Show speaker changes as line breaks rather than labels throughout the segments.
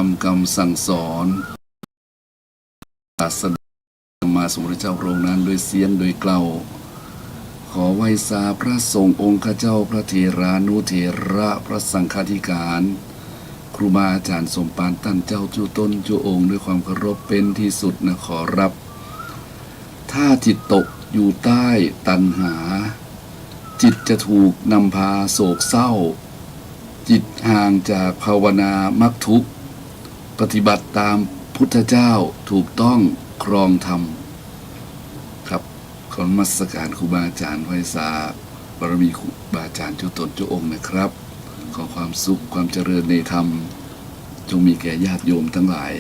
ทำคำสั่งสอนศาสนามาสมเด็จเจ้าพระองค์นั้นโดยเสียงโดยเกล่าวขอไหว้สาพระสงฆ์องค์ข้าเจ้าพระเถรานุเถระพระสังฆาธิการครูบาอาจารย์สมปานตั้นเจ้าจุต้นจุองค์ด้วยความเคารพเป็นที่สุดนะขอรับถ้าจิตตกอยู่ใต้ตัณหาจิตจะถูกนำพาโศกเศร้าจิตห่างจากภาวนามรรคทุกข์ปฏิบัติตามพุทธเจ้าถูกต้องครองธรรมครับขอนมัสการครูบาอาจารย์ไพศาลบารมีครูบาอาจารย์จุตนจุองค์นะครับขอความสุขความเจริญในธรรมจงมีแก่ญาติโยมทั้งหลาย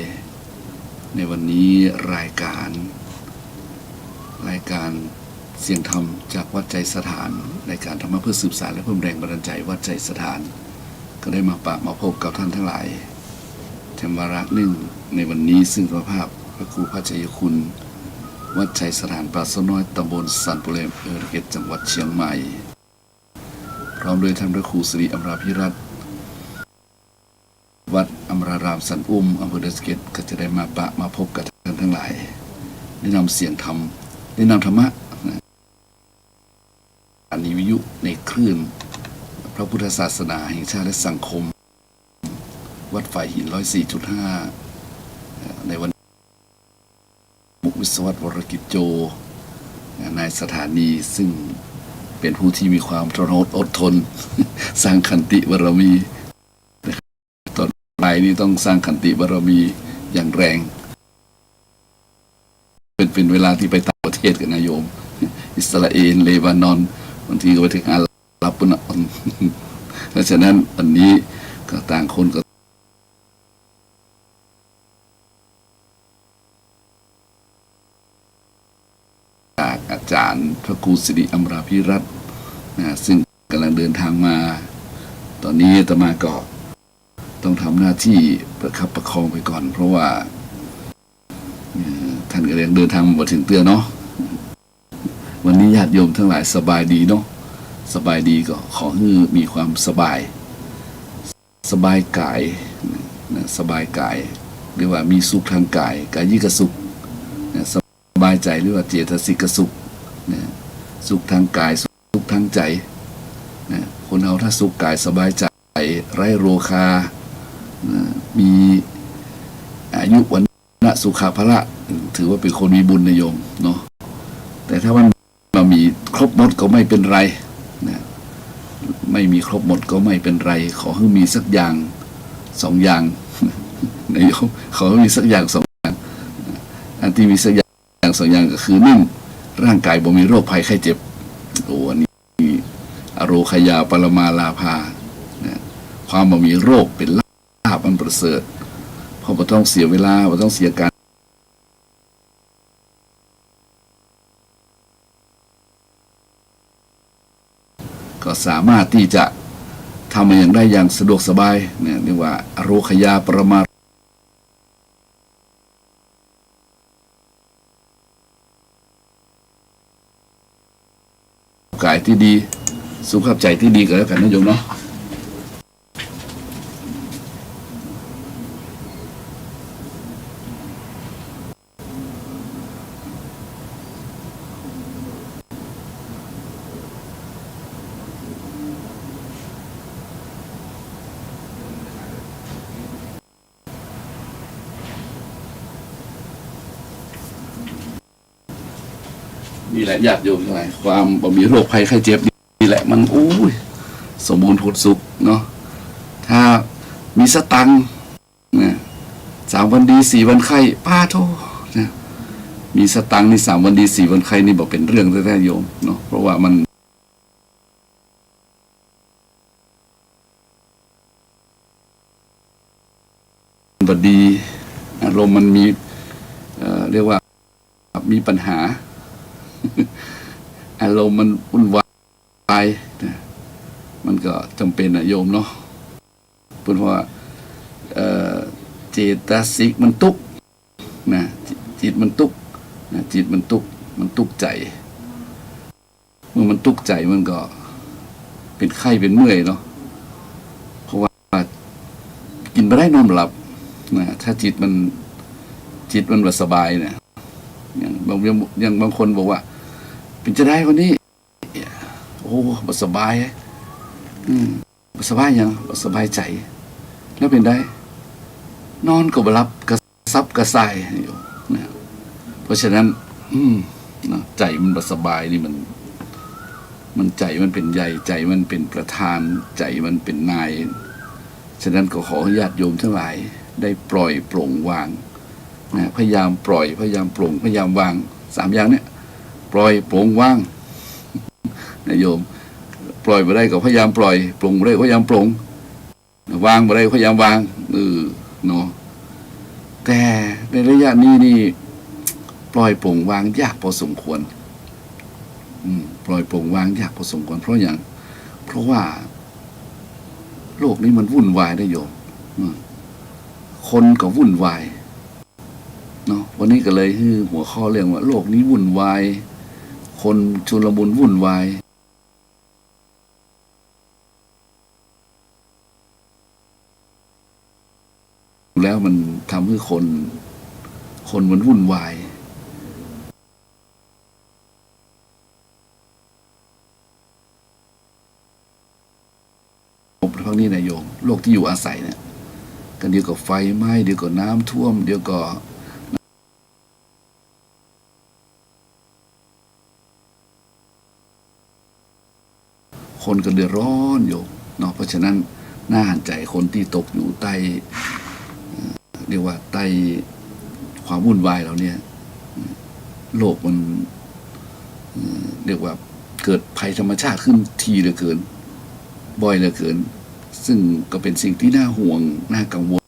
ในวันนี้รายการเสียงธรรมจากวัดใจสถานรายการธรรมะเพื่อสืบสานและเพิ่มแรงบันดาลใจวัดใจสถานก็ได้มาพบกับท่านทั้งหลายธรรมรักหนึ่งในวันนี้ซึ่งพระภาพพระครูพระชัยคุณวัดใจสถานปราสน้อยตำบลสันปุเรมอำเภอเกตจังหวัดเชียงใหม่พร้อมโดยท่านพระครูสิริอมราภิรัตน์วัดอมรารามสันอุ้มอำเภอเดสเกตก็จะได้มาพบกับท่านทั้งหลายได้นำเสียงธรรมได้นำธรรมะอันนี้วิทยุในคลื่นพระพุทธศาสนาแห่งชาติและสังคมวัดฝ่ายหิน104.5ในวันมุกวิศวัตวรกิจโจนายสถานีซึ่งเป็นผู้ที่มีความทรหดอดทนสร้างขันติบารมีตอนปลายนี้ต้องสร้างขันติบารมีอย่างแรงเป็นเวลาที่ไปต่างประเทศกันนะโยมอิสราเอลเลบานอนบางทีก็ไปถึงอาหรับนะเพราะฉะนั้นอันนี้ก็ต่างคนก็จากอาจารย์พระครูสิริอมราภิรัตน์ซึ่งกำลังเดินทางมาตอนนี้อาตมาก็ต้องทำหน้าที่ประคับประคองไปก่อนเพราะว่าท่านก็ยังเดินทางมาถึงเตือนเนาะวันนี้ญาติโยมทั้งหลายสบายดีเนาะสบายดีก็ขอให้มีความสบายกายสบายกายหรือว่ามีสุขทางกายกายิกสุขสบายใจหรือว่าเจตสิกสุขสุขทางกายสุขทางใจคนเราถ้าสุขกายสบายใจไร้โรคามีอายุวันนะสุขภละถือว่าเป็นคนมีบุญนะโยมเนาะแต่ถ้ามันมามีครบหมดก็ไม่เป็นไรนะไม่มีครบหมดก็ไม่เป็นไรขอให้มีสักอย่างสองอย่างนะโยมขอให้มีสักอย่างสองอย่างอันที่มีสักอย่างสองอย่างก็คือ1ร่างกายบ่มีโรคภัยไข้เจ็บโอ้อันนี้อโรคยาปรมาลาภานะความบ่มีโรคเป็นลาภอันประเสริฐเพราะบ่ต้องเสียเวลาบ่ต้องเสียการก็สามารถที่จะทำมันอย่างได้อย่างสะดวกสบายเนี่ยเรียกว่าอโรคยาปรมากายที่ดีสุขภาพใจที่ดีก็แล้วกันนะโยมเนาะนี่แหละญาติโยมทั้งหลายความบ่มีโรคภัยไข้เจ็บนี่แหละมันสมบูรณ์ผลสุขเนาะถ้ามีสตังค์นะ3 วันดี4 วันไข้ป้าโทนะมีสตังค์นี่3 วันดี4 วันไข้นี่บอกเป็นเรื่องแท้ๆโยมเนาะเพราะว่ามันบดีอารมณ์มันมีเรียกว่ามีปัญหาอารมณ์มันวุ่นวายนะมันก็จำเป็นนะโยมเนาะเพราะว่าเจตสิกมันตุกนะจิตมันตุกนะจิตมันตุกใจเมื่อมันตุกใจมันก็เป็นไข้เป็นเมื่อยเนาะเพราะว่ากินไปได้นอนหลับ นะถ้าจิตมันแบบสบายเนี่ยอย่างบางคนบอกว่า เป็นจะได้คนนี้โอ้บ่สบายบ่สบายยังบ่สบายใจ แล้วเป็นได้ นอนก็บ่หลับกระซับกระส่ายอยู่นะเพราะฉะนั้นนะใจมันบ่สบายนี่มันใจมันเป็นใหญ่ใจมันเป็นประธานใจมันเป็นนายฉะนั้นก็ขอญาติโยมทั้งหลายได้ปล่อยโปร่งวางนะพยายามปล่อยพยายามปร่งพยายามวาง3อย่างเนี้ยปล่อยโปร่งวางนะโยมปล่อยบ่ได้ก็พยายามปล่อยปร่งบ่ได้ก็พยายามปร่งวางบ่ได้ก็พยายามวางเนาะแต่ในระยะนี้นี่ปล่อยโปร่งวางยากพอสมควรปล่อยโปร่งวางยากพอสมควรเพราะอย่างเพราะว่าโลกนี้มันวุ่นวายนะโยมคนก็วุ่นวายเนาะวันนี้ก็เลยหัวข้อเรื่องว่าโลกนี้วุ่นวายคนชุลมุนวุ่นวายแล้วมันทำให้คนมันวุ่นวายพวกนี้นายโยมโลกที่อยู่อาศัยเนี่ยกันเดี๋ยวก็ไฟไหม้เดี๋ยวก็น้ำท่วมเดี๋ยวก็คนก็เดือดร้อนอยู่เนาะเพราะฉะนั้นน่าหันใจคนที่ตกอยู่ใต้เรียกว่าใต้ความวุ่นวายเราเนี่ยโลกมันเรียกว่าเกิดภัยธรรมชาติขึ้นทีเหลือเกินบ่อยเหลือเกินซึ่งก็เป็นสิ่งที่น่าห่วงน่ากังวล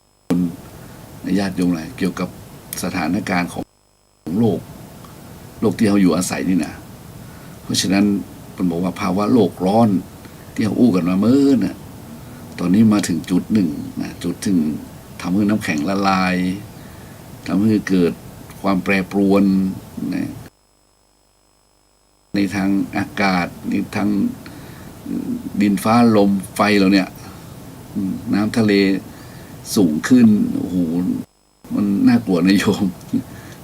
ญาติโยมหลายเกี่ยวกับสถานการณ์ของโลกที่เราอยู่อาศัยนี่นะเพราะฉะนั้นมันบอกว่าภาวะโลกร้อนที่เราอู้กันมาเมื่อน่ะตอนนี้มาถึงจุดหนึ่งนะจุดถึงทำให้น้ำแข็งละลายทำให้เกิดความแปรปรวนนะในทางอากาศในทางดินฟ้าลมไฟเราเนี่ยน้ำทะเลสูงขึ้นโอ้โหมันน่ากลัวนะโยม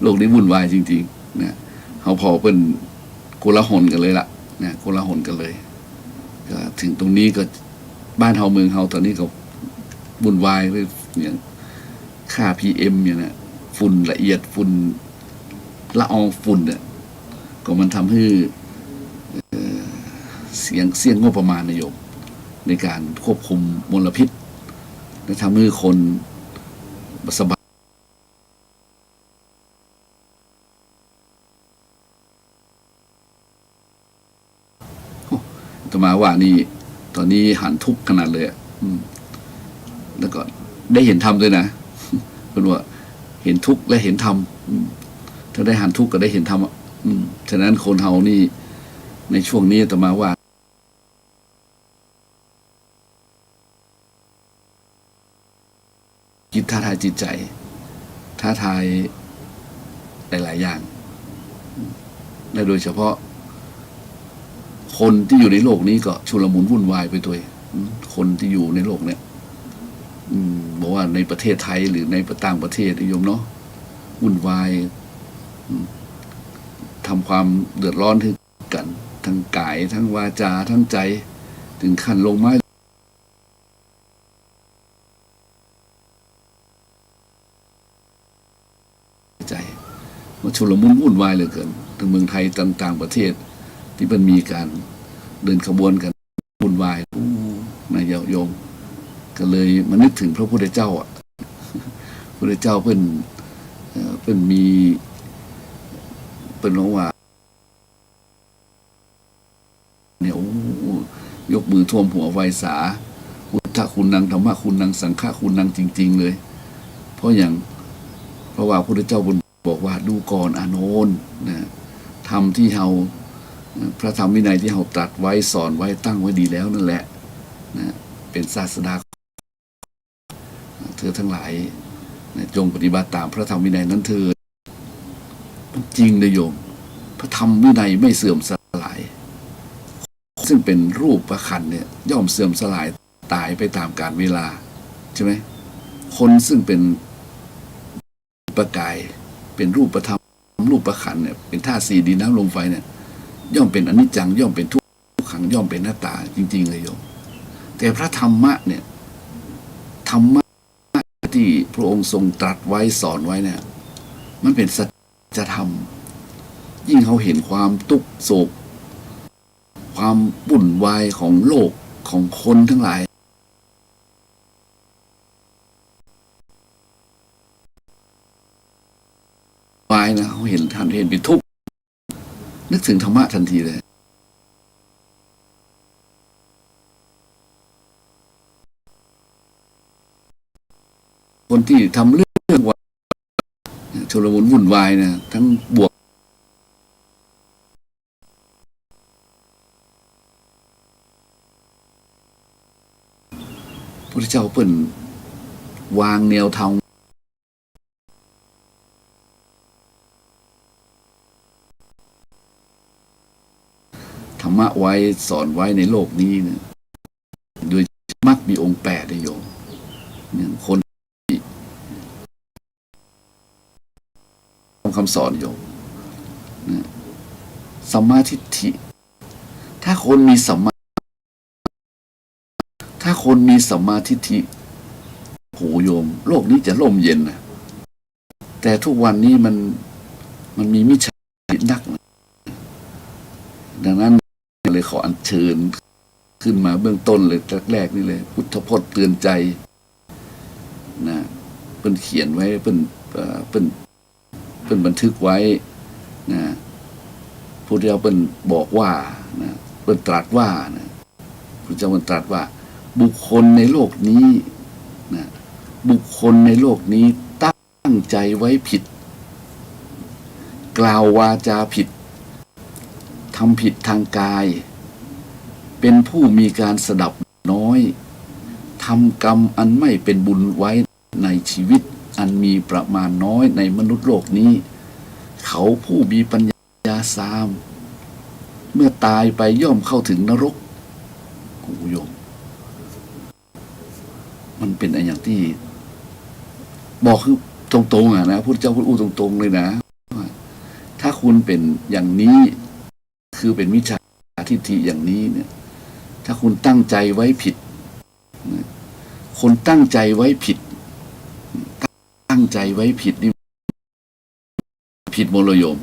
โลกนี้วุ่นวายจริงๆนะเขาพอเป็นโกลาหลกันเลยล่ะนะโกลาหลกันเลยก็ถึงตรงนี้ก็บ้านเฮาเมืองเฮาตอนนี้ก็วุ่นวายเลยอย่างค่า PM อย่างนี้ฝุ่นละเอียดฝุ่นละอองฝุ่นเนี่ยก็มันทำให้เสี่ยงงบประมาณนายโยมในการควบคุมมลพิษและทำให้คนสบายต่อมาว่านี่ตอนนี้หันทุกข์ขนาดเลยแล้วก็ได้เห็นธรรมด้วยนะเพราะว่าเห็นทุกข์และเห็นธรรมถ้าได้หันทุกข์ก็ได้เห็นธรรมฉะนั้นคนเฮานี่ในช่วงนี้ต่อมาว่าคิดท้าทายจิตใจท้าทายหลายๆอย่างและโดยเฉพาะคนที่อยู่ในโลกนี้ก็ชุลมุนวุ่นวายไปด้วยคนที่อยู่ในโลกเนี่ยบอกว่าในประเทศไทยหรือในต่างประเทศนิยมเนาะวุ่นวายทำความเดือดร้อนถึงกันทั้งกายทั้งวาจาทั้งใจถึงขั้นลงไม้ใจว่าชุลมุนวุ่นวายเหลือเกินทั้งเมืองไทยต่างประเทศที่มันมีการเดินขบวนกันวุ่นวายนายโยมก็เลยมานึกถึงพระพุทธเจ้าพระพุทธเจ้าเพิ่นมีเป็นร้องว่าเนี่ยยกมือท่วมหัวไวสาพุทธคุณนังธรรมะคุณนังสังฆะคุณนังจริงๆเลยเพราะว่าพระพุทธเจ้าบอกว่าดูก่อนอานนท์นะธรรมที่เราพระธรรมวินัยที่เราตรัสไว้สอนไว้ตั้งไว้ดีแล้วนั่นแหละนะเป็นศาสดาเธอทั้งหลายนะจงปฏิบัติตามพระธรรมวินัยนั้นเถิดจริงนะโยมพระธรรมวินัยไม่เสื่อมสลายซึ่งเป็นรูปประคันเนี่ยย่อมเสื่อมสลายตายไปตามกาลเวลาใช่ไหมคนซึ่งเป็น ปกายเป็นรูปธรรมรูปขันธ์เนี่ยเป็นธาตุสี่ดินน้ำลมไฟเนี่ยย่อมเป็นอนิจจังย่อมเป็นทุกขังย่อมเป็นหน้าตาจริงๆเลยโยมแต่พระธรรมะเนี่ยธรรมะที่พระองค์ทรงตรัสไว้สอนไว้เนี่ยมันเป็นสัจธรรมยิ่งเขาเห็นความทุกข์โศกความวุ่นวายของโลกของคนทั้งหลายวายนะเขาเห็นท่านเห็นเป็นทุกข์นึกถึงธรรมะทันทีเลยคนที่ทำเรื่องว่าชุลมุนวุ่นวายนะทั้งบวกพระเจ้าเปิ้นวางแนวทางธรรมะไว้สอนไว้ในโลกนี้เนี่ยโดยมักมีองค์8ได้โยมเนี่ยคนคำสอนโยมนะสัมมาทิฏฐิถ้าคนมีสัมมาทิฏฐิโหโยมโลกนี้จะร่มเย็นนะแต่ทุกวันนี้มันมีมิจฉาทิฏฐินักนะดังนั้นเลยขออัญเชิญขึ้นมาเบื้องต้นเลยแรกๆนี่เลยพุทธพจน์เตือนใจนะเพิ่นเขียนไว้เพิ่นบันทึกไว้นะพุทธเจ้าเพิ่นบอกว่านะเพิ่นตรัสว่านะพุทธเจ้าเพิ่นตรัสว่าบุคคลในโลกนี้นะบุคคลในโลกนี้ตั้งใจไว้ผิดกล่าววาจาผิดทำผิดทางกายเป็นผู้มีการสดับน้อยทำกรรมอันไม่เป็นบุญไว้ในชีวิตอันมีประมาณน้อยในมนุษย์โลกนี้เขาผู้มีปัญญาสามเมื่อตายไปย่อมเข้าถึงนรกกูโยมมันเป็นอะไรอย่างที่บอกคือตรงๆนะพุทธเจ้าพูดอู้ตรงๆเลยนะถ้าคุณเป็นอย่างนี้คือเป็นมิจฉาทิฏฐิอย่างนี้เนี่ยถ้าคุณตั้งใจไว้ผิดคนตั้งใจไว้ผิดตั้งใจไว้ผิดนี่ผิดโมโลโยม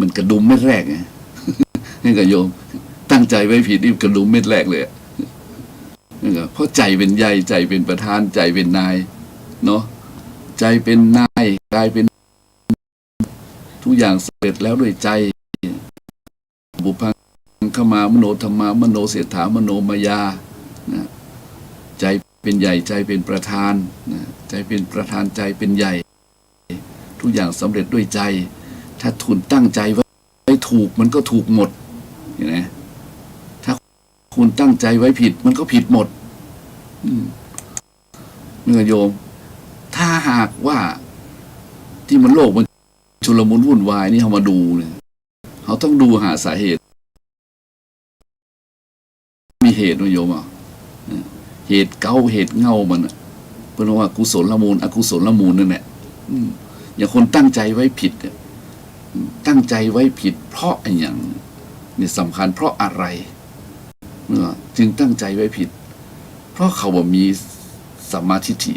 มันกระดุมเม็ดแรกไงนี่กับโยมตั้งใจไว้ผิดนี่กระดุมเม็ดแรกเลยนี่ก็เพราะใจเป็นใหญ่ใจเป็นประธานใจเป็นนายเนาะใจเป็นนายกลายเป็นทุกอย่างสำเร็จแล้วด้วยใจบุพังขมามโนธรรมามโนเสถามโนมายานะใจเป็นใหญ่ใจเป็นประธานนะใจเป็นประธานใจเป็นใหญ่ทุกอย่างสำเร็จด้วยใจถ้าคุณตั้งใจไว้ถูกมันก็ถูกหมดเห็นไหมถ้าคุณตั้งใจไว้ผิดมันก็ผิดหมดเมื่อโยมถ้าหากว่าที่มันโลกมันชุลมุนวุ่นวายนี่เขามาดูเนี่ยเขาต้องดูหาสาเหตุมีเหตุนะโยมอ่ะเหตุเก้าเหตุเงามันเพราะว่ากุศลละมูลอกุศลละมูลนั่นแหละอย่างคนตั้งใจไว้ผิดตั้งใจไว้ผิดเพราะอย่างนี่สำคัญเพราะอะไรจึงตั้งใจไว้ผิดเพราะเขาบ่มีสัมมาทิฏฐิ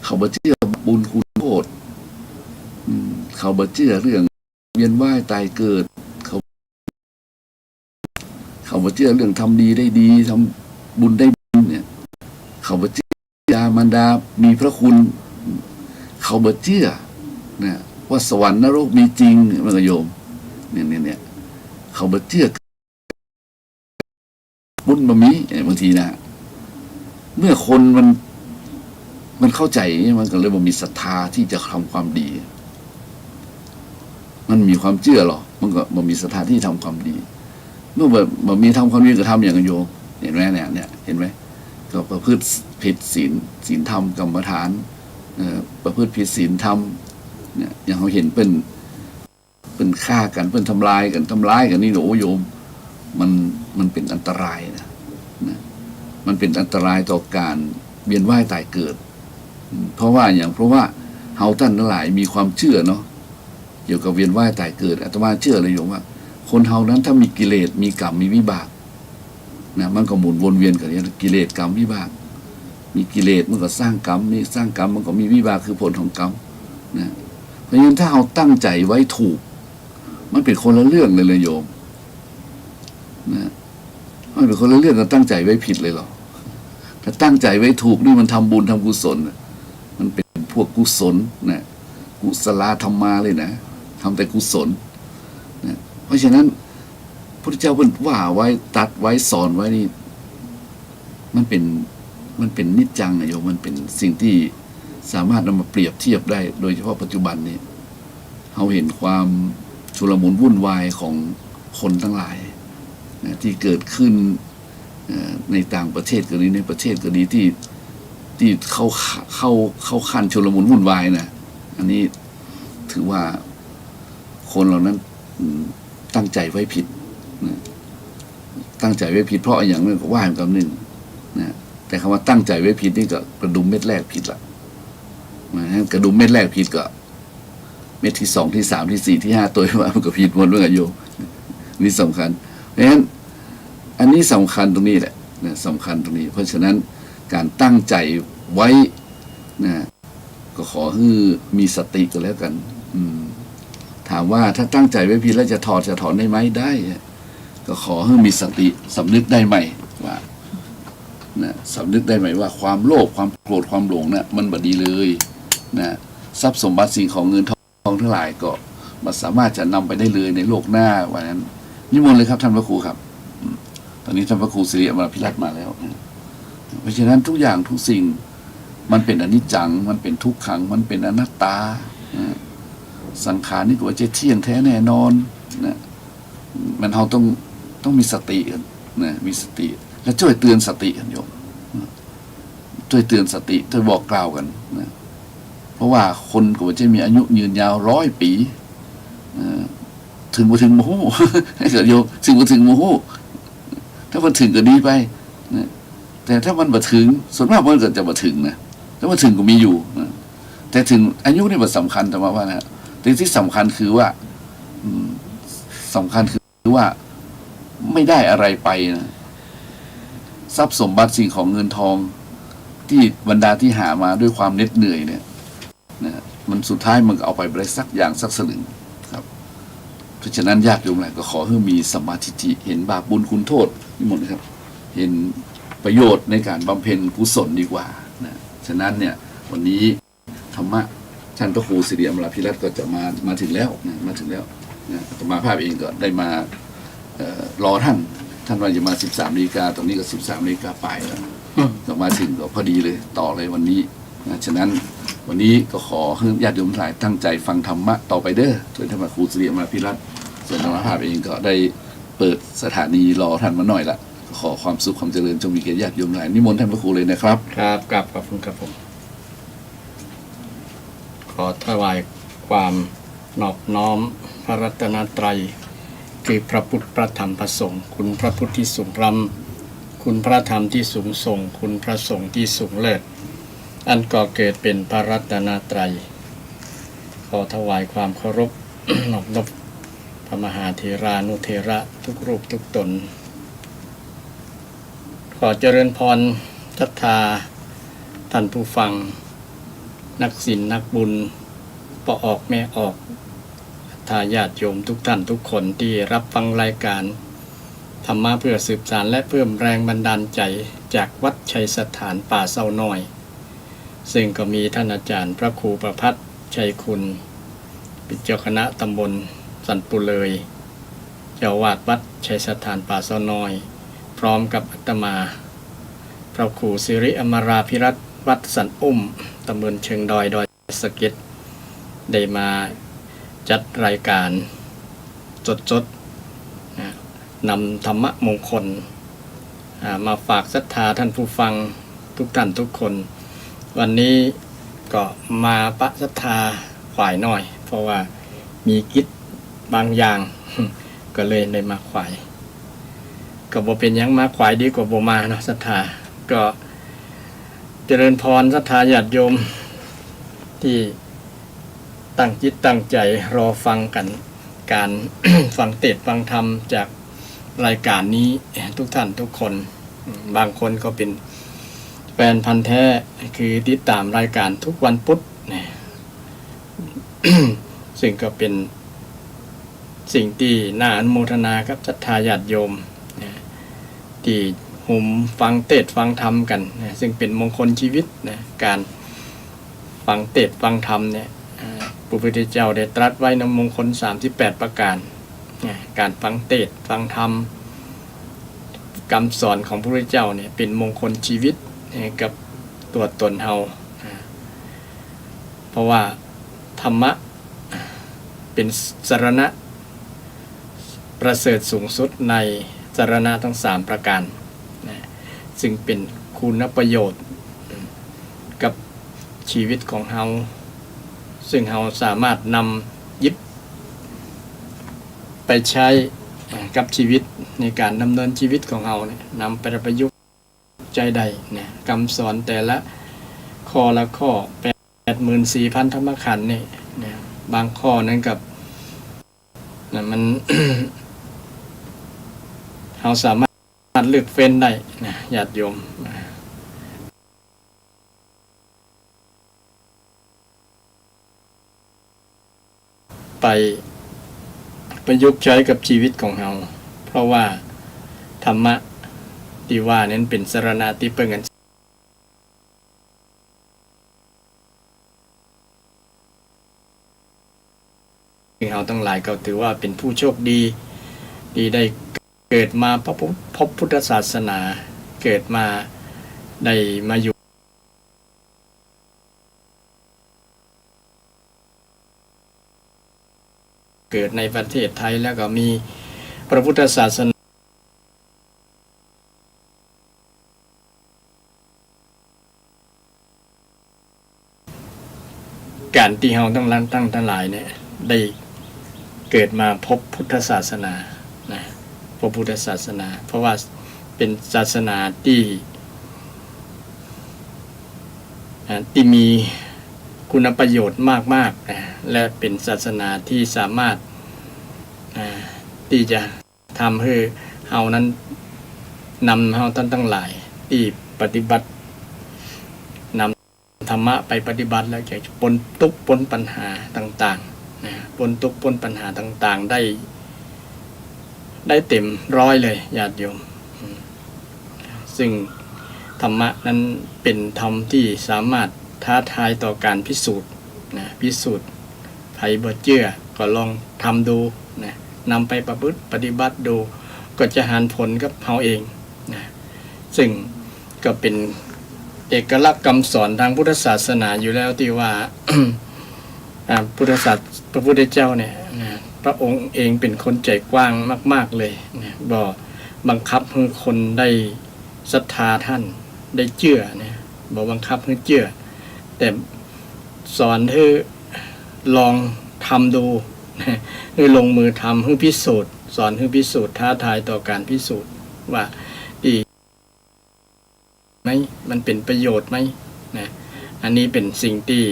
เขาบ่เชื่อบุญคุณโทษเขาบ่เชื่อเรื่องเวียนว่ายตายเกิดเขาบ่เชื่อเรื่องทำดีได้ดีทำบุญได้บุญเนี่ยเขาบ่เชื่อยามารดามีพระคุณเขาบ่เชื่อนะว่าสวรรค์นรกมีจริงมันก็โยมเนี่ยเขาบ่เชื่อบุญบ่มีบางทีนะเมื่อคนมันเข้าใจมันก็เลยบ่มีศรัทธาที่จะทำความดีมันมีความเชื่อหรอมันก็บ่มีศรัทธาที่ทำความดีเมื่อบ่มีทำความดีก็ทำอย่างโยมเห็นไหมเนี่ยเห็นไหมก็ประพฤติผิดศีลธรรมกรรมฐานประพฤติผิดศีลธรรมเนี่ยอย่างเขาเห็นเป็นฆ่ากันเป็นทำลายกันนี่โอ้โยมมันเป็นอันตรายนะมันเป็นอันตรายต่อการเวียนว่ายตายเกิดเพราะว่า เฮาท่านทั้งหลายมีความเชื่อเนาะเกี่ยวกับเวียนว่ายตายเกิดอาตมาเชื่อเลยโยมว่าคนเฮานั้นถ้ามีกิเลสมีกรรมมีวิบากนะมันก็หมุนวนเวียนกันอย่างกิเลสกรรมวิบากมีกิเลสมันก็สร้างกรรมมีสร้างกรรมมันก็มีวิบากคือผลของกรรมนะเพราะฉะนั้นถ้าเราตั้งใจไว้ถูกมันเป็นคนละเรื่องเลยโยมนะมันเป็นคนละเรื่องกับตั้งใจไว้ผิดเลยหรอถ้าตั้งใจไว้ถูกนี่มันทำบุญทำกุศลมันเป็นพวกกุศลนะกุศลธรรมาเลยนะทำแต่กุศลนะเพราะฉะนั้นพระพุทธเจ้าเพิ่นว่าไว้ตัดไว้สอนไว้นี่มันเป็นนิจจังนะโยมมันเป็นสิ่งที่สามารถนำมาเปรียบเทียบได้โดยเฉพาะปัจจุบันนี้เราเห็นความชุลมุนวุ่นวายของคนทั้งหลายนะที่เกิดขึ้นในต่างประเทศก็ดีในประเทศก็ดีที่เข้าขั้นชุลมุนวุ่นวายนะอันนี้ถือว่าคนเหล่านั้นตั้งใจไว้ผิดนะตั้งใจไว้ผิดเพราะอย่างนึงก็ว่าอย่างหนึ่งนะแต่คำว่าตั้งใจไว้ผิดนี่ก็กระดุมเม็ดแรกผิดละกระดุมเม็ดแรกผิดก็เม็ดที่สองที่สามที่สี่ที่ห้าตัวว่ามันก็ผิดหมดเลยโยมนี่สำคัญเพราะฉะนั้นอันนี้สำคัญตรงนี้แหละนะสำคัญตรงนี้เพราะฉะนั้นการตั้งใจไว้นะก็ขอให้มีสติก็แล้วกันถามว่าถ้าตั้งใจไว้ผิดแล้วจะถอนได้ไหมได้ก็ขอให้มีสติสำนึกได้ไหมว่านะสำนึกได้ไหมว่าความโลภความโกรธความหลงนะมันบดีเลยนะทรัพย์สมบัติสิ่งของเงินทองทั้งหลายก็มันสามารถจะนำไปได้เลยในโลกหน้าวันนั้นนิมนต์เลยครับท่านพระครูครับตอนนี้ท่านพระครูสิริอมรพิรัตน์มาแล้วเพราะฉะนั้นทุกอย่างทุกสิ่งมันเป็นอนิจจังมันเป็นทุกขังมันเป็นอนัตตาสังขารนี่ก็ว่าจะเที่ยงแท้แน่นอนนะมันเราต้องมีสตินะมีสติและช่วยเตือนสติกันโยมช่วยเตือนสติช่วยบอกกล่าวกันนะเพราะว่าคนก็ว่าจะมีอายุยืนยาว100 ปีถึงบ่ถึงโมโหให้เกิดโยมถึงบ่ถึงโมโหถ้ามันถึงก็ดีไปนะแต่ถ้ามันบ่ถึงส่วนมากมันก็จะบ่ถึงนะถ้ามันถึงก็มีอยู่นะแต่ถึงอายุนี่มันสำคัญแต่ว่านะแต่ที่สำคัญคือว่าสำคัญคือว่าไม่ได้อะไรไปนะทรัพย์สมบัติสิ่งของเงินทองที่บรรดาที่หามาด้วยความเหน็ดเหนื่อยเนี่ยนะมันสุดท้ายมันก็เอาไปบริสักอย่างสักสลึงครับเพราะฉะนั้นญาติโยมหลายก็ขอให้มีสัมมาทิฏฐิเห็นบาปบุญคุณโทษนี่หมดนะครับเห็นประโยชน์ในการบำเพ็ญกุศลดีกว่านะฉะนั้นเนี่ยวันนี้ธรรมะท่านพระครูสิริอมรพิรัตน์ก็จะมาถึงแล้วนะมาถึงแล้วนะอาตมาภาพเองก็ได้มารอท่านว่าจะมา13 นาฬิกาตรงนี้ก็13 นาฬิกาไปแล้วก็มาถึงก็พอดีเลยต่อเลยวันนี้นะฉะนั้นวันนี้ก็ขอให้ญาติโยมทั้งหลายตั้งใจฟังธรรมะต่อไปเด้อโดยท่านพระครูสิริอมรพิรัตน์ส่วนอาตมาภาพเองก็ได้เปิดสถานีรอท่านมาหน่อยละขอความสุขความเจริญจงมีแก่ญาติโยมทั้งหลายนิมนต์ท่านพระครูเลยนะครับ
ครับกราบขอบคุณครับผมขอถวายความนอบน้อมพระรัตนตรัยคือพระพุทธพระธรรมพระสงฆ์คุณพระพุทธที่สูงรำคุณพระธรรมที่สูงส่งคุณพระสงฆ์ที่สูงเลิศอันก่อเกิดเป็นพระรัตนตรัยขอถวายความเคารพ นอบน้อมพระมหาเถรานุเถระทุกรูปทุกตนขอเจริญพรศรัทธาท่านผู้ฟังนักศีลนักบุญพ่อออกแม่ออกทายาทโยมทุกท่านทุกคนที่รับฟังรายการธรรมะเพื่อสืบสานและเพิ่มแรงบันดาลใจจากวัดชัยสถานป่าเศร้าน้อยซึ่งก็มีท่านอาจารย์พระครูประภัสชัยคุณเป็นเจ้าคณะตำบลสันปุเลยเจ้าวาดวัดชัยสถานป่าเศร้าน้อยพร้อมกับอาตมาพระครูสิริอมราภิรัตน์วัดสันอุ้มตำบลเชิงดอยสะเก็ดได้มาจัดรายการสดนำธรรมะมงคลมาฝากศรัทธาท่านผู้ฟังทุกท่านทุกคนวันนี้ก็มาปะศรัทธาขวายหน่อยเพราะว่ามีกิจบางอย่าง ก็เลยได้มาขวายก็บ่เป็นยังมาขวายดีกว่าบ่มาเนาะศรัทธาก็เจริญพรศรัทธาญาติโยมที่ ตั้งจิตตั้งใจรอฟังกันการ ฟังเทศน์ฟังธรรมจากรายการนี้ทุกท่านทุกคนบางคนก็เป็นแฟนพันธุ์แท้คือติดตามรายการทุกวันพุธนะ ซึ่งก็เป็นสิ่งที่น่าอนุโมทนากับศรัทธาญาติโยมนะที่หุมฟังเทศน์ฟังธรรมกันนะซึ่งเป็นมงคลชีวิตนะการฟังเทศน์ฟังธรรมเนี่ยพระพุทธเจ้าได้ตรัสไว้ในมงคล38ประการนะการฟังเทศน์ฟังธรรมคำสอนของพระพุทธเจ้าเนี่ยเป็นมงคลชีวิตกับตัวตนเฮาเพราะว่าธรรมะเป็นสรณะประเสริฐสูงสุดในสรณะทั้ง3ประการนะซึ่งเป็นคุณประโยชน์กับชีวิตของเฮาซึ่งเฮาสามารถนำยึดไปใช้กับชีวิตในการดำเนินชีวิตของเฮาเนี่ยนำไปประยุกต์ใจใดเนี่ยคำสอนแต่ละข้อละข้อ 84,000 ธรรมขันธ์เนี่ยบางข้อนั้นกับมัน เราสามารถเลือกเฟ้นได้นะญาติโยมไปประยุกต์ใช้กับชีวิตของเราเพราะว่าธรรมะที่ว่านั้นเป็นสรณะที่เพิ่งกันเราทั้งหลายก็ถือว่าเป็นผู้โชคดีที่ได้เกิดมาพบพุทธศาสนาเกิดมาได้มาอยู่เกิดในประเทศไทยแล้วก็มีพระพุทธศาสนาการที่เราทั้งหลายเนี่ยได้เกิดมาพบพุทธศาสนานะพบพุทธศาสนาเพราะว่าเป็นศาสนาที่มีคุณประโยชน์มากๆนะและเป็นศาสนาที่สามารถที่จะทำให้เฮานั้นนำเฮาท่านทั้งหลายที่ปฏิบัตินำธรรมะไปปฏิบัติแล้วจะพ้นทุกข์พ้นปัญหาต่างๆนะพ้นทุกข์พ้นปัญหาต่างๆได้เต็มร้อยเลยญาติโยมซึ่งธรรมะนั้นเป็นธรรมที่สามารถท้าทายต่อการพิสูจน์นะพิสูจน์ไผบ่เชื่อก็ลองทำดูนะนำไปประพฤติปฏิบัติดูก็จะหันผลกับเฮาเองนะซึ่งก็เป็นเอกลักษณ์คำสอนทางพุทธศาสนาอยู่แล้วที่ว่า พระพุทธเจ้าเนี่ยนะพระองค์เองเป็นคนใจกว้างมากๆเลยนะบ่บังคับให้คนได้ศรัทธาท่านได้เชื่อนะบ่บังคับให้เชื่อแต่สอนให้ลองทำดูให้ลงมือทำให้พิสูจน์สอนให้พิสูจน์ท้าทายต่อการพิสูจน์ว่าดีไหมมันเป็นประโยชน์ไหมนะอันนี้เป็นสิ่งที่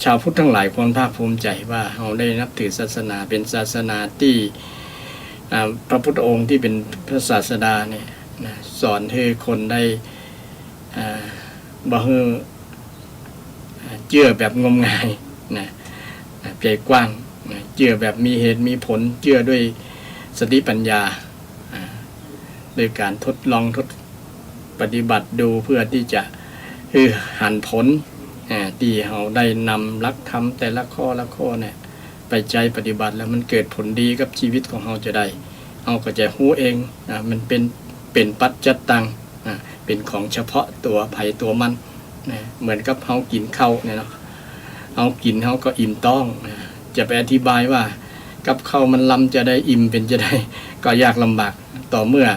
ชาวพุทธทั้งหลายควรภาคภูมิใจว่าเราได้นับถือศาสนาเป็นศาสนาที่พระพุทธองค์ที่เป็นพระศาสดาเนี่ยนะสอนให้คนได้บ่ให้เชื่อแบบงมงายนะใจกว้างนะเชื่อแบบมีเหตุมีผลเชื่อด้วยสติปัญญาโดยการทดลองปฏิบัติดูเพื่อที่จะหันผลที่เราได้นำหลักธรรมแต่ละข้อละข้อเนี่ยไปใจปฏิบัติแล้วมันเกิดผลดีกับชีวิตของเราจะได้เราก็จะรู้เองมันเป็นปัจจัตตังเป็นของเฉพาะตัวไผตัวมันเหมือนกับเรากินข้าวเนี่ยเนาะเอากินเราก็อิ่มต้องจะไปอธิบายว่ากับข้าวมันลำจะได้อิ่มเป็นจะได้ก็ยากลำบากต่อเมื่อ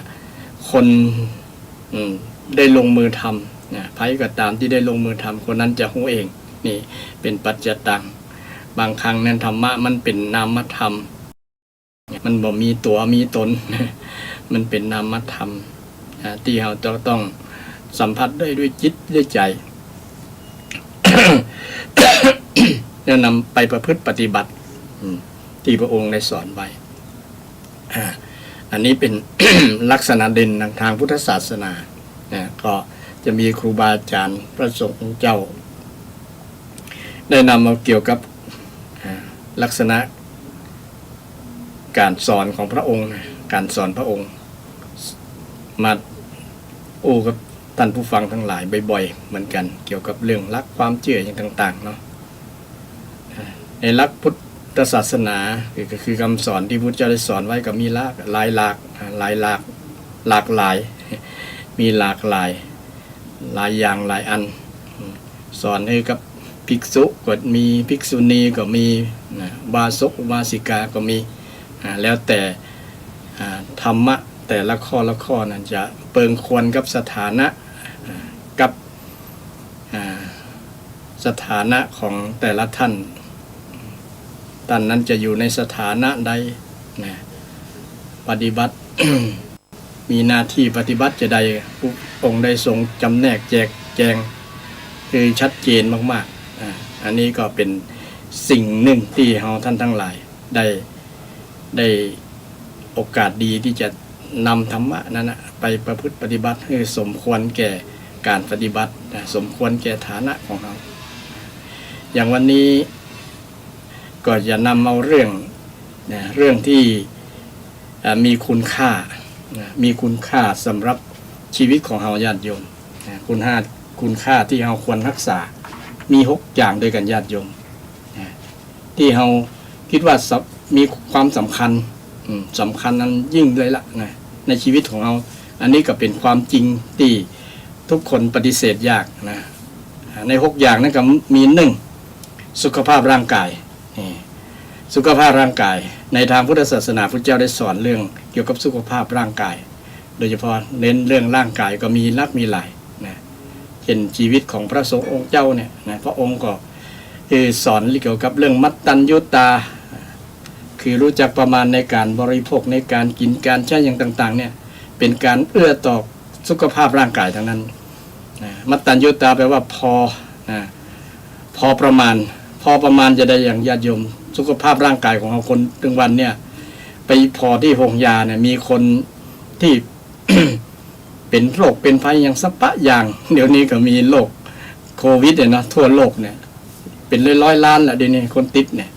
คนได้ลงมือทำไผก็ตามที่ได้ลงมือทำคนนั้นจะรู้เองนี่เป็นปัจจัตตังบางครั้งนั้นธรรมะมันเป็นนามธรรมมันบ่มีตัวมีตน มันเป็นนามธรรมที่เราต้องสัมผัสได้ด้วยจิตด้วยใจ ฉ แล้วนำไปประพฤติปฏิบัติที่พระองค์ได้สอนไว้อันนี้เป็น ลักษณะเด่นทางพุทธศาสนาก็จะมีครูบาอาจารย์พระสงฆ์เจ้าได้นำมาเกี่ยวกับลักษณะการสอนของพระองค์การสอนพระองค์มากับท่านผู้ฟังทั้งหลายบ่อยๆเหมือนกันเกี่ยวกับเรื่องลักความเชื่ออย่างต่างๆเนาะในลักพุทธศาสนาก็คือคำสอนที่พุทธเจ้าได้สอนไว้ก็มีหลากหลายมีหลากหลายอย่างหลายอันสอนให้กับภิกษุก็มีภิกษุณีก็มีบาศกบาสิกาก็มีแล้วแต่ธรรมะแต่ละข้อนั้นจะเปิงควรกับสถานะกับสถานะของแต่ละท่านนั้นจะอยู่ในสถานะใดปฏิบัติ มีหน้าที่ปฏิบัติจะใดองค์ได้ทรงจำแนกแจกแจงคือชัดเจนมากๆอันนี้ก็เป็นสิ่งหนึ่งที่เราท่านทั้งหลายได้โอกาสดีที่จะนำธรรมะนั้นไปประพฤติปฏิบัติให้สมควรแก่การปฏิบัติสมควรแก่ฐานะของเราอย่างวันนี้ก็จะนำเอาเรื่องที่มีคุณค่าสำหรับชีวิตของเราญาติโยมคุณค่าที่เราควรรักษามี6อย่างด้วยกันญาติโยมที่เราคิดว่ามีความสำคัญนั้นยิ่งเลยละในชีวิตของเราอันนี้ก็เป็นความจริงที่ทุกคนปฏิเสธยากใน6อย่างนั้นก็มี1สุขภาพร่างกายสุขภาพร่างกายในทางพุทธศาสนาพระเจ้าได้สอนเรื่องเกี่ยวกับสุขภาพร่างกายโดยเฉพาะเน้นเรื่องร่างกายก็มีหลายเช่นชีวิตของพระสงฆ์องค์เจ้าเนี่ยพระองค์ก็สอนเกี่ยวกับเรื่องมัตตัญญูตาคือรู้จักประมาณในการบริโภคในการกินการใช้อย่างต่างๆเนี่ยเป็นการเอื้อต่อสุขภาพร่างกายทั้งนั้นมัตตัญญูตาแปลว่าพอประมาณจะได้อย่างญาติโยมสุขภาพร่างกายของเราคนถึงวันเนี่ยไปพอที่โรงยาเนี่ยมีคนที่ เป็นโรคเป็นภัยอย่างสัปะอย่างเดี๋ยวนี้ก็มีโรคโควิดเนี่ยนะทั่วโลกเนี่ยเป็นร้อยล้านแหละเดี๋ยวนี้คนติดเนี่ย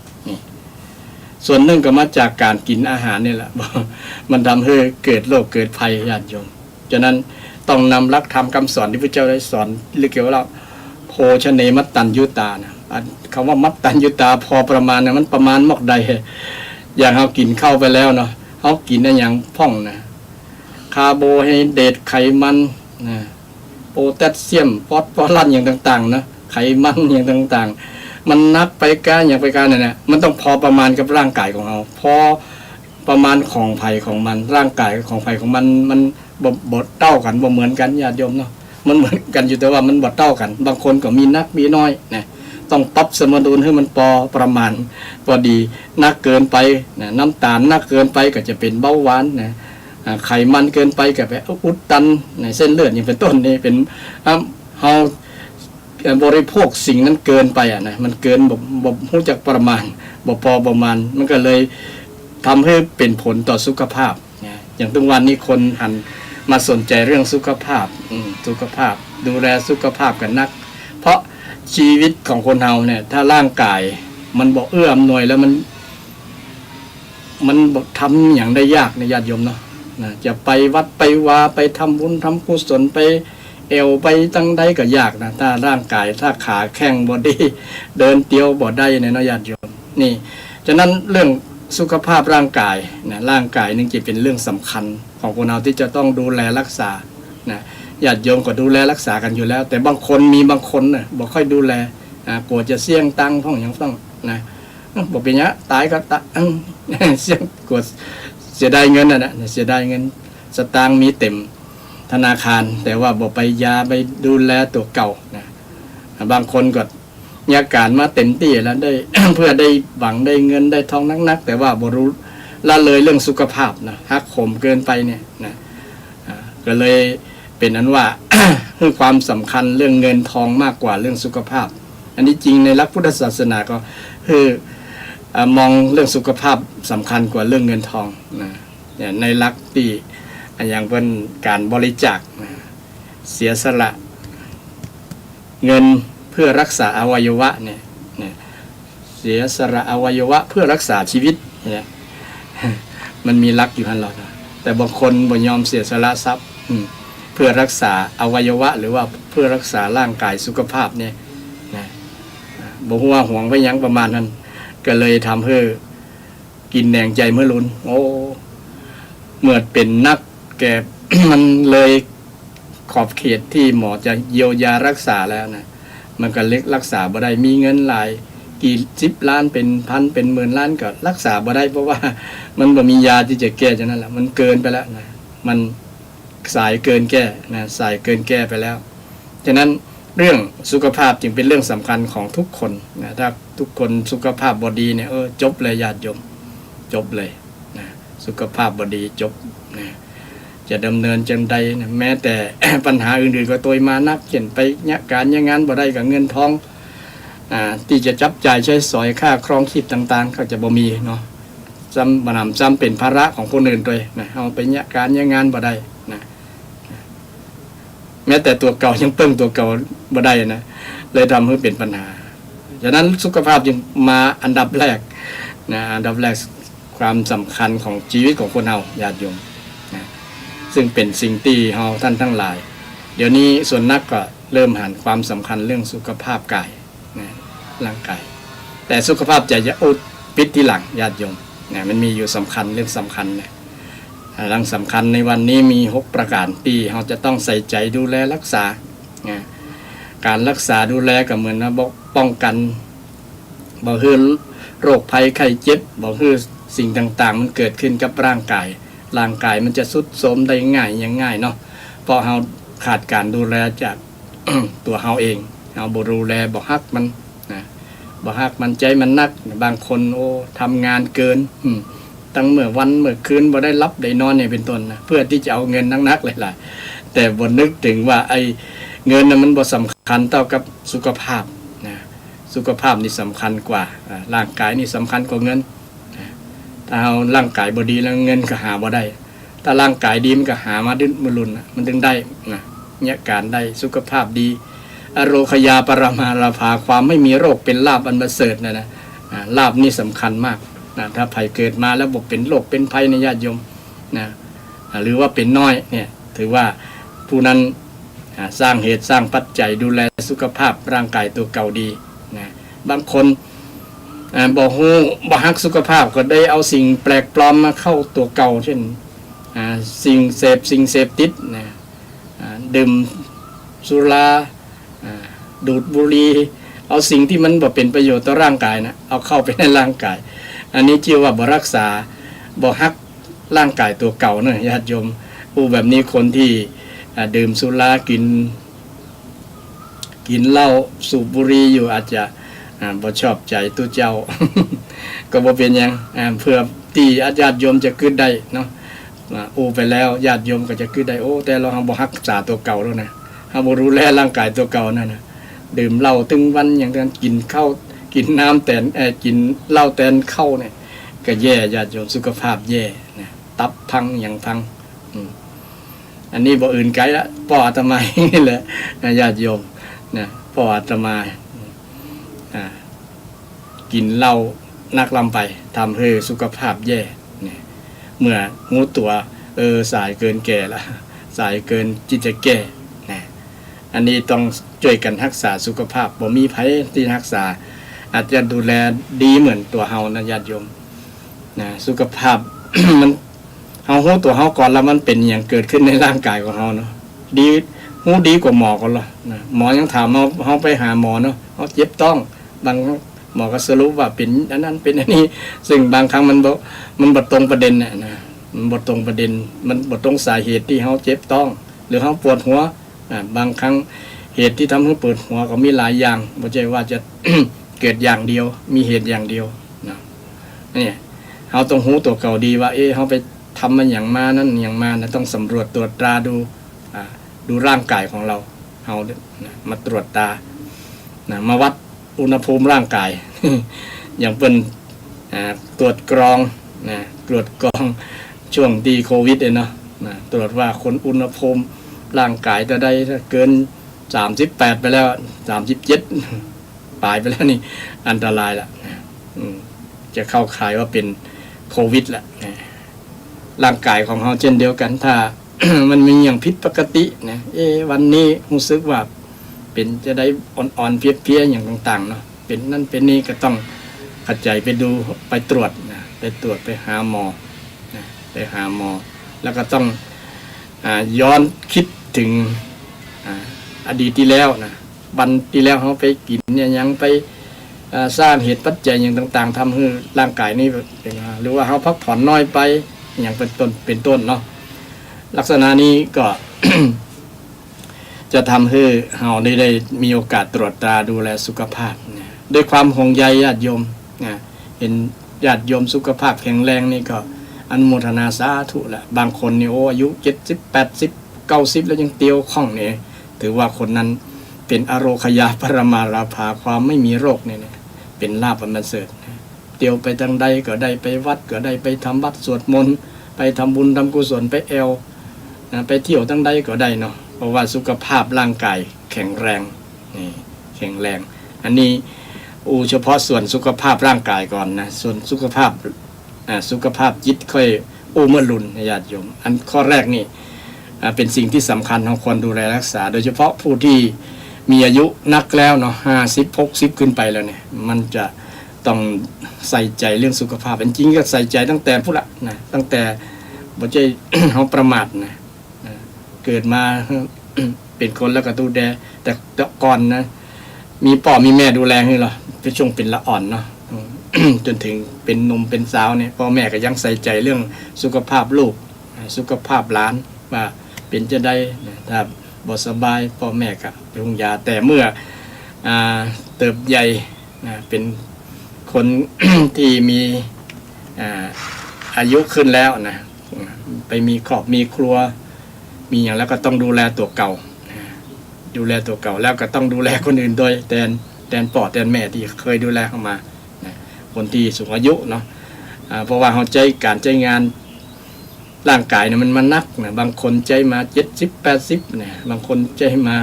ส่วนหนึ่งก็มาจากการกินอาหารนี่แหละ มันทำให้เกิดโรคเกิดภัยญาติโยมฉะนั้นต้องนำหลักธรรมคำสอนที่พระเจ้าได้สอนเรื่องเกี่ยวกับโภชเนมัตตัญญูตานะคำว่ามัตตัญญูตาพอประมาณเนี่ยมันประมาณมอกใดอย่างเขากินเข้าไปแล้วเนาะเขากินได้อย่างพ่องนะคาร์โบไฮเดรตไขมันโพแทสเซียมฟอสฟอรัสอย่างต่างๆนะไขมันอย่างต่างๆมันนับไปการอย่างไปการเนี่ยมันต้องพอประมาณกับร่างกายของเราพอประมาณของภัยของมันร่างกายของภัยของมันบดเต้ากันบ่เหมือนกันญาติโยมเนาะมันเหมือนกันอยู่แต่ว่ามันบดเต้ากันบางคนก็มีนักมีน้อยนะต้องปรับสมดุลให้มันประมาณพอดีนักเกินไปน้ำตาลนักเกินไปก็จะเป็นเบาหวานไขมันเกินไปก็ไปอุดตันในเส้นเลือดอย่างเป็นต้นนี่เป็นเราบริโภคสิ่งนั้นเกินไปนะมันเกินบ่รู้จักประมาณบ่พอประมาณมันก็เลยทำให้เป็นผลต่อสุขภาพอย่างทุกวันนี้คนหันมาสนใจเรื่องสุขภาพดูแลสุขภาพกันนักเพราะชีวิตของคนเราเนี่ยถ้าร่างกายมันบ่เอื้ออำนวยแล้วมันบ่ทำอย่างได้ยากในญาติโยมเนาะจะไปวัดไปวาไปทำบุญทำกุศลไปไปตั้งใดก็ยากนะถ้าร่างกายถ้าขาแข้งบ่ดีเดินเตียวบ่ได้เนี่ยเนาะญาติโยมนี่ฉะนั้นเรื่องสุขภาพร่างกายร่างกายนึงจะเป็นเรื่องสำคัญของคนเราที่จะต้องดูแลรักษาญาติโยมก็ดูแลรักษากันอยู่แล้วแต่บางคนบ่ค่อยดูแลกลัวจะเสี่ยงตังค์พ่องอย่างต้องบอกเป็นเนี้ยตายก็เสี่ยงกลัวเสียดายเงินเสียดายเงินสตางค์มีเต็มธนาคารแต่ว่าบอกไปยาไปดูแลตัวเก่าบางคนก็มีอาการมาเต็มที่แล้วได้ เพื่อได้หวังได้เงินได้ทองนักแต่ว่าบ่รู้ละเลยเรื่องสุขภาพหักโหมเกินไปเนี่ยก็เลยเป็นนั้นว่า คือความสำคัญเรื่องเงินทองมากกว่าเรื่องสุขภาพ อันนี้จริงในหลักพุทธศาสนาก็คือมองเรื่องสุขภาพสำคัญกว่าเรื่องเงินทองนะเนี่ยในหลักที่อย่างเป็นการบริจาคนะเสียสละเงินเพื่อรักษาอวัยวะเนี่ยเสียสละอวัยวะเพื่อรักษาชีวิตเนี่ยมันมีหลักอยู่หันหรอกแต่บางคนบ่ยอมเสียสละทรัพย์เพื่อรักษาอวัยวะหรือว่าเพื่อรักษาร่างกายสุขภาพเนี่ยนะบ่ฮู้ว่าห่วงไปยังประมาณนั้นก็เลยทำให้กินแหนงใจเมื่อลุ้นโอ้เมื่อเป็นนักแก มันเลยขอบเขตที่หมอจะเยียวยารักษาแล้วนะมันก็เล็กรักษาบ่ได้มีเงินหลายกี่10 ล้านเป็นพันเป็นหมื่นล้านก็รักษาบ่ได้เพราะว่ามันบ่มียาที่จะแก้ฉะนั้นแหละมันเกินไปแล้วนะมันสายเกินแก้นะสายเกินแก้ไปแล้วฉะนั้นเรื่องสุขภาพจึงเป็นเรื่องสำคัญของทุกคนนะถ้าทุกคนสุขภาพบ่ดีเนี่ยจบเลยญาติโยมจบเลยนะสุขภาพบ่ดีจบนะจะดำเนินจังใดนะแม้แต่ ปัญหาอื่นๆก็ตัวมานักเช่นไปเนี่ยการเนี่ยงานบ่ได้กับเงินทองที่จะจับจ่ายใช้สอยค่าครองชีพต่างๆก็จะบ่มีเนาะจำเป็นภาระของคนอื่นด้วยนะเอาไปเนี่ยการเนี่ยงานบ่ได้นะแม้แต่ตัวเก่ายังเปิ้งตัวเก่าบ่ได้นะเลยทำให้เป็นปัญหาฉะนั้นสุขภาพจึงมาอันดับแรกนะอันดับแรกความสำคัญของชีวิตของคนเฮาญาติโยมนะซึ่งเป็นสิ่งที่เฮาท่านทั้งหลายเดี๋ยวนี้ส่วนนักก็เริ่มหันความสำคัญเรื่องสุขภาพกายนะร่างกายแต่สุขภาพใจจะปิดที่หลังญาติโยมนะมันมีอยู่สำคัญเรื่องสำคัญนะเรื่องสำคัญในวันนี้มี6ประการที่เราจะต้องใส่ใจดูแลรักษาการรักษาดูแลก็เหมือนนะป้องกันบ่ให้โรคภัยไข้เจ็บบ่ให้สิ่งต่างๆมันเกิดขึ้นกับร่างกายมันจะทรุดโทรมได้ง่ายอย่างง่ายเนาะเพราะเราขาดการดูแลจาก ตัวเราเองเราบ่ดูแลบ่ฮักมันนะบ่ฮักมันใจมันนักบางคนทำงานเกินตั้งเมื่อวันเมื่อคืนบ่ได้รับได้นอนเนี่ยเป็นต้นนะเพื่อที่จะเอาเงินนักๆหลายๆแต่บ่นึกถึงว่าไอ้เงินน่ะมันบ่สำคัญเท่ากับสุขภาพนะสุขภาพนี่สำคัญกว่าร่างกายนี่สำคัญกว่าเงินถ้าเอาร่างกายบ่ดีแล้วเงินก็หาบ่ได้ถ้าร่างกายดีมันก็หามาดึงมือลุ่นมันถึงได้นะเนี่ยการได้สุขภาพดีอโรคยาปรมาราภาความไม่มีโรคเป็นลาภอันประเสริฐนะลาภนี่สำคัญมากนะถ้าภัยเกิดมาแล้วบอกเป็นโรคเป็นภัยในญาติโยมนะหรือว่าเป็นน้อยเนี่ยถือว่าผู้นั้นสร้างเหตุสร้างปัจจัยดูแลสุขภาพร่างกายตัวเก่าดีนะบางคนบ่ฮู้บ่ฮักสุขภาพก็ได้เอาสิ่งแปลกปลอมมาเข้าตัวเก่าเช่นสิ่งเสพติดนะดื่มสุราดูดบุหรี่เอาสิ่งที่มันบ่เป็นประโยชน์ต่อร่างกายนะเอาเข้าไปในร่างกายอันนี้ชื่อว่าบ่รักษาบ่ฮักร่างกายตัวเก่าเนอะญาติโยมผู้แบบนี้คนที่ดื่มสุรากินเหล้าสูบบุหรี่อยู่อาจจะบ่ชอบใจตัวเจ้า ก็บ่เป็นหยังเพื่อที่ญาติโยมจะขึ้นได้เนาะไปแล้วญาติโยมก็จะขึ้นได้แต่เราบ่รักษาตัวเก่าแล้วนะเฮาบ่รู้แลร่างกายตัวเก่านั่นนะดื่มเหล้าถึงวันอย่างนั้นกินข้าวกินน้ำแต่กินเหล้าแต่เข้าเนี่ยก็แย่ญาติโยมสุขภาพแย่นะตับพังอย่างพังอันนี้บ่อื่นไกลละพ่ออาตมานี่แหละญาติโยมนะพ่ออาตมากินเหล้านักลำไปทำให้สุขภาพแย่เนี่ยเมื่องูตัวสายเกินแก่ละสายเกินที่จะแก่นะอันนี้ต้องช่วยกันรักษาสุขภาพบ่มีไผที่รักษาอาจจะดูแลดีเหมือนตัวเฮานะญาติโยมนะสุขภาพ มันเฮาฮู้ตัวเฮาก่อนแล้วมันเป็นอย่างเกิดขึ้นในร่างกายของเฮาเนาะดีฮู้ดีกว่าหมอก่อนล่ะนะหมอยังถามเฮาไปหาหมอเนาะเฮาเจ็บต้องบางหมอก็สรุปว่าเป็นอันนั้นเป็นอันนี้ซึ่งบางครั้งมันบ่ตรงประเด็นน่ะนะมันบ่ตรงประเด็นมันบ่ตรงสาเหตุที่เฮาเจ็บต้องหรือเฮาปวดหัวบางครั้งเหตุที่ทำให้ปวดหัวก็มีหลายอย่างบ่ใช่ว่าจะ เกิดอย่างเดียวมีเหตุอย่างเดียวนะนี่เฮาต้องรู้ตัวเก่าดีว่าเฮาไปทำมันอย่างมานั่นอย่างมานะต้องสำรวจตรวจตราดูร่างกายของเราเฮามาตรวจตานะมาวัด อุณหภูมิร่างกาย อย่างเป็นตรวจกรองนะตรวจกรองช่วงดีโควิดเนาะนะตรวจว่าคนอุณหภูมิร่างกายจะได้ถ้าเกิน38ไปแล้ว37ปลายไปแล้วนี่อันตรายละนะจะเข้าข่ายว่าเป็นโควิดละนะร่างกายของเราเช่นเดียวกันถ้า มันมีอย่างผิดปกตินะวันนี้รู้สึกว่าเป็นจะได้อ่อนๆเพลียๆอย่างต่างๆเนาะเป็นนั่นเป็นนี่ก็ต้องขัดใจไปดูไปตรวจนะไปตรวจไปหาหมอนะไปหาหมอแล้วก็ต้องย้อนคิดถึงอดีตที่แล้วนะวันที่แล้วเขาไปกินเนี่ยยังไปสร้างเหตุปัจจัยอย่างต่างๆทำให้ร่างกายนี้หรือว่าเขาพักผ่อนน้อยไปอย่างเป็นต้นเนาะลักษณะนี้ก็ จะทำให้เราได้มีโอกาสตรวจตราดูแลสุขภาพนะด้วยความห่วงใยญาติโยมนะเห็นญาติโยมสุขภาพแข็งแรงนี่ก็อนุโมทนาสาธุละบางคนนี่อายุ70 80 90แล้วยังเตียวข้องเนี่ยถือว่าคนนั้นเป็นอโรคยาปรมาราภาความไม่มีโรคเนี่ยเป็นลาภอันประเสริฐเตียวไปทางใดก็ได้ไปวัดก็ได้ไปทำวัดสวดมนต์ไปทำบุญทำกุศลไปไปเที่ยวทางใดก็ได้เนาะเพราะว่าสุขภาพร่างกายแข็งแรงแข็งแรงอันนี้เฉพาะส่วนสุขภาพร่างกายก่อนนะส่วนสุขภาพจิตค่อยเมื่อรุนญาติโยมอันข้อแรกนี่เป็นสิ่งที่สำคัญของคนดูแลรักษาโดยเฉพาะผู้ที่มีอายุนักแล้วเนาะ50-60ขึ้นไปแล้วเนี่ยมันจะต้องใส่ใจเรื่องสุขภาพจริงๆก็ใส่ใจตั้งแต่ผู้ละนะตั้งแต่บ่ใจ เขาประมาทนะเกิดมา เป็นคนแล้วก็ดูแลแต่ก่อนนะมีพ่อมีแม่ดูแลให้เราเป็นช่วงเป็นละอ่อนเนาะ จนถึงเป็นหนุ่มเป็นสาวเนี่ยพ่อแม่ก็ยังใส่ใจเรื่องสุขภาพลูกสุขภาพหลานว่าเป็นจะได้ถ้าบ่สบายพ่อแม่ก็ไปโรงยาแต่เมื่อเติบใหญ่เป็นคน ที่มีอายุขึ้นแล้วนะไปมีครอบมีครัวมีอย่างแล้วก็ต้องดูแลตัวเก่าดูแลตัวเก่าแล้วก็ต้องดูแลคนอื่นโดยแทนพ่อแทนแม่ที่เคยดูแลเข้ามาคนที่สูงอายุเนาะเพราะว่าเขาการใช้งานร่างกายเนี่ยมันนักนะบางคนใช้มา70-80นะบางคนใช้มา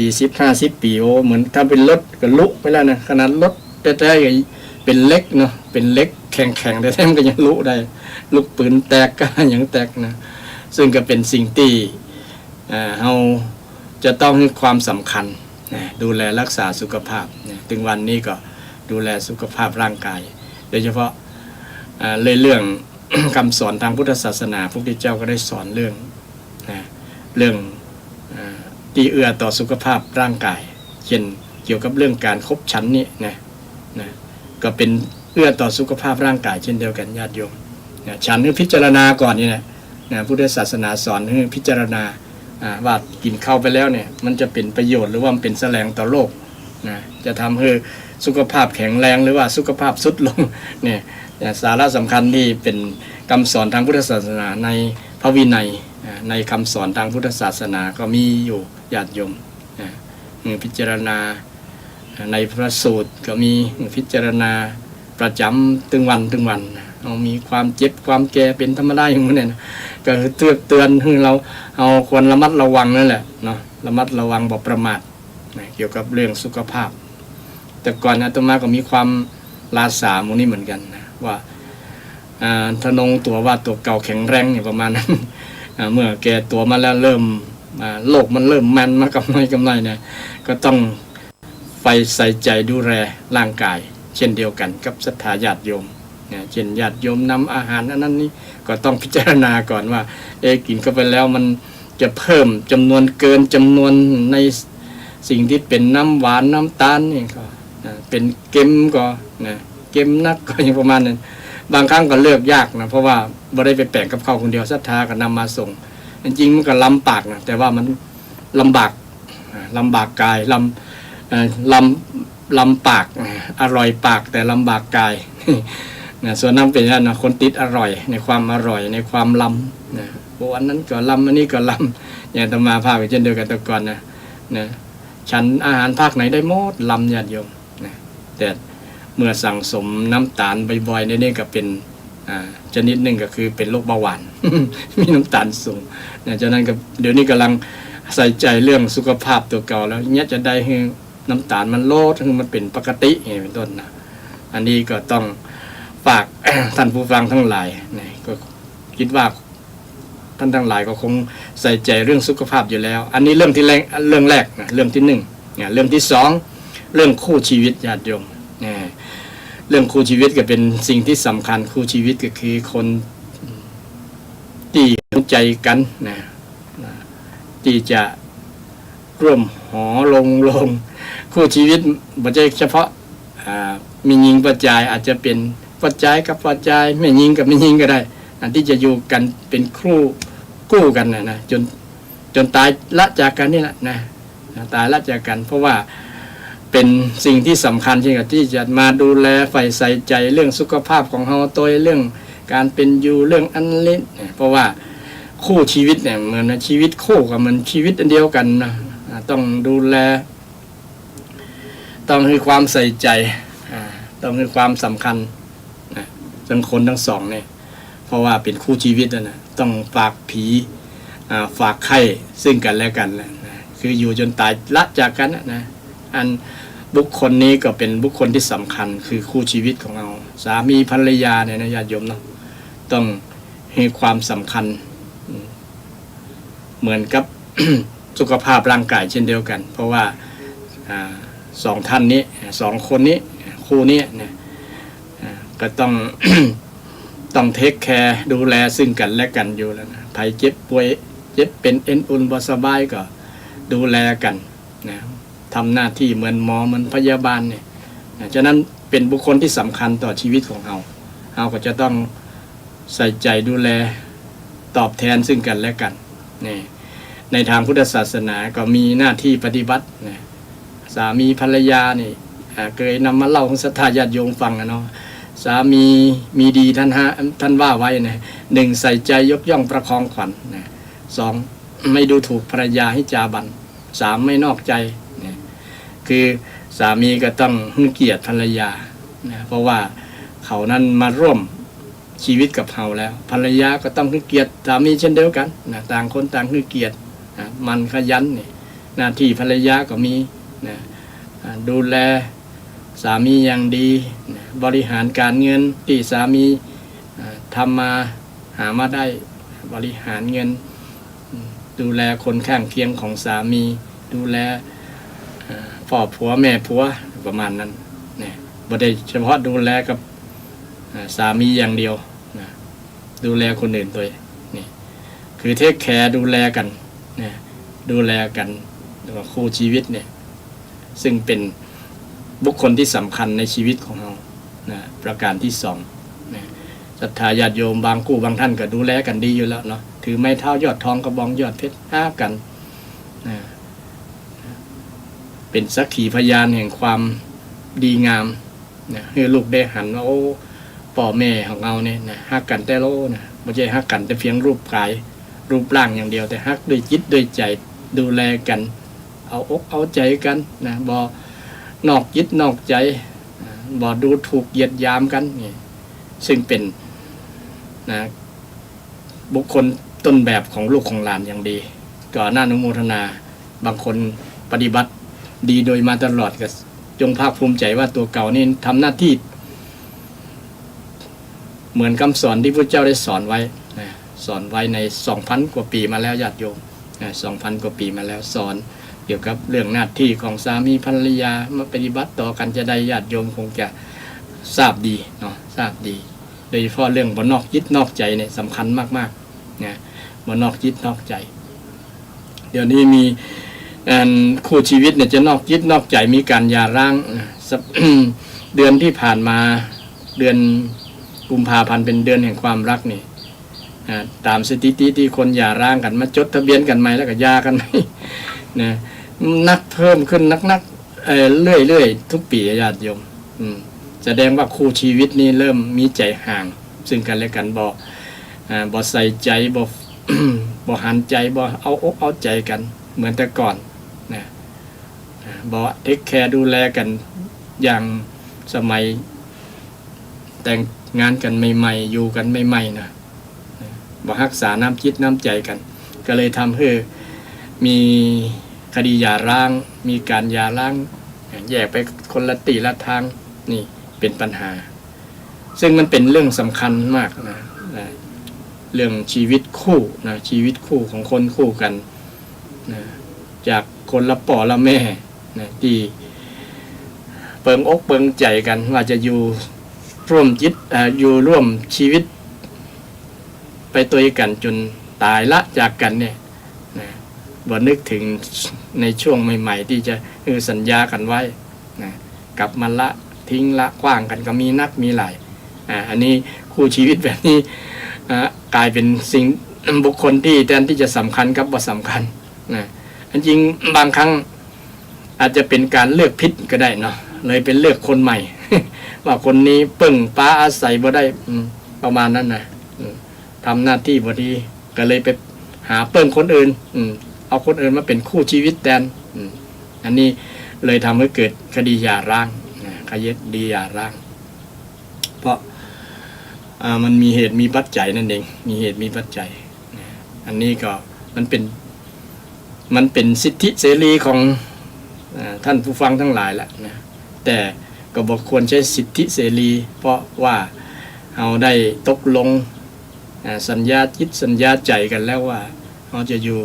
40-50 ปีเหมือนถ้าเป็นรถก็ลุไปแล้วนะขนาดรถแท้ๆเป็นเล็กเนาะเป็นเล็กแข็งๆแต่แท้มันก็ยังลุได้ลูกปืนแตกก็ยังแตกนะซึ่งก็เป็นสิ่งที่เราจะต้องให้ความสำคัญดูแลรักษาสุขภาพถึงวันนี้ก็ดูแลสุขภาพร่างกายโดยเฉพาะเรื่อง คำสอนทางพุทธศาสนาพระพุทธเจ้าก็ได้สอนเรื่องที่เอื้อต่อสุขภาพร่างกายเช่นเกี่ยวกับเรื่องการคบฉันนี่นะก็เป็นเอื้อต่อสุขภาพร่างกายเช่นเดียวกันญาติโยมฉันคือพิจารณาก่อนนี่นะพุทธศาสนาสอนให้พิจารณาว่ากินเข้าไปแล้วเนี่ยมันจะเป็นประโยชน์หรือว่ามันเป็นแสลงต่อโลกนะจะทำให้สุขภาพแข็งแรงหรือว่าสุขภาพทรุดลงเนี่ยสาระสำคัญที่เป็นคำสอนทางพุทธศาสนาในพระวินัยในคำสอนทางพุทธศาสนาก็มีอยู่ญาติโยมพิจารณาในพระสูตรก็มีพิจารณาประจำตึงวันเรามีความเจ็บความแก่เป็นธรรมดาอย่างนี้นะก็เตือนให้เราควรระมัดระวังนั่นแหละเนาะระมัดระวังบ่ประมาทเกี่ยวกับเรื่องสุขภาพแต่ก่อนอาตมาก็มีความลาสาหมู่นี้เหมือนกันนะว่าทนงตัวว่าตัวเก่าแข็งแรงเนี่ยประมาณนั้น เมื่อแก่ตัวมาแล้วเริ่มโลกมันเริ่มมันมากำไรเนี่ยก็ต้องไปใส่ใจดูแลร่างกายเช่นเดียวกันกับศรัทธาญาติโยมเช่นญาติโยมนำอาหารอันนั้นนี่ก็ต้องพิจารณาก่อนว่ากินเข้าไปแล้วมันจะเพิ่มจำนวนเกินจำนวนในสิ่งที่เป็นน้ำหวานน้ำตาลนี่ก็เป็นเค็มก็เค็มนักก็อย่างประมาณนั้นบางครั้งก็เลือกยากนะเพราะว่าบ่ได้ไปแปลงกับข้าวคนเดียวศรัทธาก็นำมาส่งจริงๆมันก็ลำปากนะแต่ว่ามันลำบากกายลำปากอร่อยปากแต่ลำบากกายส่วนนั้นเป็นอย่างนั้นคนติดอร่อยในความอร่อยในความลำวันนั้นก็ลำอันนี้ก็ลำอย่างตมาภาคเช่นเดียวกันแต่ก่อนนะฉันอาหารภาคไหนได้หมดลำญาติโยม แต่เมื่อสั่งสมน้ำตาลบ่อยๆนี่ก็เป็นชนิดหนึ่งก็คือเป็นโรคเบาหวาน มีน้ำตาลสูงนะฉะนั้นก็เดี๋ยวนี้กำลังใส่ใจเรื่องสุขภาพตัวเก่าแล้วเนี่ยจะได้ให้น้ำตาลมันลดให้มันเป็นปกติอย่างเป็นต้นนะอันนี้ก็ต้องฝาก ท่านผู้ฟังทั้งหลายนะก็คิดว่าท่านทั้งหลายก็คงใส่ใจเรื่องสุขภาพอยู่แล้วอันนี้เรื่องแรกนะเรื่องที่หนึ่งนะเรื่องที่สองเรื่องคู่ชีวิตญาติโยมนะเรื่องคู่ชีวิตก็เป็นสิ่งที่สำคัญคู่ชีวิตก็คือคนที่เข้าใจกันนะที่จะร่วมหอลงคู่ชีวิตไม่ใช่เฉพาะมีหญิงปัจจัยอาจจะเป็นปัจจัยกับปัจจัยไม่หญิงกับไม่หญิงก็ได้ที่จะอยู่กันเป็นคู่กันนะจนตายละจากกันนี่แหละนะตายละจากกันเพราะว่าเป็นสิ่งที่สำคัญที่จะมาดูแลใฝ่ใส่ใจเรื่องสุขภาพของเราตัวเรื่องการเป็นอยู่เรื่องอันเล็กเพราะว่าคู่ชีวิตเนี่ยเหมือนชีวิตคู่กับมันชีวิตอันเดียวกันนะต้องดูแลต้องให้ความใส่ใจต้องให้ความสำคัญนะทั้งคนทั้งสองเนี่ยเพราะว่าเป็นคู่ชีวิตนะต้องฝากผีฝากไข่ซึ่งกันและกันนะคืออยู่จนตายละจากกันนะอันบุคคลนี้ก็เป็นบุคคลที่สำคัญคือคู่ชีวิตของเราสามีภรรยาเนี่ยนะญาติโยมเนาะต้องให้ความสำคัญเหมือนกับ สุขภาพร่างกายเช่นเดียวกันเพราะว่าสองท่านนี้สองคนนี้คู่นี้เนี่ยก็ต้อง ต้องเทคแคร์ดูแลซึ่งกันและกันอยู่แล้วนะใครเจ็บป่วยเจ็บเป็นเอ็นอุ่นบ่สบายก็ดูแลกันนะทำหน้าที่เหมือนหมอเหมือนพยาบาลเนี่ยฉะนั้นเป็นบุคคลที่สำคัญต่อชีวิตของเราก็จะต้องใส่ใจดูแลตอบแทนซึ่งกันและกันนี่ในทางพุทธศาสนาก็มีหน้าที่ปฏิบัตินะสามีภรรยานี่เคยนำมาเล่าของศรัทธาญาติโยมฟังเนาะสามีดีท่านว่าไว้นะหนึ่งใส่ใจยกย่องประคองขวัญนะสองไม่ดูถูกภรรยาให้จาบันสามไม่นอกใจนะคือสามีก็ต้องให้เกียรติภรรยานะเพราะว่าเขานั้นมาร่วมชีวิตกับเราแล้วภรรยาก็ต้องให้เกียรติสามีเช่นเดียวกันนะต่างคนต่างให้เกียรตินะมันขยันนี่หน้าที่ภรรยาก็มีนะดูแลสามีอย่างดีนะบริหารการเงินที่สามีทำมาหามาได้บริหารเงินดูแลคนข้างเคียงของสามีดูแลพ่อผัวแม่ผัวประมาณนั้นนะบ่ได้เฉพาะดูแลกับสามีอย่างเดียวนะดูแลคนอื่นด้วยนี่คือเทคแคร์ดูแลกันนะดูแลกันคู่ชีวิตเนี่ยซึ่งเป็นบุคคลที่สำคัญในชีวิตของเรานะประการที่สองนะศรัทธาญาติโยมบางคู่บางท่านก็ดูแลกันดีอยู่แล้วเนาะถือไม้เท้ายอดทองกระบองยอดเพชรห้ากันนะเป็นสักขีพยานแห่งความดีงามนะให้ลูกได้หันว่าโอ้พ่อแม่ของเราเนี่ยนะฮักกันแต่โลนะไม่ใช่ฮักกันแต่เพียงรูปกายรูปร่างอย่างเดียวแต่ฮักด้วยจิตด้วยใจดูแลกันเอาอกเอาใจกันนะบ่นอกจิตนอกใจบ่ดูถูกเหยียดหยามกันนี่ซึ่งเป็นนะบุคคลต้นแบบของลูกของหลานอย่างดีก็น่าอนุโมทนาบางคนปฏิบัติดีโดยมาตลอดก็จงภาคภูมิใจว่าตัวเก่านี่ทำหน้าที่เหมือนคำสอนที่พระเจ้าได้สอนไว้นะสอนไว้ใน 2,000 กว่าปีมาแล้วญาติโยมนะ 2,000 กว่าปีมาแล้วสอนเกี่ยวกับเรื่องหน้าที่ของสามีภรรยามาปฏิบัติต่อกันจะได้ญาติโยมคงจะทราบดีเนาะทราบดีโดยเฉพาะเรื่องบ่นอกจิตนอกใจเนี่ยสำคัญมากๆนะบ่นอกจิตนอกใจเดี๋ยวนี้มีคู่ชีวิตเนี่ยจะนอกจิตนอกใจมีการหย่าร้างเดือนที่ผ่านมาเดือนกุมภาพันธ์เป็นเดือนแห่งความรักนี่ตามสถิติที่คนหย่าร้างกันมาจดทะเบียนกันใหม่แล้วก็หย่ากันใหม่นะนักเพิ่มขึ้นนักเรื่อยทุกปีญาติโยมแสดงว่าคู่ชีวิตนี้เริ่มมีใจห่างซึ่งกันและกันบ่ใส่ใจบ่หันใจบ่เอาอกเอาใจกันเหมือนแต่ก่อนนะบ่เทคแคร์ดูแลกันอย่าง สมัยแต่งงานกันใหม่ๆอยู่กันใหม่ๆนะบ่รักษาน้ำจิตน้ำใจกันก็เลยทำให้มีคดีหย่าร้างมีการหย่าร้างแยกไปคนละตีละทางนี่เป็นปัญหาซึ่งมันเป็นเรื่องสำคัญมากนะเรื่องชีวิตคู่นะชีวิตคู่ของคนคู่กันนะจากคนละป่อละแม่นะที่เปิงอกเปิงใจกันว่าจะอยู่ร่วมจิตอยู่ร่วมชีวิตไปตัวกันจนตายละจากกันเนี่ยนะบ่นึกถึงในช่วงใหม่ๆที่จะสัญญากันไว้นะกลับมาละทิ้งละกว้างกันก็มีนักมีหลายอันนี้คู่ชีวิตแบบนี้กลายเป็นสิ่งบุคคลที่แทนที่จะสำคัญกับบ่สำคัญนะจริงบางครั้งอาจจะเป็นการเลือกผิดก็ได้เนาะเลยเป็นเลือกคนใหม่ ว่าคนนี้ปึ้งป้าอาศัยบ่ได้ประมาณนั้นนะทำหน้าที่บ่ดีก็เลยไปหาเปิ้งคนอื่นเอาคนอื่นมาเป็นคู่ชีวิตแทนอันนี้เลยทำให้เกิดคดีหย่าร้างคดีหย่าร้างเพราะมันมีเหตุมีปัจจัยนั่นเองมีเหตุมีปัจจัยอันนี้ก็มันเป็นสิทธิเสรีของท่านผู้ฟังทั้งหลายแหละนะแต่ก็บอกควรใช้สิทธิเสรีเพราะว่าเราได้ตกลงสัญญาจิตสัญญาใจกันแล้วว่าเราจะอยู่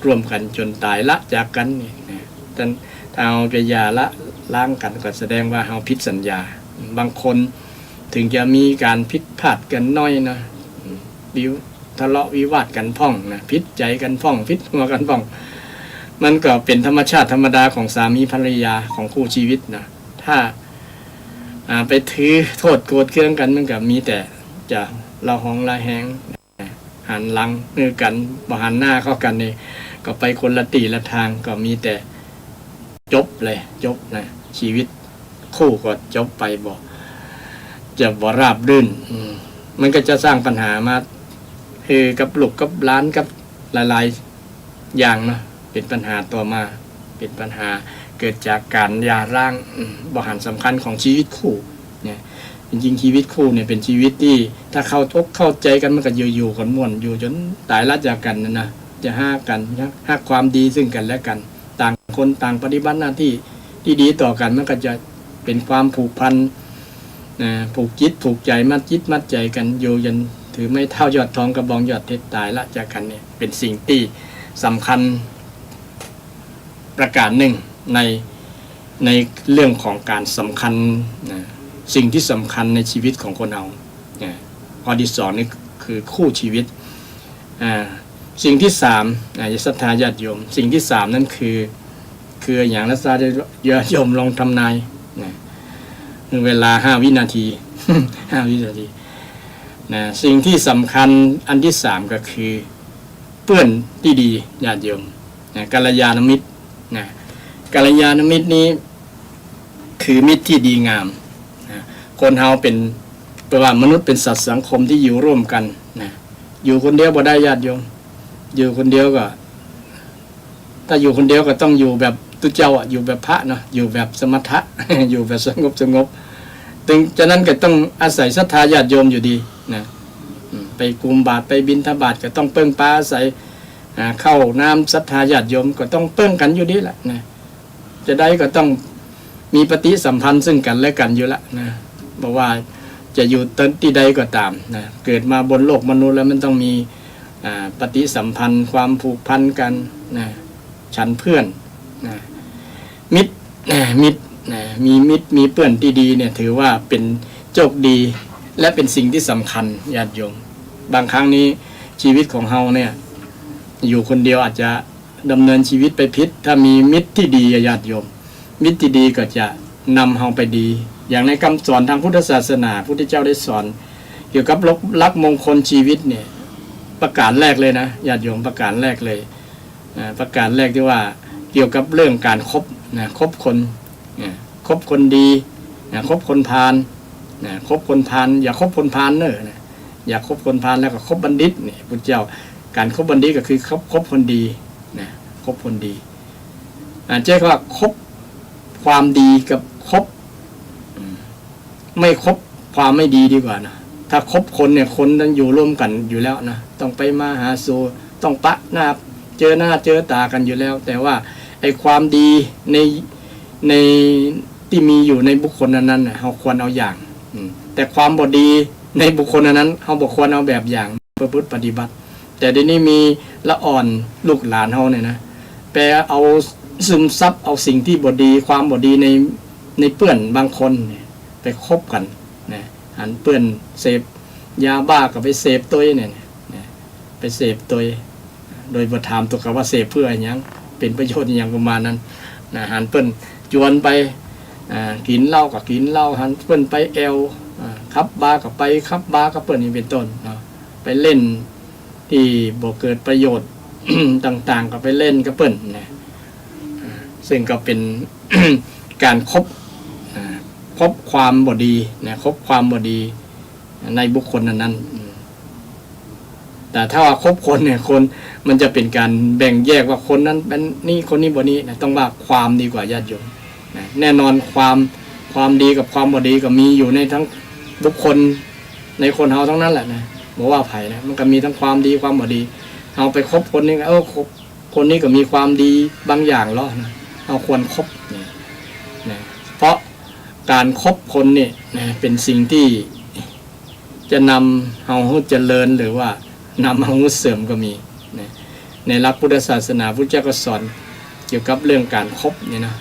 ร่วมกันจนตายละจากกันนี่นะถ้าเราจะหย่าละล้างกันก็แสดงว่าเราผิดสัญญาบางคนถึงจะมีการผิดพลาดกันน้อยนะทะเลาะวิวาทกันพ่องนะผิดใจกันพ่องผิดหัวกันพ่องมันก็เป็นธรรมชาติธรรมดาของสามีภรรยาของคู่ชีวิตนะถ้าไปถือโทษโกรธเคืองกันมันก็มีแต่จะเราห้องละแหงหันหลังมือกันบ่หันหน้าเข้ากันนี่ก็ไปคนละตีละทางก็มีแต่จบเลยจบนะชีวิตคู่ก็จบไปบ่จะบ่ราบรื่นมันก็จะสร้างปัญหามาคือกับลูกกับหลานกับหลายๆอย่างเนาะเป็นปัญหาต่อมาเป็นปัญหาเกิดจากการหย่าร้างบ่หันสำคัญของชีวิตคู่เนี่ยจริงๆชีวิตคู่เนี่ยเป็นชีวิตที่ถ้าเข้าใจกันมันก็อยู่กันม่วนอยู่จนตายละจากกันนะจะห้ากันห้าความดีซึ่งกันและกันต่างคนต่างปฏิบัติหน้าที่ที่ดีต่อกันมันก็จะเป็นความผูกพันผูกจิตผูกใจมัดจิตมัดใจกันอยู่ยันถือไม่เท่ายอดทองกระบองยอดเพชรตายละจากกันเนี่ยเป็นสิ่งที่สำคัญประการหนึ่งในเรื่องของการสำคัญสิ่งที่สำคัญในชีวิตของคนเราข้อที่สองนี่คือคู่ชีวิตสิ่งที่สามศรัทธาญาติโยมสิ่งที่สามนั่นคืออย่างรัศดรญาติโยมลองทำนายเวลา5 วินาที 5 วินาทีสิ่งที่สำคัญอันที่สามก็คือเพื่อนที่ดีญาติโยมกัลยาณมิตรกัลยาณมิตรนี้คือมิตรที่ดีงามคนเฮาเป็นว่ามนุษย์เป็นสัตว์สังคมที่อยู่ร่วมกันอยู่คนเดียวบ่ได้ญาติโยมอยู่คนเดียวก็ถ้าอยู่คนเดียวก็ต้องอยู่แบบตุเจ้าอยู่แบบพระเนาะอยู่แบบสมถะ อยู่แบบสงบถึงฉะนั้นก็ต้องอาศัยศรัทธาญาติโยมอยู่ดีนะไปกุมบาตรไปบิณฑบาตก็ต้องเปิ้งปลาอาศัยเข้าน้ำศรัทธาญาติโยมก็ต้องเปิ้งกันอยู่ดีแหละนะจะได้ก็ต้องมีปฏิสัมพันธ์ซึ่งกันและกันอยู่ละนะบอกว่าจะอยู่ที่ใดก็ตามนะเกิดมาบนโลกมนุษย์แล้วมันต้องมีปฏิสัมพันธ์ความผูกพันกันนะฉันเพื่อนนะมิตรมีมิตรมีเพื่อนที่ดีเนี่ยถือว่าเป็นโชคดีและเป็นสิ่งที่สำคัญญาติโยมบางครั้งนี้ชีวิตของเฮาเนี่ยอยู่คนเดียวอาจจะดำเนินชีวิตไปผิดถ้ามีมิตรที่ดีญาติโยมมิตรที่ดีก็จะนำเฮาไปดีอย่างในคำสอนทางพุทธศาสนาพุทธเจ้าได้สอนเกี่ยวกับลักมงคลชีวิตเนี่ยประการแรกเลยนะญาติโยมประการแรกเลยประการแรกที่ว่าเกี่ยวกับเรื่องการคบคบคนดีคบคนพาลคบคนพาลอย่าคบคนพาลเนอะอย่าคบคนพาลแล้วก็คบบัณฑิตนี่พุทธเจ้าการคบบัณฑิตก็คือคบคนดีคบคนดีเจ๊ก็ว่าคบความดีกับคบ ไม่คบความไม่ดีดีกว่านะถ้าคบคนเนี่ยคนนั้นอยู่ร่วมกันอยู่แล้วนะต้องไปมาหาสู่ต้องปะหน้าเจอตากันอยู่แล้วแต่ว่าไอ้ความดีในที่มีอยู่ในบุคคลนั้นๆเราควรเอาอย่างแต่ความบดีในบุคคลนั้นเราบ่ควรเอาแบบอย่างประพฤติปฏิบัติแต่เดี๋ยวนี้มีละอ่อนลูกหลานเราเนี่ยนะแปลเอาซึมซับเอาสิ่งที่บดีความบดีในเพื่อนบางคนเนี่ยไปคบกันนะหันเพื่อนเสพยาบ้ากับไปเสพตัวเนี่ยไปเสพตัวโดยบทถามตัวกับว่าเสพเพื่ออย่างเป็นประโยชน์อย่างประมาณนั้นนะหันเพื่อนจวนไปกินเหล้ากับกินเหล้าหันเพื่อนไปแอลขับบาร์กับไปขับบาร์กับเพื่อนนี่เป็นต้นไปเล่นที่บ่เกิดประโยชน์ ต่างๆก็ไปเล่นกับเพื่อนนะซึ่งก็เป็น การคบความบดีนะคบความบดีในบุคคลนั้นแต่ถ้าว่าคบคนเนี่ยคนมันจะเป็นการแบ่งแยกว่าคนนั้นเป็นนี่คนนี้บนี้นะต้องว่าความดีกว่าญาติโยมนะแน่นอนความดีกับความบดีก็มีอยู่ในทั้งบุคคลในคนเฮาทั้งนั้นแหละนะบอกว่าไผ่นะมันก็มีทั้งความดีความบดีเอาไปคบคนนี้คบคนนี้ก็มีความดีบางอย่างแล้วนะเอาควรคบนะเพราะการคบคนนี่นะเป็นสิ่งที่จะนำเอาให้เจริญหรือว่านำเอาให้เสื่อมก็มีนะในหลักพุทธศาสนาพุทธเจ้าก็สอนเกี่ยวกับเรื่องการคบนี่นะ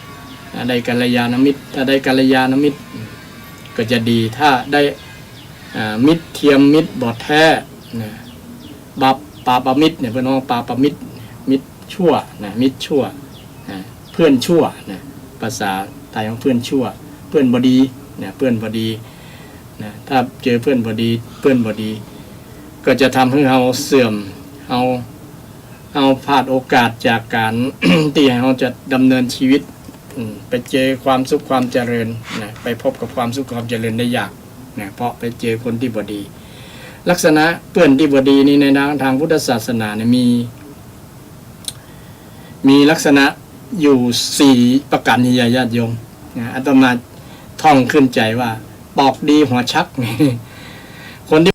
ได้กัลยาณมิตรถ้าได้กัลยาณมิตรก็จะดีถ้าได้มิตรเทียมมิตรบอดแท้นะปาปมิตรเนี่ยเป็นน้องปาปมิตรมิตรชั่วนะมิตรชั่วเพื่อนชั่วนะภาษาไทยของเพื่อนชั่วเพื่อนบดีนะเพื่อนบดีนะถ้าเจอเพื่อนบดีก็จะทำให้เราเสื่อมเอาพลาดโอกาสจากการ ที่เราจะดำเนินชีวิตไปเจอความสุขความเจริญนะไปพบกับความสุขความเจริญได้ยากนะเพราะไปเจอคนที่บดีลักษณะเพื่อนที่บดีนี้ในทางพุทธศาสนาเนี่ยมีลักษณะอยู่4ประการใหญ่ญาติโยมนะอาตมาท่องขึ้นใจว่าปอกดีหัวชัก คนที่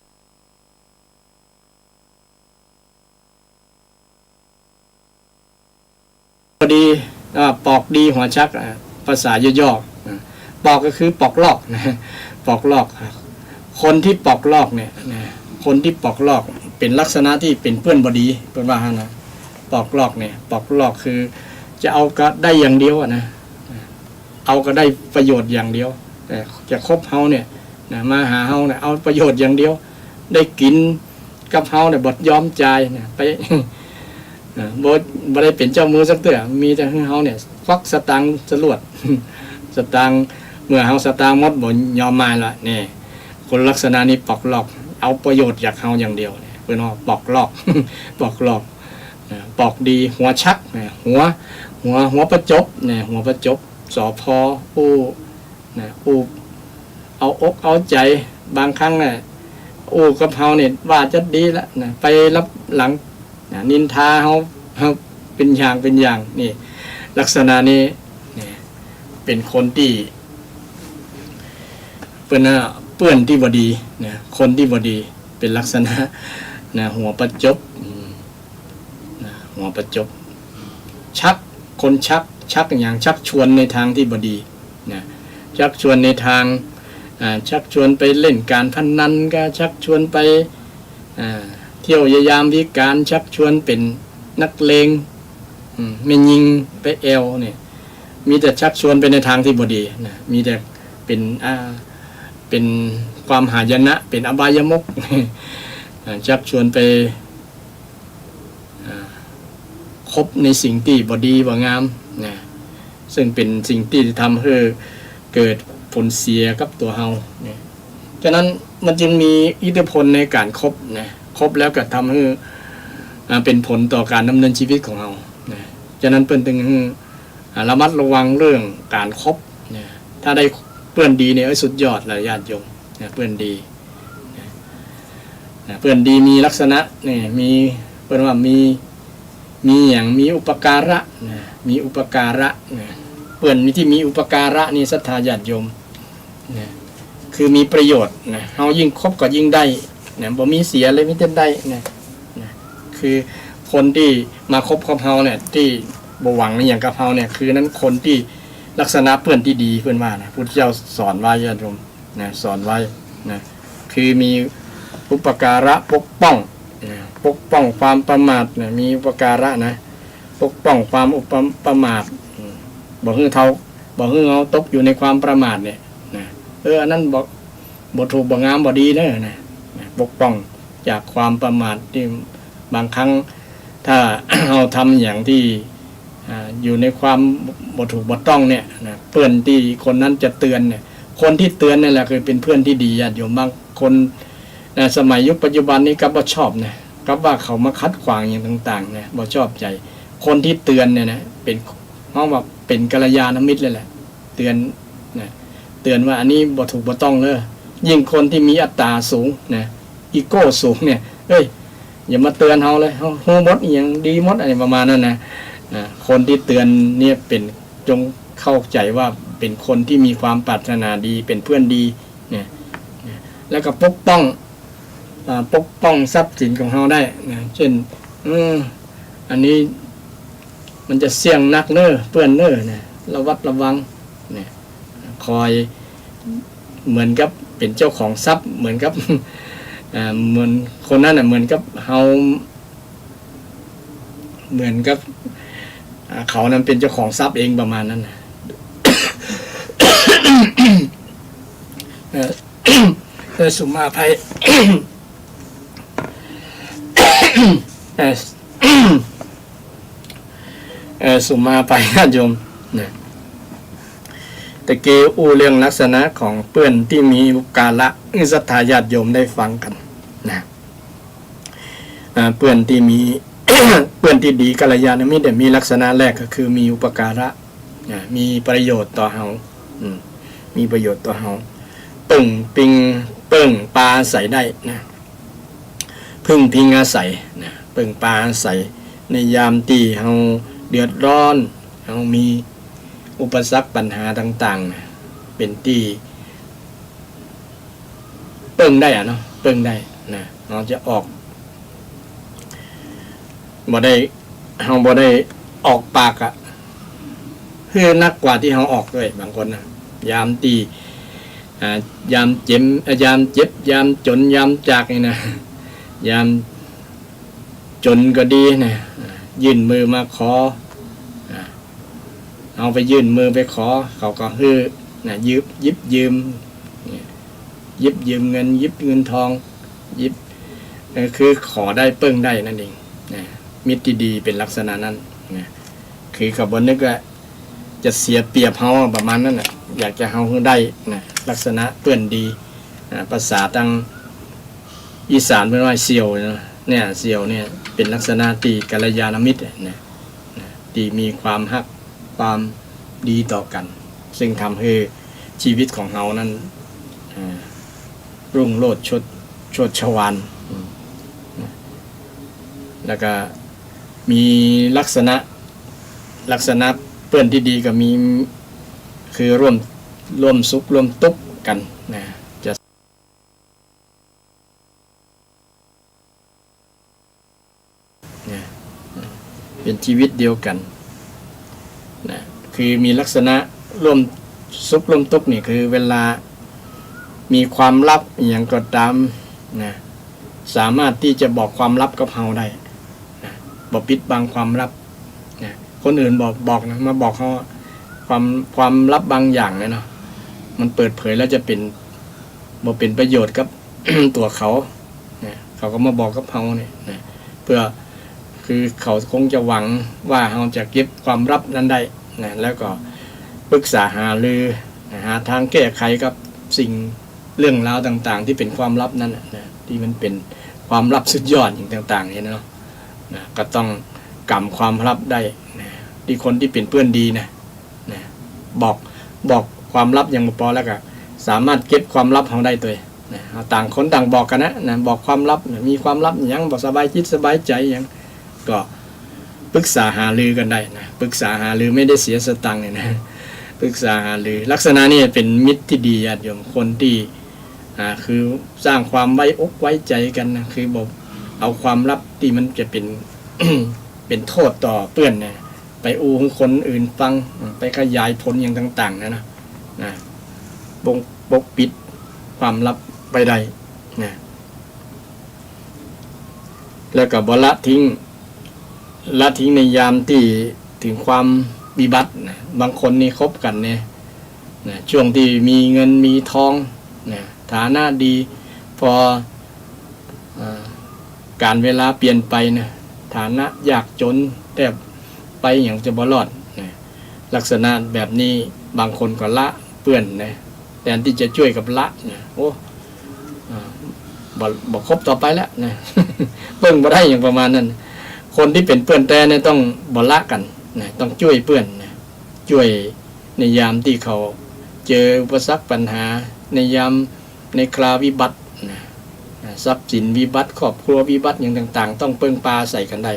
บดีปอกดีหัวชักภาษาย่อๆปอกก็คือปอกลอกนะปอกลอกคนที่ปอกลอกเนี่ยคนที่ปอกลอกเป็นลักษณะที่เป็นเพื่อนบดีเป็นว่านะปอกลอกเนี่ยปอกลอกคือจะเอาก็ได้อย่างเดียวนะเอาก็ได้ประโยชน์อย่างเดียวแต่จะคบเฮาเนี่ยมาหาเฮาเนี่ยเอาประโยชน์อย่างเดียวได้กินกับเฮาเนี่ยบดยอมใจเนี่ยไปบ่ได้เป็นเจ้ามือสักเตื้อมีแต่เฮาเนี่ยฟักสตังค์สลวด สตังค์เมื่อเฮาสตังค์หมดบ่ยอมมาละนี่คนลักษณะนี้ปอกลอกเอาประโยชน์จากเฮาอย่างเดียวเนี่ยเพิ่นว่าปอกลอก ปอกลอกปอกดีหัวชักหัวประจบเนี่ยหัวประจบสพอู้เอาอกเอาใจบางครั้งเนี่ยกับเฮาเนี่ยว่าจะดีละนะไปรับหลังนินทาเฮาเป็นอย่างนี่ลักษณะนี้เนี่ยเป็นคนที่เพื่อนที่บดีนะคนที่บดีเป็นลักษณะนะหัวประจบหัวประจบคนชักอย่างชักชวนในทางที่บดีนะชักชวนในทางชักชวนไปเล่นการพนันก็ชักชวนไปเที่ยวยามวิการชักชวนเป็นนักเลงไม่ยิงไปแอลเนี่ยมีแต่ชักชวนไปในทางที่บดีนะมีแต่เป็นความหายนะเป็นอบายมุข ชักชวนไปคบในสิ่งที่บดีบ่งามนะซึ่งเป็นสิ่งที่ทำให้เกิดผลเสียกับตัวเฮาเนี่ยฉะนั้นมันจึงมีอิทธิพลในการคบนะคบแล้วก็ทำให้เป็นผลต่อการดำเนินชีวิตของเรานะฉะนั้นเพิ่นถึงระมัดระวังเรื่องการคบนะถ้าได้เพื่อนดีเนี่ยสุดยอดเลยญาติโยมนะเพื่อนดีนะเพื่อนดีมีลักษณะนี่มีเพิ่นว่ามีอย่างมีอุปการะนะมีอุปการะนะเพื่อนที่มีอุปการะนี่ศรัทธาญาติโยมนะค คือมีประโยชน์นะเฮายิ่งคบก็ยิ่งได้นะบ่มีเสียเลยมีแต่ได้นะคือคนที่มาคบกับเฮาเนี่ยที่บ่หวังในอย่างกับเฮาเนี่ยคือนั้นคนที่ลักษณะเพื่อนที่ดีเพื่อนว่านะพุทธเจ้าสอนไว้ญาติโยมนะสอนไว้นะคือมีอุปการะปกป้องนะปกป้องความประมาทนะมีอุปการะนะปกป้องความประมาทบ่ให้เฮาตกอยู่ในความประมาทเนี่ยนะอันนั้นบ่ถูกบ่งามบ่ดีเด้อนะปกป้องจากความประมาทที่บางครั้งถ้า เราทำอย่างที่อยู่ในความบ่ถูกบ่ต้องเนี่ยนะเพื่อนที่คนนั้นจะเตือนเนี่ยคนที่เตือนนี่แหละคือเป็นเพื่อนที่ดีญาติโยมบางคนสมัยยุคปัจจุบันนี้ก็บ่ชอบนะก็ว่าเขามาคัดขวางอย่างต่างๆนะบ่ชอบใจคนที่เตือนเนี่ยนะเป็นเฮาว่าเป็นกัลยาณมิตรเลยแหละเตือนนะเตือนว่าอันนี้บ่ถูกบ่ต้องเลยยิ่งคนที่มีอัตตาสูงนะอีโก้สูงเนี่ยอย่ามาเตือนเฮาเลยเฮาฮู้หมดอีหยังดีหมดอะไรประมาณนั้นนะคนที่เตือนเนี่ยเป็นจงเข้าใจว่าเป็นคนที่มีความปรารถนาดีเป็นเพื่อนดีเนี่ยแล้วก็ปกป้องทรัพย์สินของเฮาได้นะเช่นอันนี้มันจะเสี่ยงนักเน้อเพื่อนเน้อนะระวัดระวังเนี่ยคอยเหมือนกับเป็นเจ้าของทรัพย์เหมือนกับเหมือนคนนั้นน่ะเหมือนกับเฮาเหมือนกับเขานั้นเป็นเจ้าของทรัพย์เองประมาณนั้นนะ สุมาภัย สุมาภัยญาติโยมนะตะเกีอู้เรื่องลักษณะของเพื่อนที่มีอุปการะศรัทธาญาติโยมได้ฟังกันนะเพื่อนที่มี เพื่อนที่ดีกัลยาณมิตรมีลักษณะแรกก็คือมีอุปการะมีประโยชน์ต่อเฮามีประโยชน์ต่อเฮาเปิ่งปลาอาศัยได้นะพึ่งพิงอาศัยนะเปิ่งปลาอาศัยในยามที่เฮาเดือดร้อนเฮามีอุปสรรคปัญหาต่างๆนะเป็นที่เปิ่งได้เนาะเปิ่งได้นะเราจะออกบ่ได้เฮาบ่ได้ออกปากคือนักกว่าที่เฮาออกด้วยบางคนนะยามตียามเจ็บยามจนยามจากนี่นะยามจนก็ดีนะยื่นมือมาขอเอาไปยื่นมือไปขอเขาก็ฮือนะยิบยืมเงินยิบเงินทองยิบคือขอได้เปิ้งได้นั่นเองนะมิตรที่ดีเป็นลักษณะนั้นนะคือเขาบ่นึกว่าจะเสียเปรียบเฮาประมาณนั้นน่ะอยากจะเฮาได้นะลักษณะเพื่อนดีภาษาทางอีสานเพิ่นว่าเสี่ยวเนี่ยเสี่ยวเนี่ยเป็นลักษณะที่กัลยาณมิตรนะที่มีความฮักความดีต่อกันซึ่งทำให้ชีวิตของเฮานั้นรุ่งโรจน์โชติชวาลแล้วก็มีลักษณะเพื่อนที่ดีก็มีคือร่วมสุขร่วมทุกข์กันนะจะเป็นชีวิตเดียวกันนะคือมีลักษณะร่วมสุขร่วมทุกข์นี่คือเวลามีความลับอย่างก็ตามนะสามารถที่จะบอกความลับกับเฮาได้นะบ่ปิดบังความลับนะคนอื่นบอกนะมาบอกเขาความลับบางอย่างเนี่ยเนาะมันเปิดเผยแล้วจะเป็นบ่เป็นประโยชน์กับ ตัวเขานะเขาก็มาบอกกับเฮาเนี่ยนะเพื่อคือเขาคงจะหวังว่าเฮาจะเก็บความลับนั้นได้นะแล้วก็ปรึกษาหารือหาทางแก้ไขกับสิ่งเรื่องราวต่างๆที่เป็นความลับนั้นนะที่มันเป็นความลับสุดยอดอย่างต่างๆเนี่ยเนาะนะก็ต้องกำความลับได้นะที่คนที่เป็นเพื่อนดีนะบอกความลับอย่างบ่พอแล้วก็สามารถเก็บความลับของได้ตัวนะต่างคนต่างบอกกันนะบอกความลับนะมีความลับอย่างบ่สบายจิตสบายใจอย่างก็ปรึกษาหารือกันได้นะปรึกษาหารือไม่ได้เสียสตังค์เลยนะปรึกษาหารือลักษณะนี้เป็นมิตรที่ดีญาติโยมคนที่ คือสร้างความไว้อกไว้ใจกันนะคือบอกเอาความลับที่มันจะเป็น เป็นโทษต่อเพื่อนนะไปอู้ให้คนอื่นฟังไปขยายผลอย่างต่างๆนะปกปิดความลับไปได้นะแล้วก็บ่ละทิ้งในยามที่ถึงความวิบัตินะบางคนนี่คบกันเนี่ยนะช่วงที่มีเงินมีทองนะฐานะดีพอการเวลาเปลี่ยนไปนะฐานะยากจนแต่ไปอย่างจะบ่รอดนะลักษณะแบบนี้บางคนก็ละเปื้อนนะแทนที่จะช่วยกับละนะโอ้บอกคบต่อไปแล้วนะ เพิ่งบ่ได้อย่างประมาณนั้นคนที่เป็นเปื้อนแต่เนี่ยต้องบ่ละกันนะต้องช่วยเปื้อนนะช่วยในยามที่เขาเจออุปสรรคปัญหาในยามในคราววิบัตินะทรัพย์สินวิบัติครอบครัววิบัติอย่างต่างๆต้องเปิงปลาใส่กันได้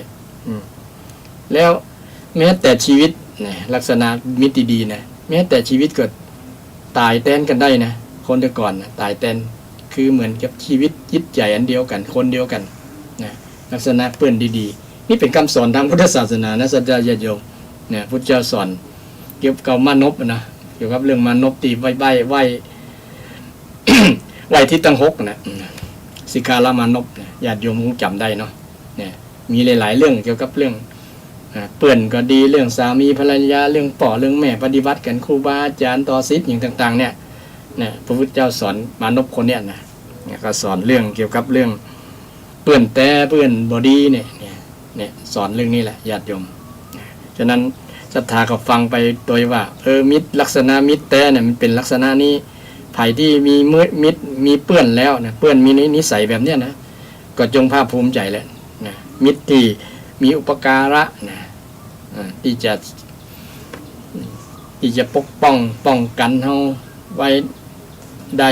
แล้วแม้แต่ชีวิตนะลักษณะมิตรดีๆนะแม้แต่ชีวิตก็ตายแทนกันได้นะคนแต่ก่อนนะตายแทนคือเหมือนกับชีวิตจิตใจอันเดียวกันคนเดียวกันนะลักษณะเพื่อนดีๆนี่เป็นคำสอนทางพุทธศาสนานะสัจจะญาติโยมเนี่ยพุทธเจ้าสอนเกี่ยวกับมานพนะเกี่ยวกับเรื่องมานพตีไหว้ ไหว้ที่ตั้งหกนะสิกาลามานพญาติโยมคงจำได้เนาะเนี่ยมีหลายๆเรื่องเกี่ยวกับเรื่องเปื่อนก็ดีเรื่องสามีภรรยาเรื่องป่อเรื่องแม่ปฏิบัติกันครูบาอาจารย์ต่อศิษย์อย่างต่างๆเนี่ยพระพุทธเจ้าสอนมานพคนเนี่ยนะก็สอนเรื่องเกี่ยวกับเรื่องเปื่อนแต่เปื่อนบอดี้เนี่ยสอนเรื่องนี้แหละญาติโยมฉะนั้นศรัทธาก็ฟังไปโดยว่ามิตรลักษณะมิตรแต่เนี่ยมันเป็นลักษณะนี้ไผ่ที่มีมิตรมีเปื้อนแล้วนะเปื้อนมีนิสัยแบบเนี้ยนะก็จงภาคภูมิใจแหละนะมิตรที่มีอุปการะนะที่จะปกป้องกันเฮาไว้ได้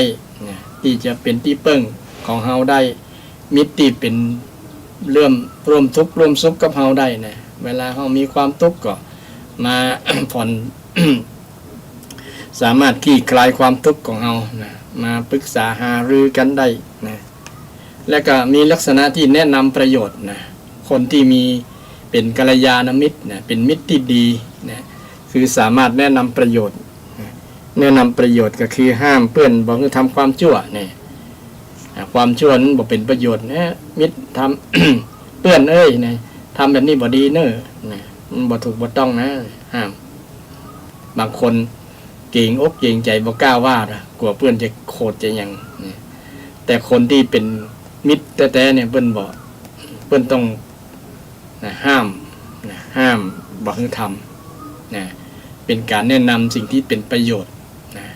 นะที่จะเป็นที่เปิ้งของเฮาได้มิตรที่เป็นร่วมทุกข์ร่วมสุขกับเฮาได้นะเวลาเฮามีความทุกข์ก็มา ผ่อน สามารถคลี่คลายความทุกข์ของเรานะมาปรึกษาหารือกันได้นะและก็มีลักษณะที่แนะนำประโยชน์นะคนที่มีเป็นกัลยาณมิตรนะเป็นมิตรที่ดีนะคือสามารถแนะนำประโยชน์แนะนำประโยชน์ก็คือห้ามเพื่อนบอกให้ทำความชั่วเนี่ยความชั่วนั้นบอกเป็นประโยชน์นะมิตรทำ เพื่อนนะทำแบบนี้บ่ดีเนอะนะมันบ่ถูกบ่ต้องนะห้ามบางคนเก่งอกเก่งใจบ่กล้าว่านะกลัวเพื่อนจะโคตรจะยังแต่คนที่เป็นมิตรแต่เนี่ยเพื่อนบอกเพื่อนต้องห้ามบอกให้ทำนะเป็นการแนะนำสิ่งที่เป็นประโยชน์นะ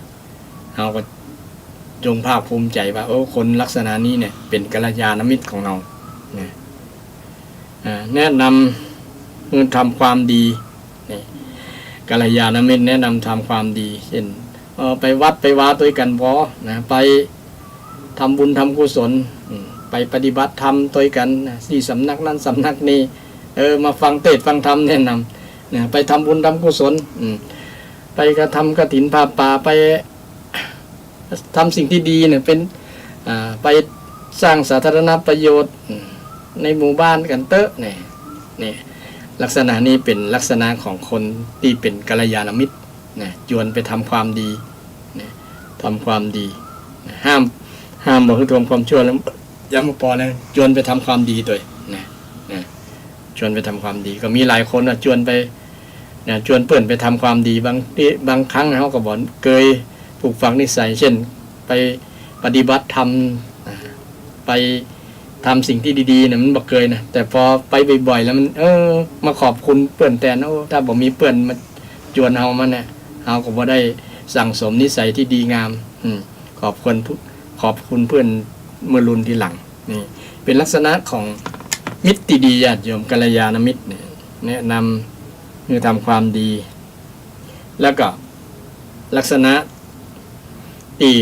เราก็จงภาคภูมิใจว่าคนลักษณะนี้เนี่ยเป็นกัลยาณมิตรของเรานะแนะนำคือทำความดีกัลยาณมิตรแนะนำทำความดีเช่นไปวัดไปวาด้วยกันพอนะไปทำบุญทำกุศลไปปฏิบัติธรรมด้วยกันที่สำนักนั้นสำนักนี้มาฟังเทศน์ฟังธรรมแนะนำนะไปทำบุญทำกุศลไปกระทำกฐินผ้าป่าไปทำสิ่งที่ดีเนี่ยเป็นไปสร้างสาธารณประโยชน์ในหมู่บ้านกันเตอะเนี่ยลักษณะนี้เป็นลักษณะของคนที่เป็นกัลยาณมิตรนะชวนไปทำความดีนะทำความดีนะห้ามบอกให้ทำความชั่วแล้วย้ำมาพอเลยชวนไปทำความดีด้วยนะชวนไปทำความดีก็มีหลายคนชวนไปนะชวนเพื่อนไปทำความดีบางครั้งเขาก็บอกเคยปลูกฝังนิสัยเช่นไปปฏิบัติธรรมไปทำสิ่งที่ดีๆเนี่ยมันบอกเคยนะแต่พอไปบ่อยๆแล้วมันมาขอบคุณเพื่อนแทนถ้าบอกมีเพื่อนมาชวนเฮามันเนี่ยเฮาก็บ่ได้สั่งสมนิสัยที่ดีงามขอบคุณเพื่อนเมื่อรุ่นที่หลังนี่เป็นลักษณะของมิตรที่ดีญาติโยมกัลยาณมิตรเนี่ยแนะนำคือทำความดีแล้วก็ลักษณะที่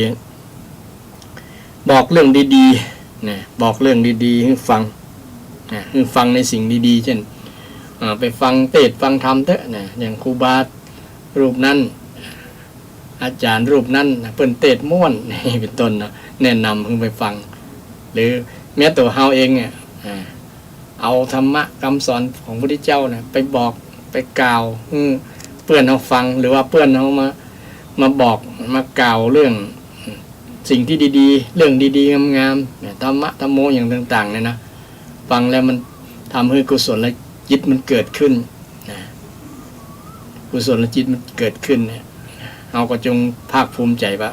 บอกเรื่องดีๆนะบอกเรื่องดีๆให้ฟังนะให้ฟังในสิ่งดีๆเช่นไปฟังเทศน์ฟังธรรมเถอะนะอย่างครูบารูปนั้น อาจารย์รูปนั้นเปิ้นเทศม่วนนี่เป็นต้นนะแนะนำเพิ่งไปฟัง หรือแม้ตัวเฮาเองเนี่ยเอาธรรมะคำสอนของพระพุทธเจ้าเนี่ยไปบอกไปกล่าวเพื่อนเฮาฟัง หรือว่าเพื่อนเฮามาบอกมากล่าวเรื่องสิ่งที่ดีๆเรื่องดีๆงามๆเนี่ยธรรมะธรรมโมอย่างต่างๆเนี่ยนะฟังแล้วมันทำให้กุศลจิตมันเกิดขึ้นนะกุศลจิตมันเกิดขึ้นเนี่ยเราก็จงภาคภูมิใจว่า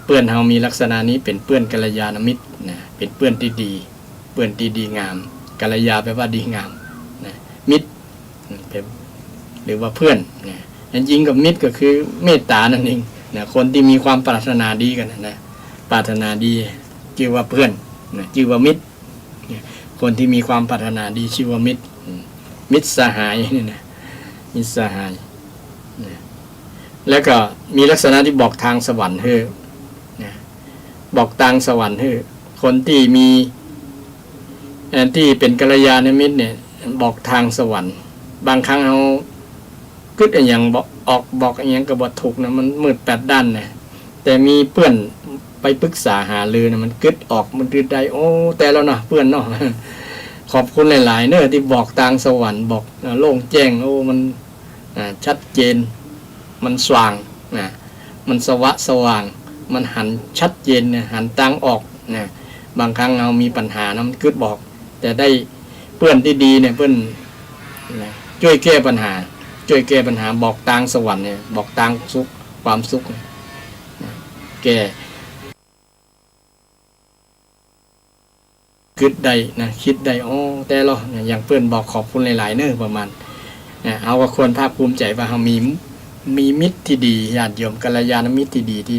เพื่อนเรามีลักษณะนี้เป็นเพื่อนกัลยาณมิตรนะเป็นเพื่อนที่ดีเพื่อนที่ดีงามกัลยาแปลว่าดีงามนะมิตรหรือว่าเพื่อนนะจริงๆกับมิตรก็คือเมตตานั่นเองนะคนที่มีความปรารถนาดีกันนะปรารถนาดีชื่อว่าเพื่อนนะชื่อว่ามิตรคนที่มีความปรารถนาดีชื่อว่ามิตรมิตรสหายนี่นะมิตรสหายนะแล้วก็มีลักษณะที่บอกทางสวรรค์นะบอกทางสวรรค์คนที่มีที่เป็นกัลยาณมิตรเนี่ยบอกทางสวรรค์บางครั้งเรากึศอย่างบอกอย่างกับบทถูกนะมันมืดแปดด้านนะแต่มีเพื่อนไปปรึกษาหารือนะมันกึศออกมันกึศได้โอ้แต่แล้วเนาะเพื่อนเนาะขอบคุณหลายๆเนอะที่บอกทางสวรรค์บอกโล่งแจ้งโอ้มันชัดเจนมันสว่างนะมันสว่างมันหันชัดเจนนะหันทางออกนะบางครั้งเรามีปัญหานะมันกึศบอกแต่ได้เพื่อนที่ดีเนี่ยเพื่อนนะช่วยแก้ปัญหาบอกทางสวรรค์เนี่ยบอกทางสุขความสุขนะแก้คิดได้นะคิดได้โอ้แต่เราอย่างเพื่อนบอกขอบคุณหลายๆเนอะประมาณเอาว่าควรภาคภูมิใจว่าเรามีมิตรที่ดีญาติโยมกัลยาณมิตรที่ดีที่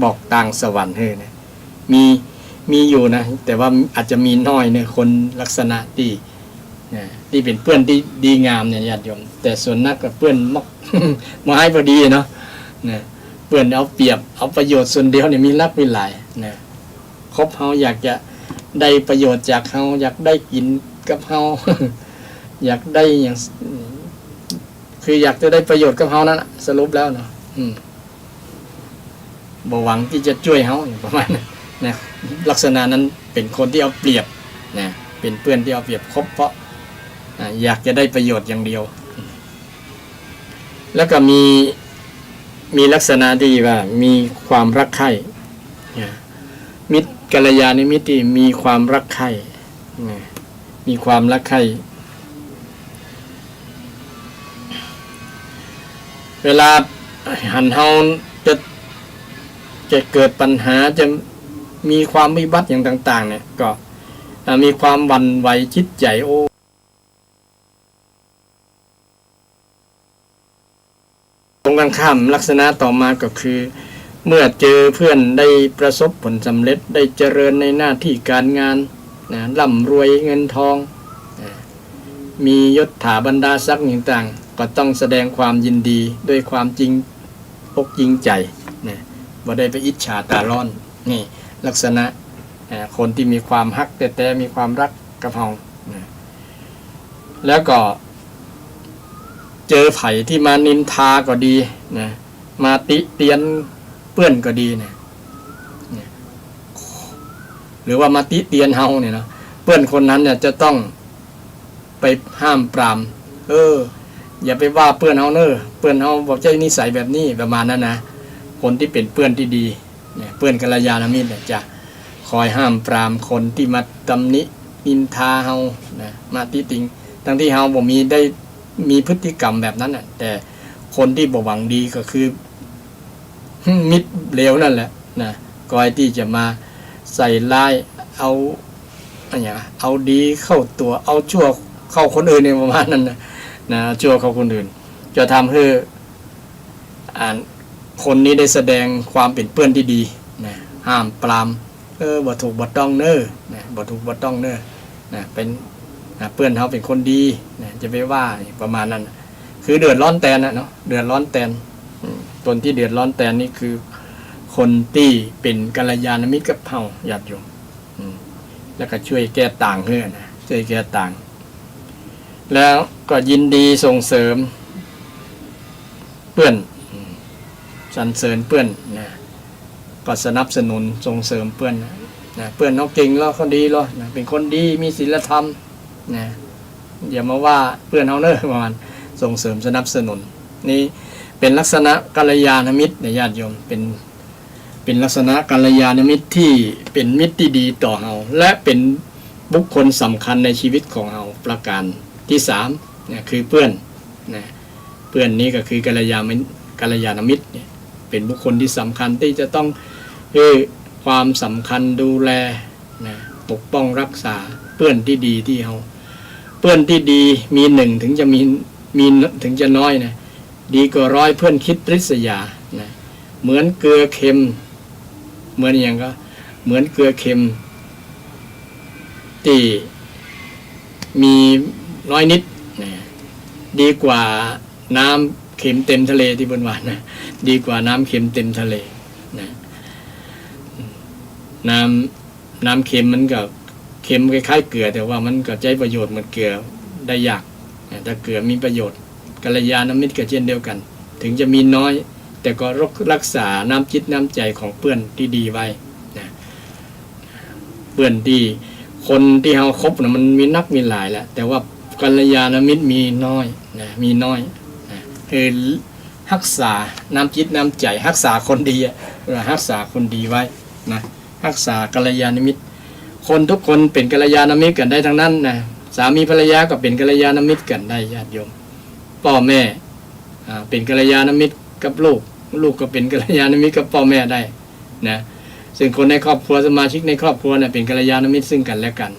บอกทางสวรรค์นะมีอยู่นะแต่ว่าอาจจะมีน้อยเนี่ยคนลักษณะที่เป็นเพื่อนที่ดีงามเนี่ยญาติโยมแต่ส่วนนักกับเพื่อนมาให้พอดีเนาะเพื่อนเอาเปรียบเอาประโยชน์ส่วนเดียวเนี่ยมีรักมีหลายนะคบเขาอยากจะได้ประโยชน์จากเขาอยากได้กินกับเขาอยากได้อย่างคืออยากจะได้ประโยชน์กับเขานั่นสรุปแล้วเนาะบ่หวังที่จะช่วยเขาประมาณนั้นนะลักษณะนั้นเป็นคนที่เอาเปรียบนะเป็นเพื่อนที่เอาเปรียบคบเพราะอยากจะได้ประโยชน์อย่างเดียวแล้วก็มีลักษณะที่ว่ามีความรักใคร่มิตรกัลยาณมิตรที่มีความรักใคร่มีความรักใคร่เวลาหันเฮาจะเกิดปัญหาจะมีความวิบัติอย่างต่างๆเนี่ยก็มีความหวั่นไหวจิตใจตรงกันข้ามลักษณะต่อมาก็คือเมื่อเจอเพื่อนได้ประสบผลสำเร็จได้เจริญในหน้าที่การงานร่ำรวยเงินทองมียศถาบรรดาศักดิ์ต่างๆก็ต้องแสดงความยินดีด้วยความจริงอกจริงใจบ่ได้ไปอิจฉาตาร้อนนี่ลักษณะคนที่มีความฮักแต่มีความรักกับเราแล้วก็เจอไผ่ที่มานินทาก็ดีนะมาติเตียนเปื้อนก็ดีนะหรือว่ามาติเตียนเฮาเนี่ยนะเปื้อนคนนั้นเนี่ยจะต้องไปห้ามปรามอย่าไปว่าเปื้อนเฮาเนอะเปื้อนเฮาบอกใจนิสัยแบบนี้ประมาณนั้นนะคนที่เป็นเปื้อนที่ดีเนี่ยเปื้อนกัลยาณมิตรเนี่ยจะคอยห้ามปรามคนที่มาตำหนินินทาเฮานะมาติติงทั้งที่เฮาบ่มีพฤติกรรมแบบนั้นน่ะแต่คนที่บ่หวังดีก็คือมิตรเลวนั่นแหละนะคอยที่จะมาใส่ร้ายเอาดีเข้าตัวเอาชั่วเข้าคนอื่นในประมาณนั้นนะชั่วเข้าคนอื่นจะทำให้คนนี้ได้แสดงความเป็นเพื่อนที่ดีนะห้ามปรามบ่ถูกบ่ต้องเน้อนะบ่ถูกบ่ต้องเน้อนะเป็นเพื่อนเขาเป็นคนดีนะจะไปว่าประมาณนั้นคือเดือดร้อนแตนนะเนาะเดือดร้อนแตนตนที่เดือดร้อนแตนนี่คือคนที่เป็นกัลยาณมิตรกับเฮาญาติโยมแล้วก็ช่วยแก้ต่างนะช่วยแก้ต่างแล้วก็ยินดีส่งเสริมเพื่อน สรรเสริญเพื่อนนะก็สนับสนุนส่งเสริมเพื่อนนะเพื่อนเขาเก่งแล้วเขาดีแล้วนะเป็นคนดีมีศีลธรรมนะอย่ามาว่าเพื่อนเขาเนอะประมาณส่งเสริมสนับสนุนนี่เป็นลักษณะกัลยาณมิตรในญาติโยมเป็นลักษณะกัลยาณมิตรที่เป็นมิตรที่ดีต่อเราและเป็นบุคคลสำคัญในชีวิตของเราประการที่3เนี่ยคือเพื่อนนะเพื่อนนี้ก็คือกัลยาณมิตรเนี่ยเป็นบุคคลที่สำคัญที่จะต้องให้ความสำคัญดูแลนะปกป้องรักษาเพื่อนที่ดีที่เราเพื่อนที่ดีมี1ถึงจะมีถึงจะน้อยนะดีกว่า100เพื่อนคิดริษยานะเหมือนเกลือเค็มเหมือนอย่างก็เหมือนเกลือเค็มที่มีน้อยนิดนะดีกว่าน้ำเค็มเต็มทะเลที่บนวานนะดีกว่าน้ำเค็มเต็มทะเลนะน้ำเค็มมันก็เค็มคล้ายๆเกลือแต่ว่ามันก็ใช้ประโยชน์เหมือนเกลือได้ยากแต่เกลือมีประโยชน์กัลยาณมิตรก็เช่นเดียวกันถึงจะมีน้อยแต่ก็รักษาน้ำจิตน้ำใจของเพื่อนที่ดีไว้นะเพื่อนที่คนที่เราคบนะมันมีนักมีหลายแหละแต่ว่ากัลยาณมิตรมีน้อยนะมีน้อยนะคือรักษาน้ำจิตน้ำใจรักษาคนดีรักษาคนดีไว้นะรักษากัลยาณมิตรคนทุกคนเป็นกัลยาณมิตรกันได้ทั้งนั้นนะสามีภรรยาก็เป็นกัลยาณมิตรกันได้ญาติโยมพ่อแม่เป็นกัลยาณมิตรกับลูกก็เป็นกัลยาณมิตรกับพ่อแม่ได้นะซึ่งคนในครอบครัวสมาชิกในครอบครัวเนี่ยเป็นกัลยาณมิตรซึ่งกันและกัน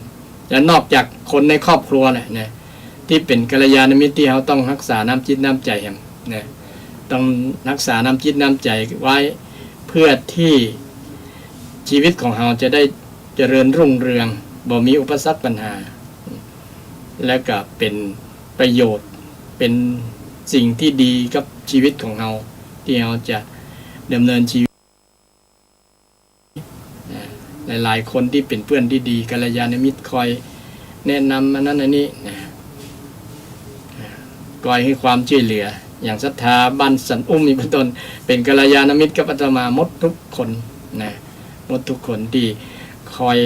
และนอกจากคนในครอบครัวเนี่ยนะที่เป็นกัลยาณมิตรที่เขาต้องรักษาน้ำจิตน้ำใจแห่งนะต้องรักษาน้ำจิตน้ำใจไว้เพื่อที่ชีวิตของเราจะได้เจริญรุ่งเรืองบ่มีอุปสรรคปัญหาและก็เป็นประโยชน์เป็นสิ่งที่ดีกับชีวิตของเราที่เราจะดำเนินชีวิตหลายๆคนที่เป็นเพื่อนที่ดีกัลยาณมิตรคอยแนะนำอันนั้นอันนี้นะคอยให้ความช่วยเหลืออย่างศรัทธาบ้านสันอุ้มมีเป็นต้นเป็นกัลยาณมิตรกับอาตมาหมดทุกคนนะหมดทุกคนที่คอย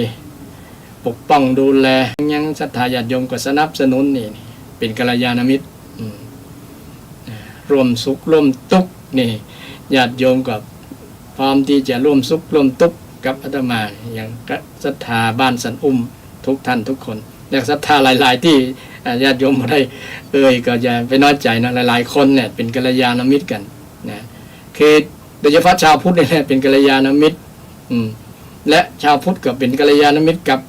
ปกป้องดูแลยังศรัทธาญาติโยมก็สนับสนุนนี่เป็นกัลยาณมิตรร่วมสุขร่วมทุกข์นี่ญาติโยมก็พร้อมที่จะร่วมสุขร่วมทุกข์กับอาตมาอย่างศรัทธาบ้านสันอุ้มทุกท่านทุกคนและศรัทธาหลายๆที่ญาติโยมมาได้ก็จะไปน้อยใจนะหลายๆคนเนี่ยเป็นกัลยาณมิตรกันนะคือโดยเฉพาะชาวพุทธเนี่ยเป็นกัลยาณมิตรและชาวพุทธก็เป็นกัลยาณมิตรกับ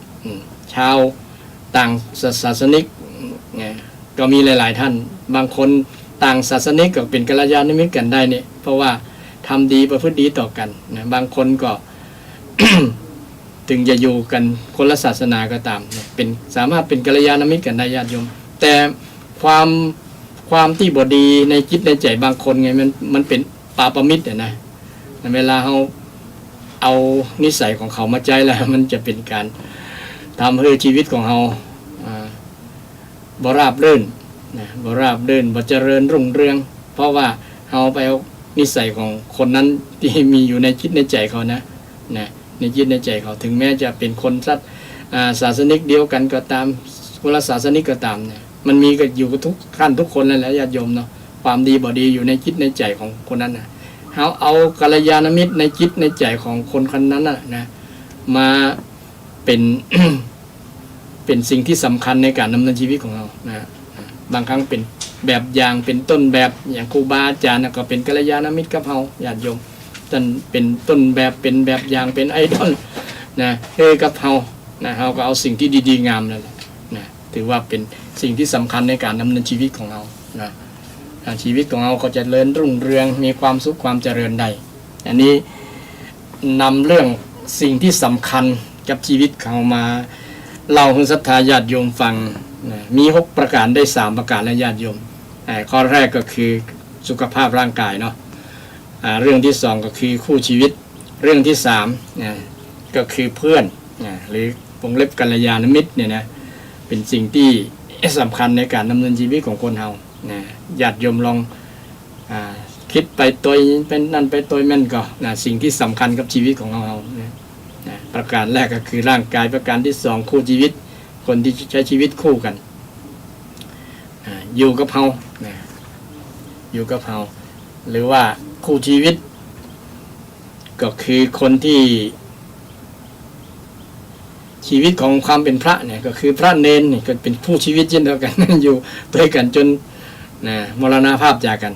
ชาวต่างศาสนิกก็มีหลายๆท่านบางคนต่างศาสนิกก็เป็นกัลยาณมิตรกันได้เนี่ยเพราะว่าทำดีประพฤติดีต่อกันนะบางคนก็ ถึงจะอยู่กันคนละศาสนาก็ตามเป็นสามารถเป็นกัลยาณมิตรกันได้ญาติโยมแต่ความที่บดีในจิตในใจบางคนไงมันเป็นปาปมิตรนะเวลาเอานิสัยของเขามาใจแล้วมันจะเป็นการทำให้ชีวิตของเราบ่ราบรื่นบ่ราบรื่นบ่เจริญรุ่งเรืองเพราะว่าเราไปเอานิสัยของคนนั้นที่มีอยู่ในจิตในใจเขานะในจิตในใจเขาถึงแม้จะเป็นคนศาสนิกเดียวกันก็ตามคนละศาสนิกก็ตามเนี่ยมันมีก็อยู่กับทุกขั้นทุกคนนั่นแหละญาติโยมเนาะความดีบ่ดีอยู่ในจิตในใจของคนนั้นนะเอากัลยาณมิตรในจิตในใจของคนคนนั้นนะมาเป็น เป็นสิ่งที่สำคัญในการดำเนินชีวิตของเรานะบางครั้งเป็นแบบอย่างเป็นต้นแบบอย่างครูบาอาจารย์ก็เป็นกัลยาณมิตรกับเราญาติโยมท่านเป็นต้นแบบเป็นแบบอย่างเป็นไอดอลนะกับเรานะเราก็เอาสิ่งที่ดีๆงามนั่นแหละนะถือว่าเป็นสิ่งที่สำคัญในการดำเนินชีวิตของเรานะชีวิตของเราก็จะเจริญรุ่งเรืองมีความสุขความเจริญได้อันนี้นำเรื่องสิ่งที่สำคัญกับชีวิตเขามาเล่าให้ศรัทธาญาติโยมฟังนะมี6ประการได้3ประการและญาติโยมข้อแรกก็คือสุขภาพร่างกายเนาะเรื่องที่2ก็คือคู่ชีวิตเรื่องที่3ก็คือเพื่อนหรือวงเล็บกัลยาณมิตรเนี่ยนะเป็นสิ่งที่สำคัญในการดำเนินชีวิตของคนเราญาติโยมลอง คิดไปตัวเป็นนั่นไปตัวแม่นก็นะสิ่งที่สำคัญกับชีวิตของเรานะประการแรกก็คือร่างกายประการที่สองคู่ชีวิตคนที่ใช้ชีวิตคู่กันอยู่กับเฮานะอยู่กับเฮาหรือว่าคู่ชีวิตก็คือคนที่ชีวิตของความเป็นพระเนี่ยก็คือพระเนนนี่ก็เป็นผู้ชีวิตเช่นเดียวกัน อยู่ด้วยกันจนนะมรณภาพจากกัน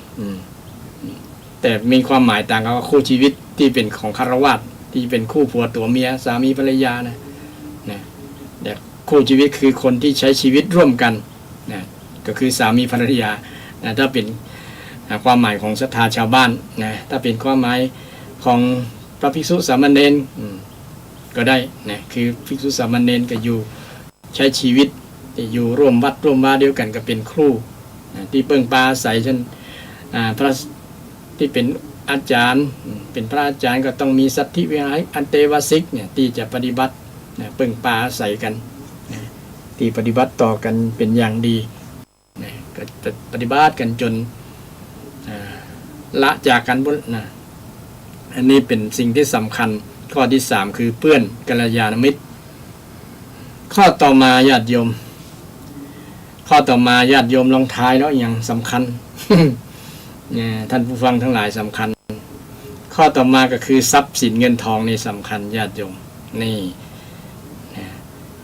แต่มีความหมายต่างกันว่าคู่ชีวิตที่เป็นของฆราวาสที่เป็นคู่ผัวตัวเมียสามีภรรยานะแต่คู่ชีวิตคือคนที่ใช้ชีวิตร่วมกันนะก็คือสามีภรรยานะถ้าเป็นความหมายของศรัทธาชาวบ้านนะถ้าเป็นความหมายของพระภิกษุสามเณรก็ได้นะคือภิกษุสามเณรก็อยู่ใช้ชีวิตอยู่ร่วมวัดร่วมว่าเดียวกันก็เป็นครูที่เปิ่งปลาใส่เช่นพระที่เป็นอาจารย์เป็นพระอาจารย์ก็ต้องมีสัตถิวิหารอันเตวสิกเนี่ยที่จะปฏิบัติเปิ่งปลาใส่กันที่ปฏิบัติต่อกันเป็นอย่างดีก็ปฏิบัติกันจนละจากกันบนนะอันนี้เป็นสิ่งที่สำคัญข้อที่สามคือเพื่อนกัลยาณมิตรข้อต่อมาญาติโยมข้อต่อมาญาติโยมลองทายแล้วอย่างสำคัญ ท่านผู้ฟังทั้งหลายสำคัญข้อต่อมาก็คือทรัพย์สินเงินทองนี่สำคัญญาติโยมนี่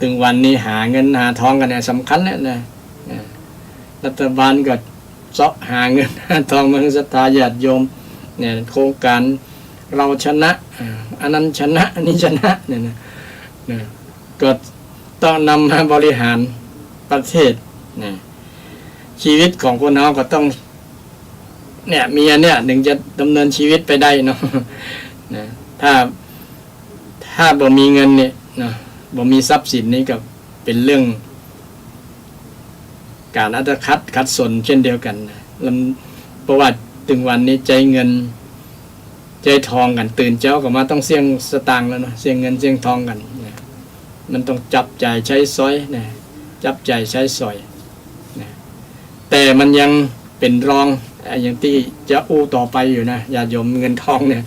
ถึงวันนี้หาเงินหาทองกันเนี่ยสำคัญแล้วนะรัฐบาลก็เสาะหาเงินหาทองมาให้ศรัทธาญาติโยมเนี่ยโครงการเราชนะอันนั้นชนะอันนี้ชนะเนี่ยนะก็ต้องนำมาบริหารประเทศเนี่ยชีวิตของคนเราก็ต้องเนี่ยมีอันเนี้ยถึงจะดำเนินชีวิตไปได้เนาะนะถ้าบ่มีเงินเนี่ยนะบ่มีทรัพย์สินนี้ก็เป็นเรื่องการอัตคัดขัดสนเช่นเดียวกันนะเพราะว่าถึงวันนี้ใจเงินใจทองกันตื่นเช้าก็มาต้องเสี่ยงสตางค์แล้วเนาะเสี่ยงเงินเสี่ยงทองกันนะมันต้องจับจ่ายใช้สอยนะจับจ่ายใช้สอยนะแต่มันยังเป็นรองอย่างที่จะอู้ต่อไปอยู่นะญาติโยมเงินทองเนี่ย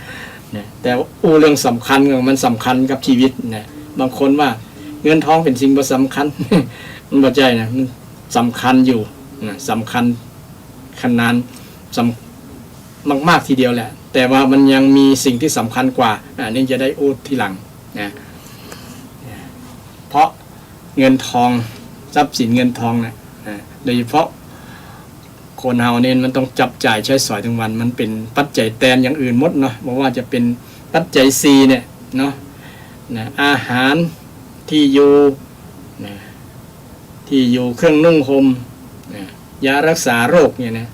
แต่อู้เรื่องสำคัญมันสำคัญกับชีวิตนะบางคนว่าเงินทองเป็นสิ่งบ่สำคัญ มันบ่ใช่นะมันสำคัญอยู่นะสำคัญขนาดมากๆทีเดียวแหละแต่ว่ามันยังมีสิ่งที่สำคัญกว่านี่จะได้อู้ทีหลังนะเพราะเงินทองทรัพย์สินเงินทองนะโดยเฉพาะคนเฮาเนี่ยมันต้องจับจ่ายใช้สอยทั้งวันมันเป็นปัจจัยแทนอย่างอื่นหมดเนาะบอกว่าจะเป็นปัจจัย4เนี่ยเนาะอาหารที่อยู่ที่อยู่เครื่องนุ่งห่มยารักษาโรคเนี่ยนะ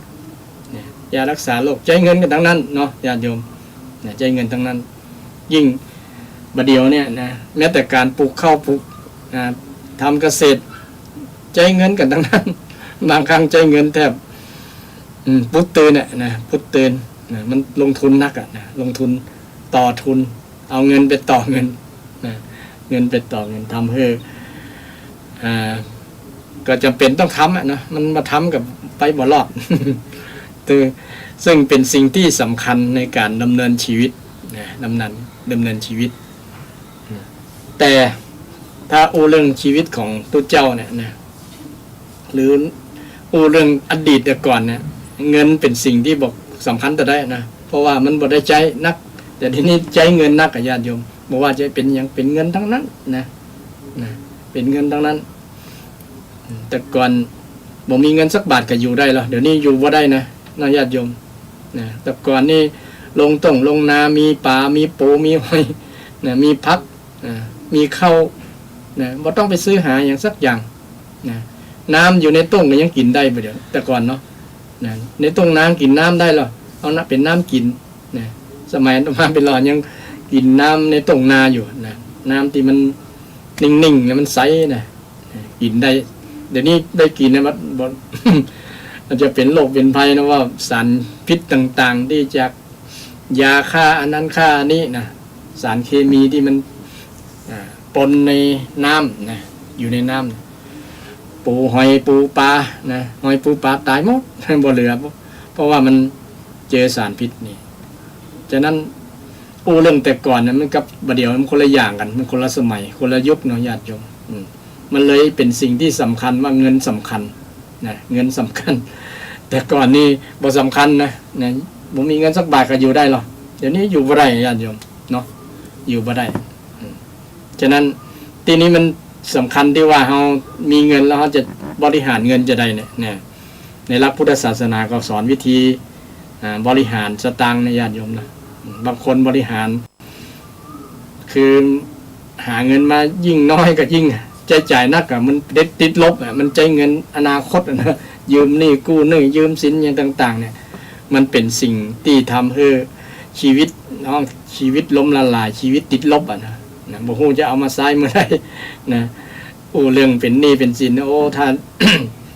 ยารักษาโรคใช้เงินกันทั้งนั้นเนาะญาติโยมใช้เงินทั้งนั้นยิ่งบัดเดียวเนี่ยนะแม้แต่การปลูกข้าวปลูกทำเกษตรใช้เงินกันทั้งนั้นบางครั้งใช้เงินแทบพุทธเตือนเนี่ยนะพุทธเตือนมันลงทุนนักนะลงทุนต่อทุนเอาเงินไปต่อเงินเงินไปต่อเงินทำให้ก็จำเป็นต้องทำนะมันมาทำกับไปบ่รอด ซึ่งเป็นสิ่งที่สำคัญในการดำเนินชีวิตดำเนินชีวิตแต่ถ้าอู้เรื่องชีวิตของตัวเจ้าเนี่ยนะหรืออู้เรื่องอดีตแต่ก่อนเนี่ยเงินเป็นสิ่งที่บอกสำคัญแต่ได้นะเพราะว่ามันบ่ได้ใจนักแต่ทีนี้ใจเงินนักกับญาติโยมบอกว่าจะเป็นอย่างเป็นเงินทั้งนั้นนะเป็นเงินทั้งนั้นแต่ก่อนบ่มีเงินสักบาทก็อยู่ได้หรอเดี๋ยวนี้อยู่บ่ได้นะญาติโยมแต่ก่อนนี่ลงนามีป่ามีปูมีหอยมีพักมีข้าวบ่ต้องไปซื้อหาอย่างสักอย่างน้ำอยู่ในต้งก็ยังกินได้ไปเดี๋ยวแต่ก่อนเนาะในต้งน้ำกินน้ำได้หรอเอานะเป็นน้ำกินสมัยต่อมาเป็นหลอดยังกินน้ำในต้งนาอยู่น้ำที่มันนิ่งๆแล้วมันใสกินได้เดี๋ยวนี้ได้กินนะมันจะเป็นโรคเป็นภัยนะว่าสารพิษต่างๆที่จากยาฆ่าอันนั้นฆ่านี้นะสารเคมีที่มันปนในน้ำอยู่ในน้ำปูหอยปูปลาหอยปูปลาตายหมดบ่เหลือเพราะว่ามัน เจอสารพิษนี่ฉะนั้นเรื่องแต่ก่อนนะมันกับบัดเดี๋ยวมันคนละอย่างกันมันคนละสมัยคนละยุคเนาะญาติโยมมันเลยเป็นสิ่งที่สำคัญว่าเงินสำคัญนะเงินสำคัญแต่ก่อนนี่บ่สำคัญนะบ่มีเงินสักบาทก็อยู่ได้หรอกเดี๋ยวนี้อยู่บ่ได้ญาติโยมเนาะอยู่บ่ได้ฉะนั้นทีนี้มันสำคัญที่ว่าเรามีเงินแล้วเราจะบริหารเงินจะได้เนี่ยในหลักพุทธศาสนาก็สอนวิธีบริหารสตางค์ในญาติโยมนะบางคนบริหารคือหาเงินมายิ่งน้อยก็ยิ่งใจจ่ายนักอะมันติดลบอะมันใจเงินอนาคตนะยืมนี่กู้นี่ยืมสินอย่างต่างๆเนี่ยมันเป็นสิ่งที่ทำให้ชีวิตน้องชีวิตล้มละลายชีวิตติดลบอะนะบ่ฮู้จะเอามาใช้เมื่อไรนะเรื่องเป็นหนี้เป็นสิน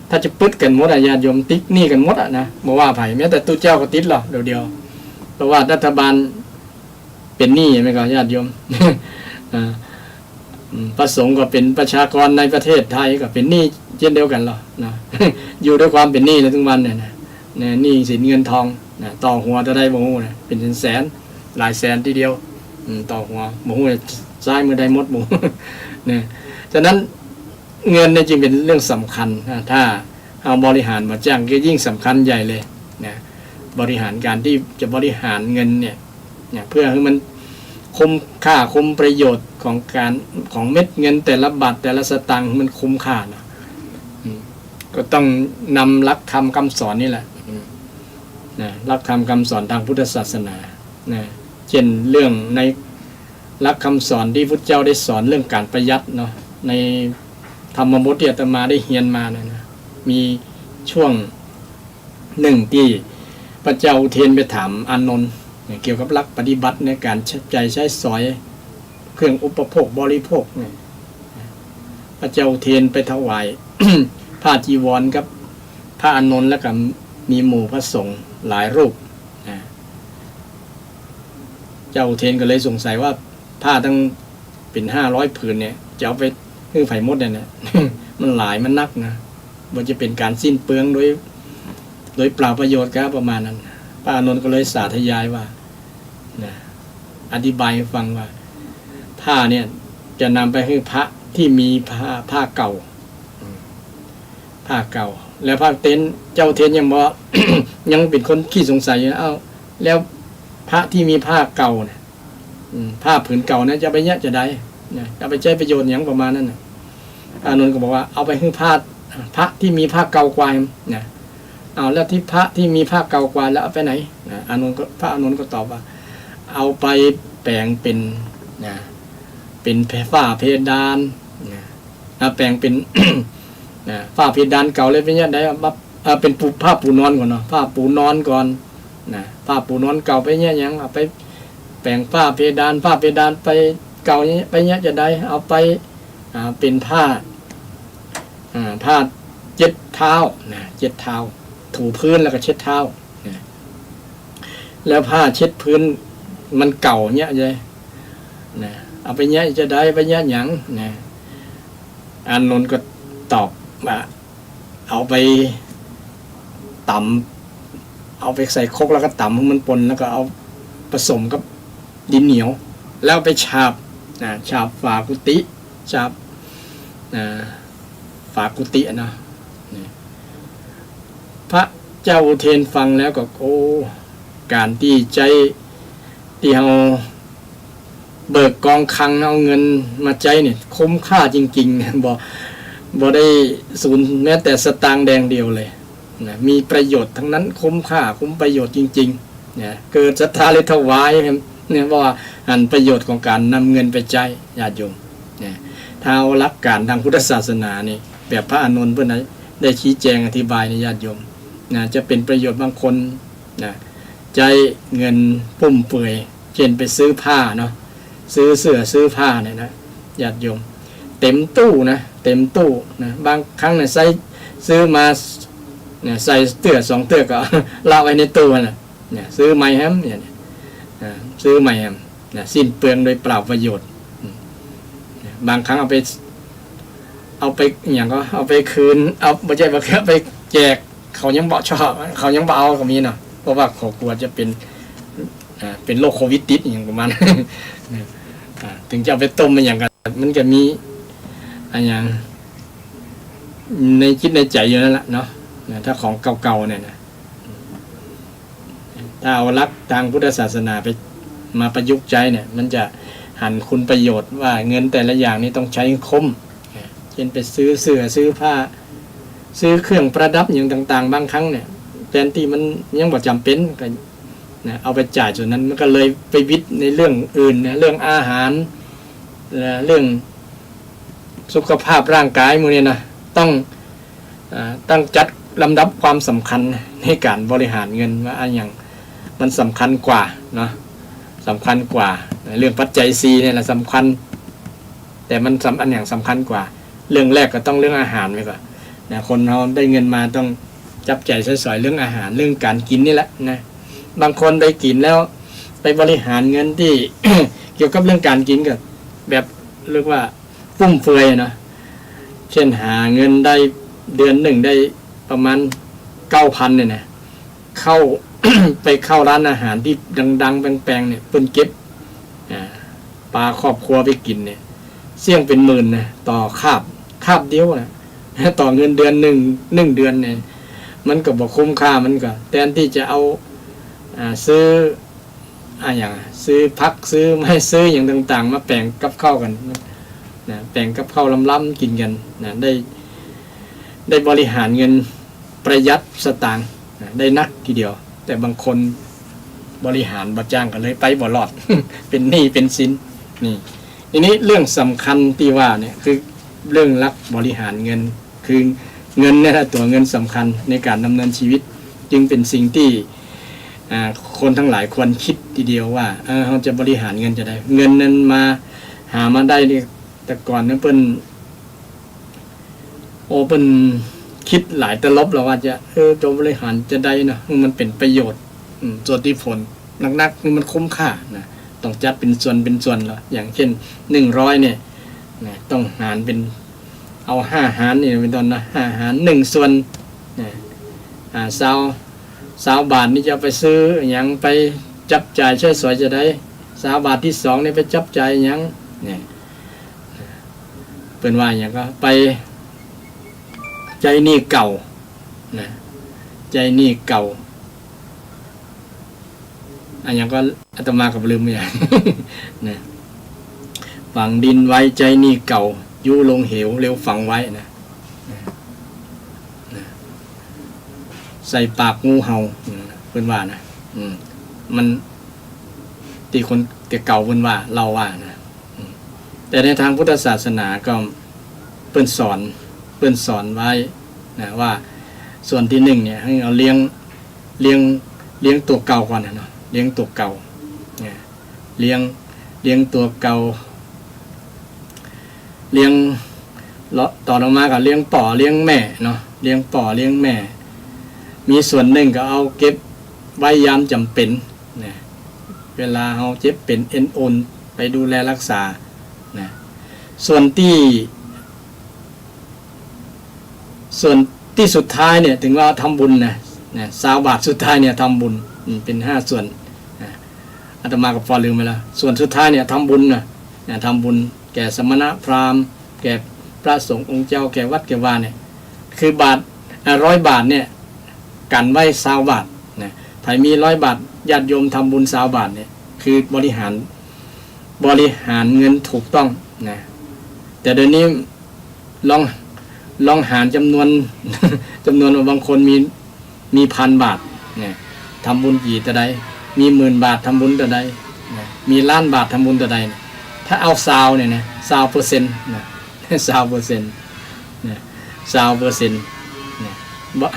ถ้าจะปึ๊ดกันหมดญาติโยมติดหนี้กันหมดอะนะบ่ว่าไผแม้แต่ตู้เจ้าก็ติดหรอกเดียวเพราะว่ารัฐบาลเป็นหนี้ใช่ไหมครับญาติโยมพระสงฆ์ก็เป็นประชากรในประเทศไทยก็เป็นหนี้เช่นเดียวกันหรอนะอยู่ด้วยความเป็นหนี้ในทุกวันเนี่ยนะหนี้สินเงินทองนะต่อหัวจะได้บ่ฮู้นะเป็นแสนหลายแสนทีเดียวต่อหัวบ่ฮู้ใช้มือใดหมดบ่เนี่ยฉะนั้นเงินเนี่ยจึงเป็นเรื่องสำคัญถ้าเอาบริหารมาจ้างก็ยิ่งสำคัญใหญ่เลยนะบริหารการที่จะบริหารเงินเนี่ยเพื่อให้มันคุ้มค่าคุ้มประโยชน์ของเม็ดเงินแต่ละบาทแต่ละสตางค์มันคุ้มค่านะก็ต้องนำหลักธรรมคำสอนนี่แหละหลักธรรมคำสอนทางพุทธศาสนาเช่นเรื่องในหลักคำสอนที่พุทธเจ้าได้สอนเรื่องการประหยัดเนาะในธรรมบทที่อาตมาได้เรียนมานะมีช่วงหนึ่งที่พระเจ้าอุเทนไปถามอานนท์เกี่ยวกับหลักปฏิบัติในการใช้จ่ายใช้สอยเครื่องอุปโภคบริโภคเนี่ยพระเจ้าอุเทนไปถวาย ผ้าจีวรกับพระอานนท์แล้วก็มีหมู่พระสงฆ์หลายรูปเจ้าอุเทนก็เลยสงสัยว่าผ้าตั้งเป็น500 ผืนเนี่ยจะเอาไปให้ไผ่มดเนี่ย มันหลายมันนักนะมันจะเป็นการสิ้นเปลืองโดยเปล่าประโยชน์ครับประมาณนั้นพระอานนท์ก็เลยสาธยายว่าอธิบายให้ฟังว่าผ้าเนี่ยจะนำไปให้พระที่มีผ้าเก่าแล้วพระเจ้าเทนยังบอก ยังเป็นคนขี้สงสัยแล้วพระที่มีผ้าเก่าเนี่ยผ้าผืนเก่าเนี่ยจะไปเนี้ยจะได้จะไปใช้ประโยชน์อย่างประมาณนั้นนะพระอานนท์ก็บอกว่าเอาไปให้พระที่มีผ้าเก่ากว่าเนี่ยแล้วที่พระที่มีผ้าเก่ากว่าแล้วเอาไปไหนพระอานนท์ก็ตอบว่าเอาไปแปลงเป็นเป็นฝ้าเพดานแปลงเป็น ฝ้าเพดานเก่าเลยเป็นยังไงเป็นผ้าปูนอนก่อนเนาะผ้าปูนอนก่อนผ้าปูนอนเก่าไปเนี่ยยังเอาไปแปลงฝ้าเพดานไปเก่าเนี่ยไปเนี่ยจะได้เอาไปเป็นผ้าเช็ดเท้าเช็ดเท้าถูพื้นแล้วก็เช็ดเท้าแล้วผ้าเช็ดพื้นมันเก่าเนี่ยเลยเอาไปเนี่ยจะได้ไปเนี่ยหยังอานนท์ก็ตอบว่าเอาไปตำเอาไปใส่ครกแล้วก็ตำให้มันปนแล้วก็เอาผสมกับดินเหนียวแล้วไปฉาบฝากุฏิฉาบฝากุฏินะพระเจ้าอุเทนฟังแล้วก็การที่ใจที่เราเบิกกองคลังเอาเงินมาใจเนี่ยคุ้มค่าจริงๆบ่ได้สูญแม้แต่สตางค์แดงเดียวเลยมีประโยชน์ทั้งนั้นคุ้มค่าคุ้มประโยชน์จริงๆเกิดศรัทธาเลยถวายเนี่ยว่าอันประโยชน์ของการนำเงินไปใจญาติโยมถ้าเอาหลักการทางพุทธศาสนานี่แบบพระอานนท์เพื่อนได้ชี้แจงอธิบายในญาติโยมจะเป็นประโยชน์บางคนใจเงินปุ่มเปื่อยเช่นไปซื้อผ้าเนาะซื้อเสื้อซื้อผ้าเนี่ยนะญาติโยมเต็มตู้นะบางครั้งเนี่ยใส่ซื้อมาใส่เตื้อ2 เตื้อก็เล่าไว้ในตู้น่ะซื้อใหม่แฮมซื้อใหม่แฮมสิ้นเปลืองโดยเปล่าประโยชน์บางครั้งเอาไปอย่างก็เอาไปคืนเอาไม่ใช่ว่าไปแจกเขายังบ่ชอบเขายังบ่เอาก็มีเนาะ เพราะว่าเขากลัวจะเป็นโรคโควิดติดอย่างประมาณ ถึงจะเอาไปต้มมันอย่างกันมันก็มีอย่างในคิดในใจอยู่นั่นแหละเนาะถ้าของเก่าๆเนี่ยนะถ้าเอาหลักทางพุทธศาสนาไปมาประยุกต์ใช้เนี่ยมันจะหันคุณประโยชน์ว่าเงินแต่ละอย่างนี้ต้องใช้คุ้มเช่นไปซื้อเสื้อซื้อผ้าซื้อเครื่องประดับอย่างต่างๆบางครั้งเนี่ยแทนที่มันยังบ่จำเป็นก็นะเอาไปจ่ายส่วนนั้นมันก็เลยไปวิทย์ในเรื่องอื่นนะเรื่องอาหารเรื่องสุขภาพร่างกายมื้อนี้นะต้องจัดลำดับความสำคัญในการบริหารเงินว่าอันอย่างมันสำคัญกว่าเนาะสำคัญกว่าเรื่องปัจจัย4เนี่ยแหละสำคัญแต่มันอันอย่างสำคัญกว่าเรื่องแรกก็ต้องเรื่องอาหารไว้ก่อนนะคนเราได้เงินมาต้องจับใจใช้สอยเรื่องอาหารเรื่องการกินนี่แหละนะบางคนไปกินแล้วไปบริหารเงินที่ เกี่ยวกับเรื่องการกินกับแบบเรียกว่าฟุ่มเฟือยเนาะเช่นหาเงินได้เดือนหนึ่งได้ประมาณ 9,000 เนี่ยนะเข้า ไปเข้าร้านอาหารที่ดังๆแปลงๆเนี่ยเพิ่นเก็บปลาครอบครัวไปกินเนี่ยเสี่ยงเป็นหมื่นนะต่อคาบเดียวนะต่อเงินเดือนหนึ่งเดือนเนี่ยมันก็บ่คุ้มค่ามันก็แทนที่จะเอาซื้ออย่างซื้อพักซื้อไม่ซื้ออย่างต่างๆมาแบ่งกับข้าวกันนะแบ่งกับข้าวล้ำๆกินกันนะได้บริหารเงินประหยัดสตางค์นะได้นักทีเดียวแต่บางคนบริหารบ่จ้างกันเลยไปบ่รอด เป็นหนี้เป็นสินนี่ทีนี้เรื่องสำคัญที่ว่าเนี่ยคือเรื่องรักบริหารเงินคือเงินเนี่ยตัวเงินสำคัญในการดำเนินชีวิตจึงเป็นสิ่งที่คนทั้งหลายควรคิดทีเดียวว่าเราจะบริหารเงินจะได้เงินนั้นมาหามาได้นี่แต่ก่อนเนี่ยเปิ้นคิดหลายตลบแล้วว่าจะบริหารจะได้นะมันเป็นประโยชน์ส่วนที่ผลนักๆนี่มันคุ้มค่านะต้องจัดเป็นส่วนแล้วอย่างเช่น100เนี่ยนะต้องหารเป็นเอา5หารนี่เป็นต้นนะ5หาร1ส่วน20 บาทนี่จะไปซื้ออย่างไปจับจ่ายใช้สอยจะได้20 บาทที่2นี่ไปจับจ่ายอย่างเนี่ยเป็นว่าอย่างก็ไปใจหนี้เก่านะใจหนี้เก่าอันอย่างก็อาตมากับลืมอย่าง นะฝังดินไว้ใจหนี้เก่ายู่ลงเหวเร็วฝังไว้นะใส่ปากงูเห่าเพิ่นว่านะมันตีคนแต่เก่าเพิ่นว่าเราว่านะแต่ในทางพุทธศาสนาก็เพิ่นสอนไว้นะว่าส่วนที่1เนี่ยให้เอาเลี้ยงตัวเก่าก่อนนะเนาะเลี้ยงตัวเก่าเนี่ยเลี้ยงตัวเก่าเลี้ยงต่อลงมาก็เลี้ยงป่อเลี้ยงแม่เนาะเลี้ยงป่อเลี้ยงแม่มีส่วนหนึ่งก็เอาเก็บไว้ยามจำเป็นนะเวลาเราเจ็บเป็นเอ็นโอนไปดูแลรักษานะส่วนที่สุดท้ายเนี่ยถึงว่าทำบุญนะ20 บาทสุดท้ายเนี่ยทำบุญเป็น5ส่วนอาตมากับฟอลืมไปแล้วส่วนสุดท้ายเนี่ยทำบุญนะทำบุญแก่สมณะพราหมณ์แก่พระสงฆ์องค์เจ้าแก่วัดแก่วาเนี่ยคือบาท100 บาทเนี่ยกันไว้20 บาทนะถ้ามี100 บาทญาติโยมทำบุญ20 บาทเนี่ยคือบริหารเงินถูกต้องนะแต่เดี๋ยวนี้ลองหารจำนวน ว่าบางคนมี1,000 บาทเนี่ยทำบุญกี่ต่อใดมี10,000 บาททำบุญต่อใดนะมี1,000,000 บาททำบุญต่อใดนะถ้าเอา20เนี่ยนะ20%นะ20%นะ20%นะ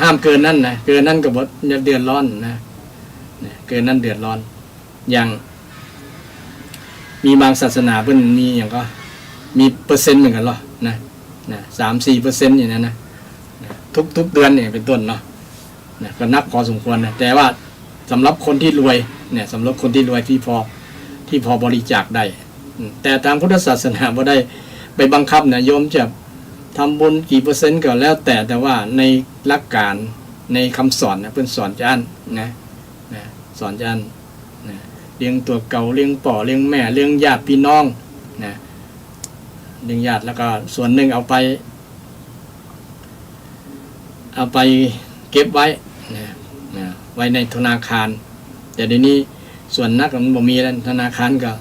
ห้ามเกินนั้นนะเกินนั้นก็บ่เดือดร้อนนะเกินนั้นเดือดร้อนอย่างมีบางศาสนาเพิ่นมีอย่างก็มีเปอร์เซ็นต์เหมือนกันหรอนะ 3-4% อย่างนั้นนะทุกเดือนเนี่ยเป็นต้นเนาะก็นับพอสมควรนะแต่ว่าสำหรับคนที่รวยเนี่ยสำหรับคนที่รวยที่พอบริจาคได้แต่ทางพุทธศาสนาบ่ได้ไปบังคับนะโยมจะทำบุญกี่เปอร์เซ็นต์ก็แล้วแต่ว่าในหลักการในคำสอนนะเพิ่นสอนจะอันนะ สอนจันนะเลี้ยงตัวเก่าเลี้ยงป่อเลี้ยงแม่เลี้ยงญาติพี่น้องนะเลี้ยงญาติแล้วก็ส่วนหนึ่งเอาไปเก็บไว้นะไว้ในธนาคารแต่เดี๋ยวนี้ส่วนนักมันบ่มีแล้วธนาคารก็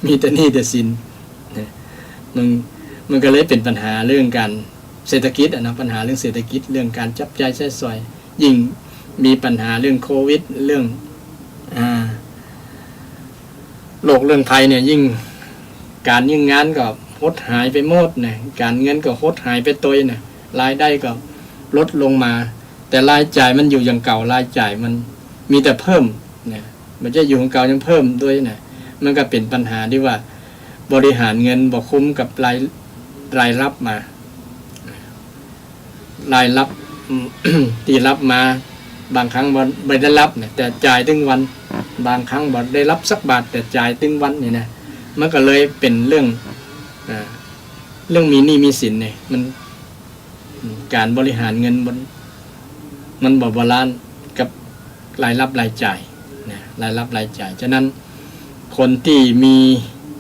มีแต่หนี้แต่สินนะมันก็เลยเป็นปัญหาเรื่องการเศรษฐกิจนะปัญหาเรื่องเศรษฐกิจเรื่องการจับจ่ายใช้สอยยิ่งมีปัญหาเรื่องโควิดเรื่องโรคเรื่องภัยเนี่ยยิ่งงานก็หดหายไปหมดเนี่ยการเงินก็หดหายไปตัวเนี่ยรายได้ก็ลดลงมาแต่รายจ่ายมันอยู่อย่างเก่ารายจ่ายมันมีแต่เพิ่มเนี่ยมันจะอยู่ของเก่ายังเพิ่มด้วยเนี่ยมันก็เป็นปัญหาที่ว่าบริหารเงินบ่คุ้มกับรายรับมารายรับ ที่รับมาบางครั้งบ่ได้รับเนี่ยแต่จ่ายถึงวันบางครั้งบ่ได้รับสักบาทแต่จ่ายถึงวันนี่นะมันก็เลยเป็นเรื่องมีหนี้มีสินเนี่ยมันการบริหารเงินมันบ่บาลานซ์กับรายรับรายจ่ายนะรายรับรายจ่ายฉะนั้นคนที่มี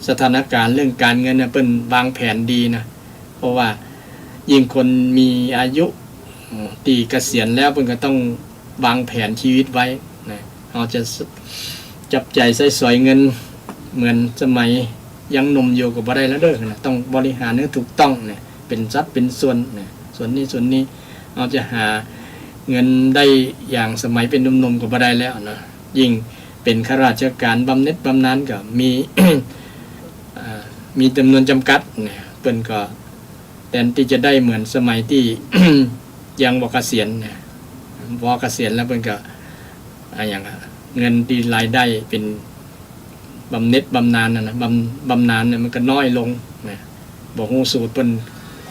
สถานการณ์เรื่องการเงินเนี่ยเพิ่นวางแผนดีนะเพราะว่ายิ่งคนมีอายุที่เกษียณแล้วเพิ่นก็ต้องวางแผนชีวิตไว้นะเราจะจับใจใช้สอยเงินเหมือนสมัยยังหนุ่มอยู่ก็บ่ได้แล้วเด้อนะต้องบริหารให้ถูกต้องเนี่ยเป็นสัดเป็นส่วนนะส่วนนี้เราจะหาเงินได้อย่างสมัยเป็นหนุ่มๆก็บ่ได้แล้วนะยิ่งเป็นข้าราชการบำเหน็จบำนาญก็มี มีจำนวนจำกัดเนี่ยเพิ่นก็แทนที่จะได้เหมือนสมัยที่ ยังบ่เกษียณเนี่ยพอเกษียณแล้วเพิ่นก็อย่างเงินที่รายได้เป็นบำเหน็จบำนาญนะบำนาญเนี่ยมันก็น้อยลงนะบ่ฮู้สูตรเพิ่น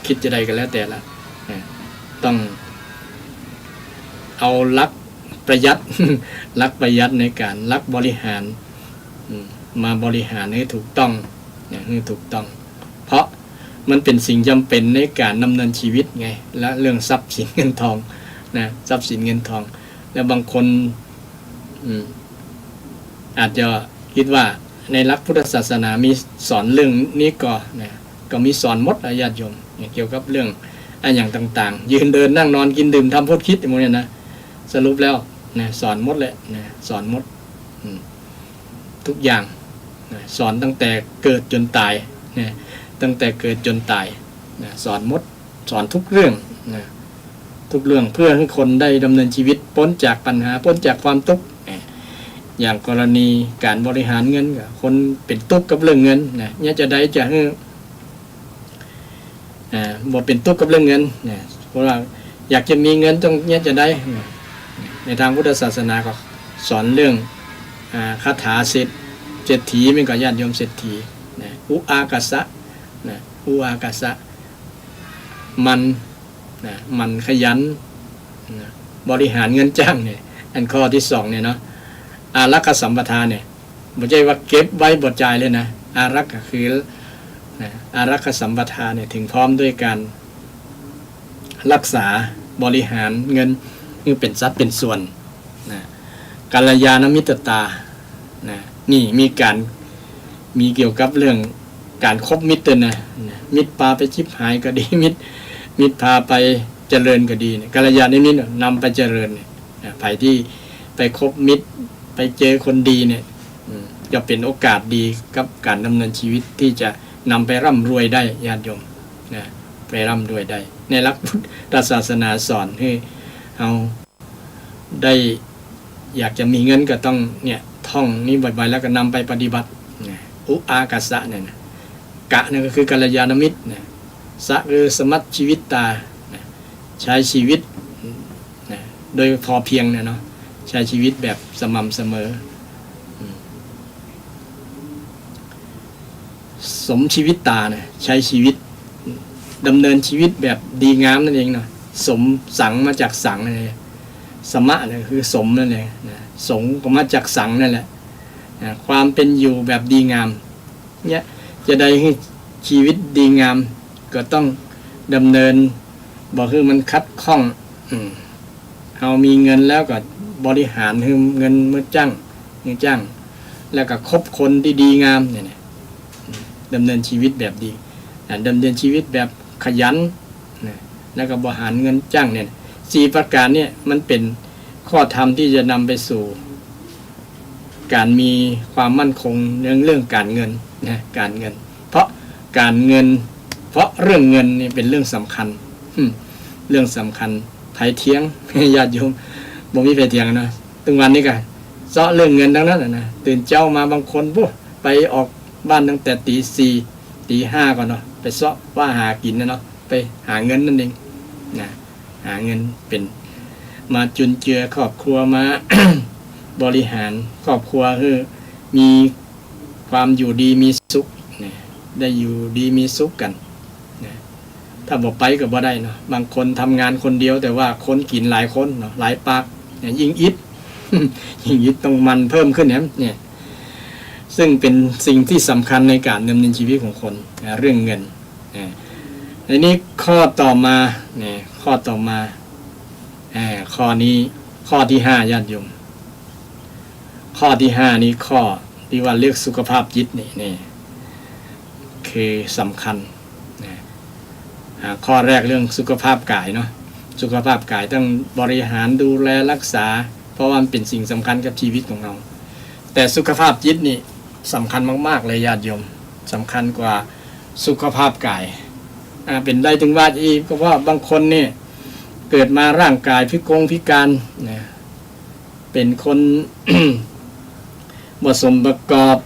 คิดจะได้ก็แล้วแต่ละต้องเอาลักประหยัด ลักประหยัดในการลักบริหารมาบริหารให้ถูกต้องให้ถูกต้องเพราะมันเป็นสิ่งจำเป็นในการดำเนินชีวิตไงและเรื่องทรัพย์สินเงินทองนะทรัพย์สินเงินทองแล้วบางคนอาจจะคิดว่าในหลักพุทธศาสนามีสอนเรื่องนี้ก็มีสอนหมดญาติโยมเกี่ยวกับเรื่องอย่างต่างๆยืนเดินนั่งนอนกินดื่มทำพูดคิดอย่างนี้นะสรุปแล้วนะสอนหมดเลยนะสอนหมดทุกอย่างนะสอนตั้งแต่เกิดจนตายนะตั้งแต่เกิดจนตายนะสอนหมดสอนทุกเรื่องนะทุกเรื่องเพื่อให้คนได้ดำเนินชีวิตพ้นจากปัญหาพ้นจากความทุกข์อย่างกรณีการบริหารเงินคนเป็นทุกข์กับเรื่องเงินนะเนี่ยจะได้จะให้บ่เป็นทุกข์กับเรื่องเงินนะเพราะว่าอยากจะมีเงินต้องเนี่ยจะได้ในทางพุทธศาสนาก็สอนเรื่องคาถาเศรษฐีมันก็ญาติโยมเศรษฐีนะอุอากาสะนะอุอากาสะมันขยันนะบริหารเงินจ้างเนี่ยอันข้อที่2เนี่ยเนาะอารักขสัมปทานเนี่ยไม่ใช่ว่าเก็บไว้บ่จ่ายเลยนะอารักขคืออารักขสัมปทานเนี่ยถึงพร้อมด้วยการรักษาบริหารเงินนี่เป็นสัดเป็นส่วนนะกัลยาณมิตรตานะนี่มีเกี่ยวกับเรื่องการคบมิตรนะมิตรพาไปชิบหายก็ดีมิตรพาไปเจริญก็ดีเนี่ยกัลยาณมิตรนำไปเจริญเนี่ยไผที่ไปคบมิตรไปเจอคนดีเนี่ยจะเป็นโอกาสดีกับการดำเนินชีวิตที่จะนำไปร่ำรวยได้ญาติโยมนะไปร่ำรวยได้ในหลักพุทธศาสนาสอนให้เอาได้อยากจะมีเงินก็ต้องเนี่ยท่องนี้บ่อยๆแล้วก็นำไปปฏิบัติอุอากาสะเนี่ยกะเนี่ยก็คือกัลยาณมิตรเนี่ยสะคือสมัชชีวิตตาใช้ชีวิตโดยพอเพียงเนี่ยเนาะใช้ชีวิตแบบสม่ำเสมอสมชีวิตตาเนี่ยใช้ชีวิตดำเนินชีวิตแบบดีงามนั่นเองเนาะสมสังมาจากสังนั่นเองสมะเนี่ยคือสมนั่นเองสงก็มาจากสังนั่นแหละความเป็นอยู่แบบดีงามเนี่ยจะได้ให้ชีวิตดีงามก็ต้องดำเนินบอกคือมันคัดข้องเอามีเงินแล้วก็ บริหารเงินมือจ้างแล้วก็คบคนที่ดีงามเนี่ยดำเนินชีวิตแบบดีดำเนินชีวิตแบบขยันแล้วก็บริหารเงินจ้างเนี่ย4ประการเนี่ยมันเป็นข้อธรรมที่จะนำไปสู่การมีความมั่นคงเรื่องการเงินนะการเงินเพราะเรื่องเงินนี่เป็นเรื่องสำคัญเรื่องสำคัญไผเทียงญาติโยมบ่มีไผเทียงนะถึงวันนี้ก็เซาะเรื่องเงินทั้งนั้นนะตื่นเช้ามาบางคนไปออกบ้านตั้งแต่ตี 4ตี 5ก่อนเนาะไปเซาะว่าหากินนะเนาะไปหาเงินนั่นเองนะหาเงินเป็นมาจุนเจือครอบครัวมา บริหารครอบครัวคือมีความอยู่ดีมีสุขนะได้อยู่ดีมีสุขกันนะถ้าบอกไปก็บ่ได้เนาะบางคนทำงานคนเดียวแต่ว่าคนกินหลายคนเนาะหลายปากเนี่ยยิ่งอิด ยิ่งอิดต้องมันเพิ่มขึ้นเนี่ยซึ่งเป็นสิ่งที่สำคัญในการดำเนินชีวิตของคนนะเรื่องเงินในนี้ข้อต่อมาเนี่ยข้อต่อมาข้อนี้ข้อที่5ญาติโยมข้อที่5นี้ข้อที่ว่าเรื่องสุขภาพจิตนี่คือสำคัญนะข้อแรกเรื่องสุขภาพกายเนาะสุขภาพกายต้องบริหารดูแลรักษาเพราะว่ามันเป็นสิ่งสำคัญกับชีวิตของเราแต่สุขภาพจิตนี่สำคัญมากๆเลยญาติโยมสำคัญกว่าสุขภาพกายเป็นได้ถึงว่าอีกเพราะว่าบางคนนี่เกิดมาร่างกายพิการนะเป็นคน บ่สมประกอบ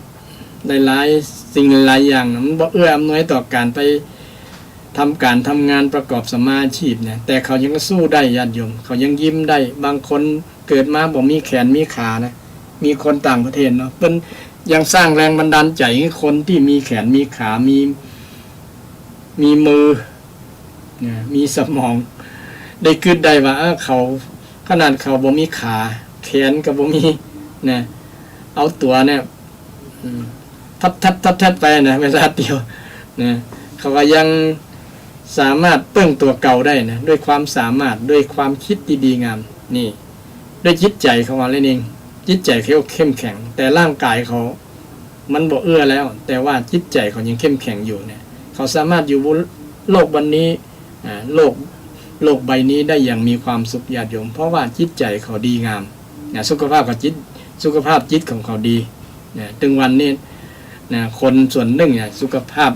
หลายสิ่งหลายอย่างมันบ่เอื้ออำนวยต่อการไปทำงานประกอบสมาชีพเนี่ยแต่เขายังสู้ได้ญาติโยมเขายังยิ้มได้บางคนเกิดมาบ่มีแขนมีขานะมีคนต่างประเทศเนาะเพิ่นยังสร้างแรงบันดาลใจให้คนที่มีแขนมีขามีมือเนี่ยมีสมองได้คิดได้ว่าเขาขนาดเขาบ่มีขาแขนก็บ่มีนะเอาตัวเนี่ยทับไปนะเวลาเดียวนะเขาก็ยังสามารถเปิ้งตัวเก่าได้นะด้วยความสามารถด้วยความคิดดีงามนี่ด้วยจิตใจเขาว่าเองจิตใจเขาเข้มแข็งแต่ร่างกายเขามันบ่เอื้อแล้วแต่ว่าจิตใจเขายังเข้มแข็งอยู่เนี่ยเขาสามารถอยู่บนโลกวันนี้โลกใบนี้ได้อย่างมีความสุขญาติโยมเพราะว่าจิตใจเขาดีงามนะสุขภาพจิตของเขาดีนะถึงวันนี้นะคนส่วนหนึ่งเนี่ยสุขภาพ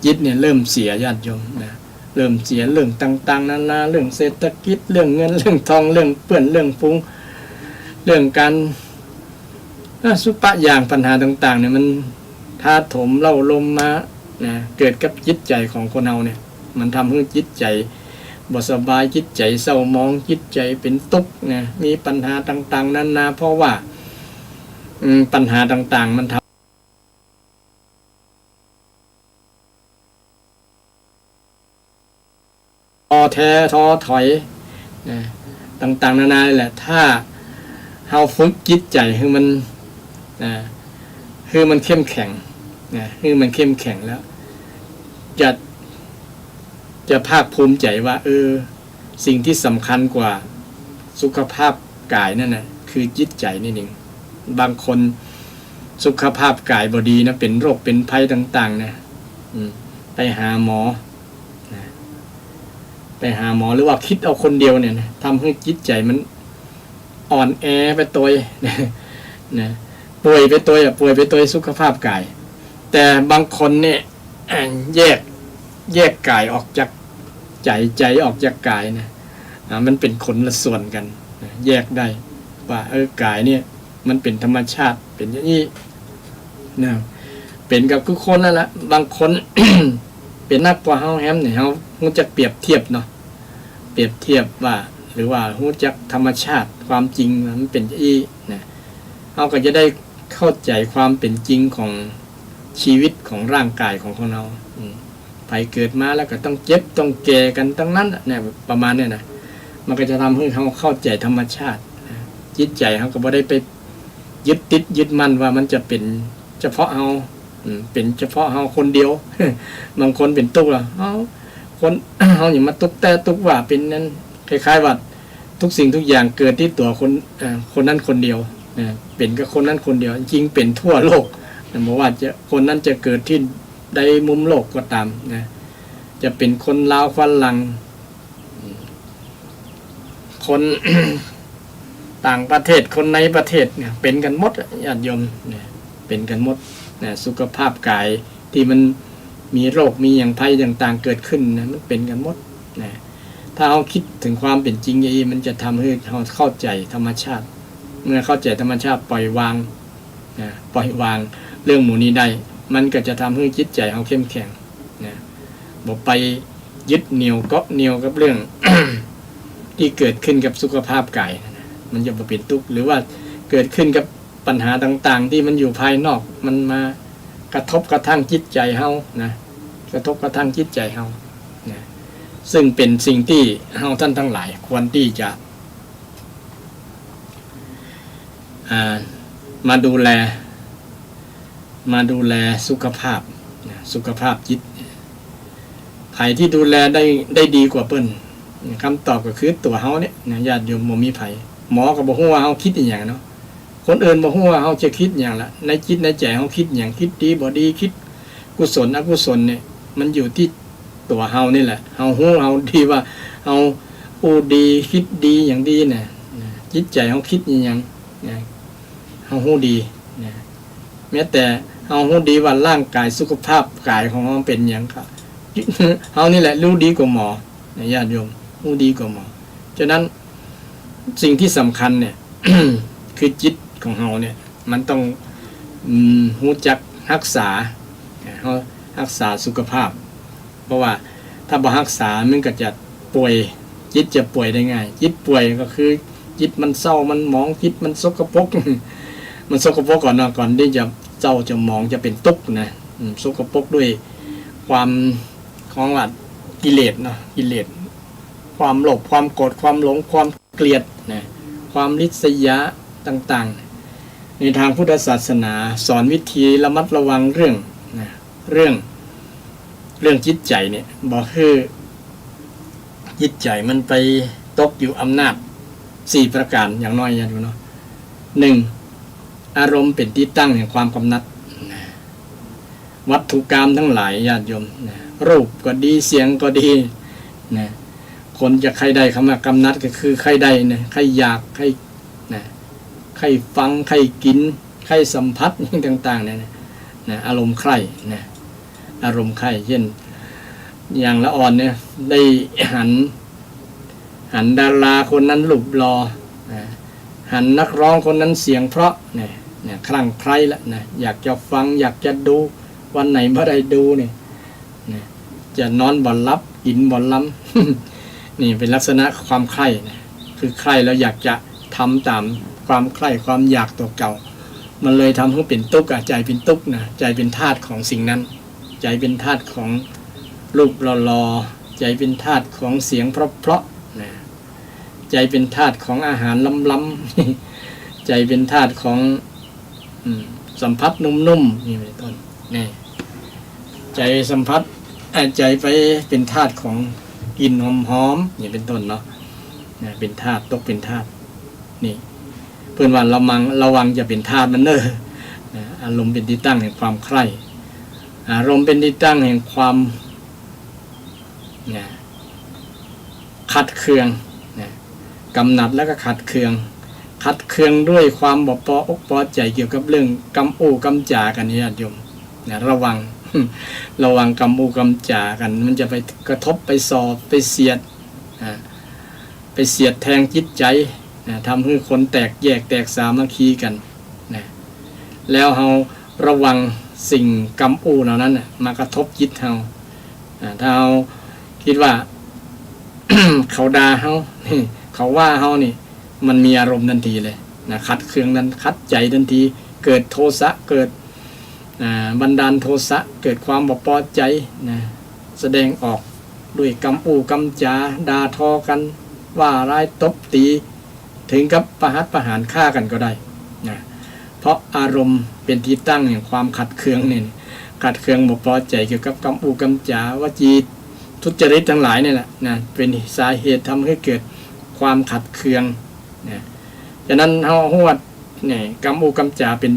จิตเนี่ยเริ่มเสียญาติโยมนะเริ่มเสียเรื่องต่างๆนานาเรื่องเศรษฐกิจเรื่องเงินเรื่องทองเรื่องเปื้อนเรื่องฟุ้งเรื่องการสุปะอย่างปัญหาต่างๆเนี่ยมันท้าถมเล่าลมมานะเกิดกับจิตใจของคนเราเนี่ยมันทำให้จิตใจบ่สบายจิตใจเศร้ามองจิตใจเป็นทุกข์นะมีปัญหาต่างๆนานาเพราะว่าปัญหาต่างๆมันทำท้อแท้ท้อถอยนะต่างๆนานาแหละถ้าเฮาฝึกจิตใจให้มันคือมันเข้มแข็งนะคือมันเข้มแข็งแล้วจะภาคภูมิใจว่าสิ่งที่สำคัญกว่าสุขภาพกายนั่นนะคือจิตใจนี่เองบางคนสุขภาพกายบ่ดีนะเป็นโรคเป็นภัยต่างๆนะไปหาหมอไปหาหมอหรือว่าคิดเอาคนเดียวเนี่ยนะทำให้จิตใจมันอ่อนแอไปตัวนะป่วยไปตัวสุขภาพกายแต่บางคนเนี่ยแยกกายออกจากใจออกจากกายนะมันเป็นคนละส่วนกันแยกได้ว่ากายเนี่ยมันเป็นธรรมชาติเป็นอย่างนี้นะเป็นกับทุกคนนั่นแหละบางคน เป็นนักกว่าเฮาแฮมเนี่ยเฮาฮู้จักเปรียบเทียบเนาะเปรียบเทียบว่าหรือว่าฮู้จักธรรมชาติความจริงมันเป็นอย่างนี้นะเฮาก็จะได้เข้าใจความเป็นจริงของชีวิตของร่างกายของเราไปเกิดมาแล้วก็ต้องเจ็บต้องแก่กันทั้งนั้นเนี่ยประมาณเนี่ยนะมันก็จะทำให้เขาเข้าใจธรรมชาติจิตใจเขาก็บ่ได้ไปยึดติดยึดมั่นว่ามันจะเป็นเฉพาะเขาเป็นเฉพาะเขาคนเดียว บางคนเป็นตุ๊กล่ะคน เขาอย่ามาตุ๊กแต่ตุ๊กว่าเป็นนั้นคล้ายๆว่า ทุกสิ่งทุกอย่างเกิดที่ตัวคนนั้นคนเดียวนะเป็นกับคนนั้นคนเดียวจริงเป็นทั่วโลกนะบอกว่าจะคนนั้นจะเกิดที่ใดมุมโลกก็ตามนะจะเป็นคนลาวฝรั่งคน ต่างประเทศคนในประเทศเนี่ยเป็นกันหมดญาติโยมเนี่ยเป็นกันหมดนะสุขภาพกายที่มันมีโรคมีอย่างภัยต่างๆเกิดขึ้นนะมันเป็นกันหมดนะถ้าเราคิดถึงความเป็นจริงอย่างนี้มันจะทำให้เราเข้าใจธรรมชาติเมื่อเข้าใจธรรมชาติปล่อยวางนะปล่อยวางเรื่องหมู่นี้ได้มันก็จะทำให้จิตใจเราเข้มแข็งนะบอกไปยึดเหนี่ยวเกาะเหนี่ยวกับเรื่อง ที่เกิดขึ้นกับสุขภาพกายมันจะเป็นทุกข์หรือว่าเกิดขึ้นกับปัญหาต่างๆที่มันอยู่ภายนอกมันมากระทบกระทั่งจิตใจเฮานะกระทบกระทั่งจิตใจเฮานะซึ่งเป็นสิ่งที่เฮาท่านทั้งหลายควรที่จะมาดูแลสุขภาพนะสุขภาพจิตใครที่ดูแลได้ดีกว่าเปิ้นคำตอบก็คือตัวเฮาเนี่ยญาติโยมบ่มีไผหมอก็บ่ฮู้ว่าเฮาคิดอีหยังเนาะคนอื่นบ่ฮู้ว่าเฮาจะคิดหยังละในจิตในใจเฮาคิดหยังคิดดีบ่ดีคิดกุศลอกุศลเนี่ยมันอยู่ที่ตัวเฮานี่แหละเฮาฮู้เฮาดีว่าเฮาดีคิดดีอย่างดีเนี่ยจิตใจเฮาคิดอีหยังเฮาฮู้ดีแม้แต่เฮาฮู้ดีว่าร่างกายสุขภาพกายของเฮาเป็นหยังก็เฮานี่แหละรู้ดีกว่าหมอญาติโยมรู้ดีกว่าหมอฉะนั้นสิ่งที่สำคัญเนี่ย คือจิตของเราเนี่ยมันต้องรู้จักรักษาสุขภาพเพราะว่าถ้าบ่รักษามันก็จะป่วยจิตจะป่วยได้ง่ายจิตป่วยก็คือจิตมันเศร้ามันหมองจิตมันสกปรก มันสกปรกก่อนที่จะเศร้าจะหมองจะเป็นทุกข์นะสกปรกด้วยความของว่ากิเลสเนาะกิเลสความโลภความโกรธความหลงความเกลียดนะความริษยาต่างๆในทางพุทธศาสนาสอนวิธีระมัดระวังเรื่องจิตใจเนี่ยบอกคือจิตใจมันไปตกอยู่อำนาจ4ประการอย่างน้อยอย่าดูเนาะ1อารมณ์เป็นที่ตั้งแห่งความกำหนัดวัตถุกรรมทั้งหลายญาติโยมรูปก็ดีเสียงก็ดีนะคนจะใครได้คำว่ากำนัดก็คือใครได้นะใครอยากใครฟังใครกินใครสัมผัสต่างๆเนี่ยนะอารมณ์ใครนะอารมณ์ใครเช่นอย่างละอ่อนเนี่ยได้หันดาราคนนั้นหลุบรอหันนักร้องคนนั้นเสียงเพราะเนี่ยคลั่งใครละนะอยากจะฟังอยากจะดูวันไหนไม่ได้ดูเนี่ยจะนอนบ่อนรับกินบ่อนล้ำ นี่เป็นลักษณะความใคร่นะคือใคร่แล้วอยากจะทำตามความใคร่ความอยากตัวเก่ามันเลยทำให้เป็นทุกข์ใจเป็นทุกข์นะใจเป็นทาสของสิ่งนั้นใจเป็นทาสของรูปหล่อๆใจเป็นทาสของเสียงเพราะๆนะใจเป็นทาสของอาหารล้ำๆใจเป็นทาสของสัมผัสนุ่มๆนี่เป็นต้นนี่ใจสัมผัสใจไปเป็นธาตุของกลิ่นหอมๆนี่เป็นต้นเนาะเป็นธาตุตกเป็นธาตุนี่เพื่อนว่าระวังจะเป็นธาตุมันอารมณ์เป็นที่ตั้งแห่งความใคร่อารมณ์เป็นที่ตั้งแห่งความขัดเคืองกำหนัดแล้วก็ขัดเคืองด้วยความบ่พออกพอใจเกี่ยวกับเรื่องกำอู้กำจากันนี่ญาติโยมระวังกำอูกำจากันมันจะไปกระทบไปสอบไปเสียดแทงจิตใจทำให้คนแตกแยกแตกสามัคคีกันแล้วเราระวังสิ่งกำอูเหล่านั้นมากระทบจิตเราถ้าเราคิดว่า เขาด่าเราเขาว่าเรานี่มันมีอารมณ์ทันทีเลยขัดเคืองนั้นขัดใจทันทีเกิดโทสะเกิดบันดาลโทสะเกิดความบ่พอใจแสดงออกด้วยกำอู้กำจาด่าทอกันว่าร้ายตบตีถึงกับประหารฆ่ากันก็ได้เพราะอารมณ์เป็นที่ตั้งแห่งความขัดเคืองนี่ขัดเคืองบ่พอใจเกี่ยวกับกำอู้กำจาวจีทุจริตทั้งหลายนี่แหละเป็นสาเหตุทำให้เกิด ความขัดเคืองนะฉะนั้นเฮาฮู้ว่าเนี่ยกำอูกำจาเป็น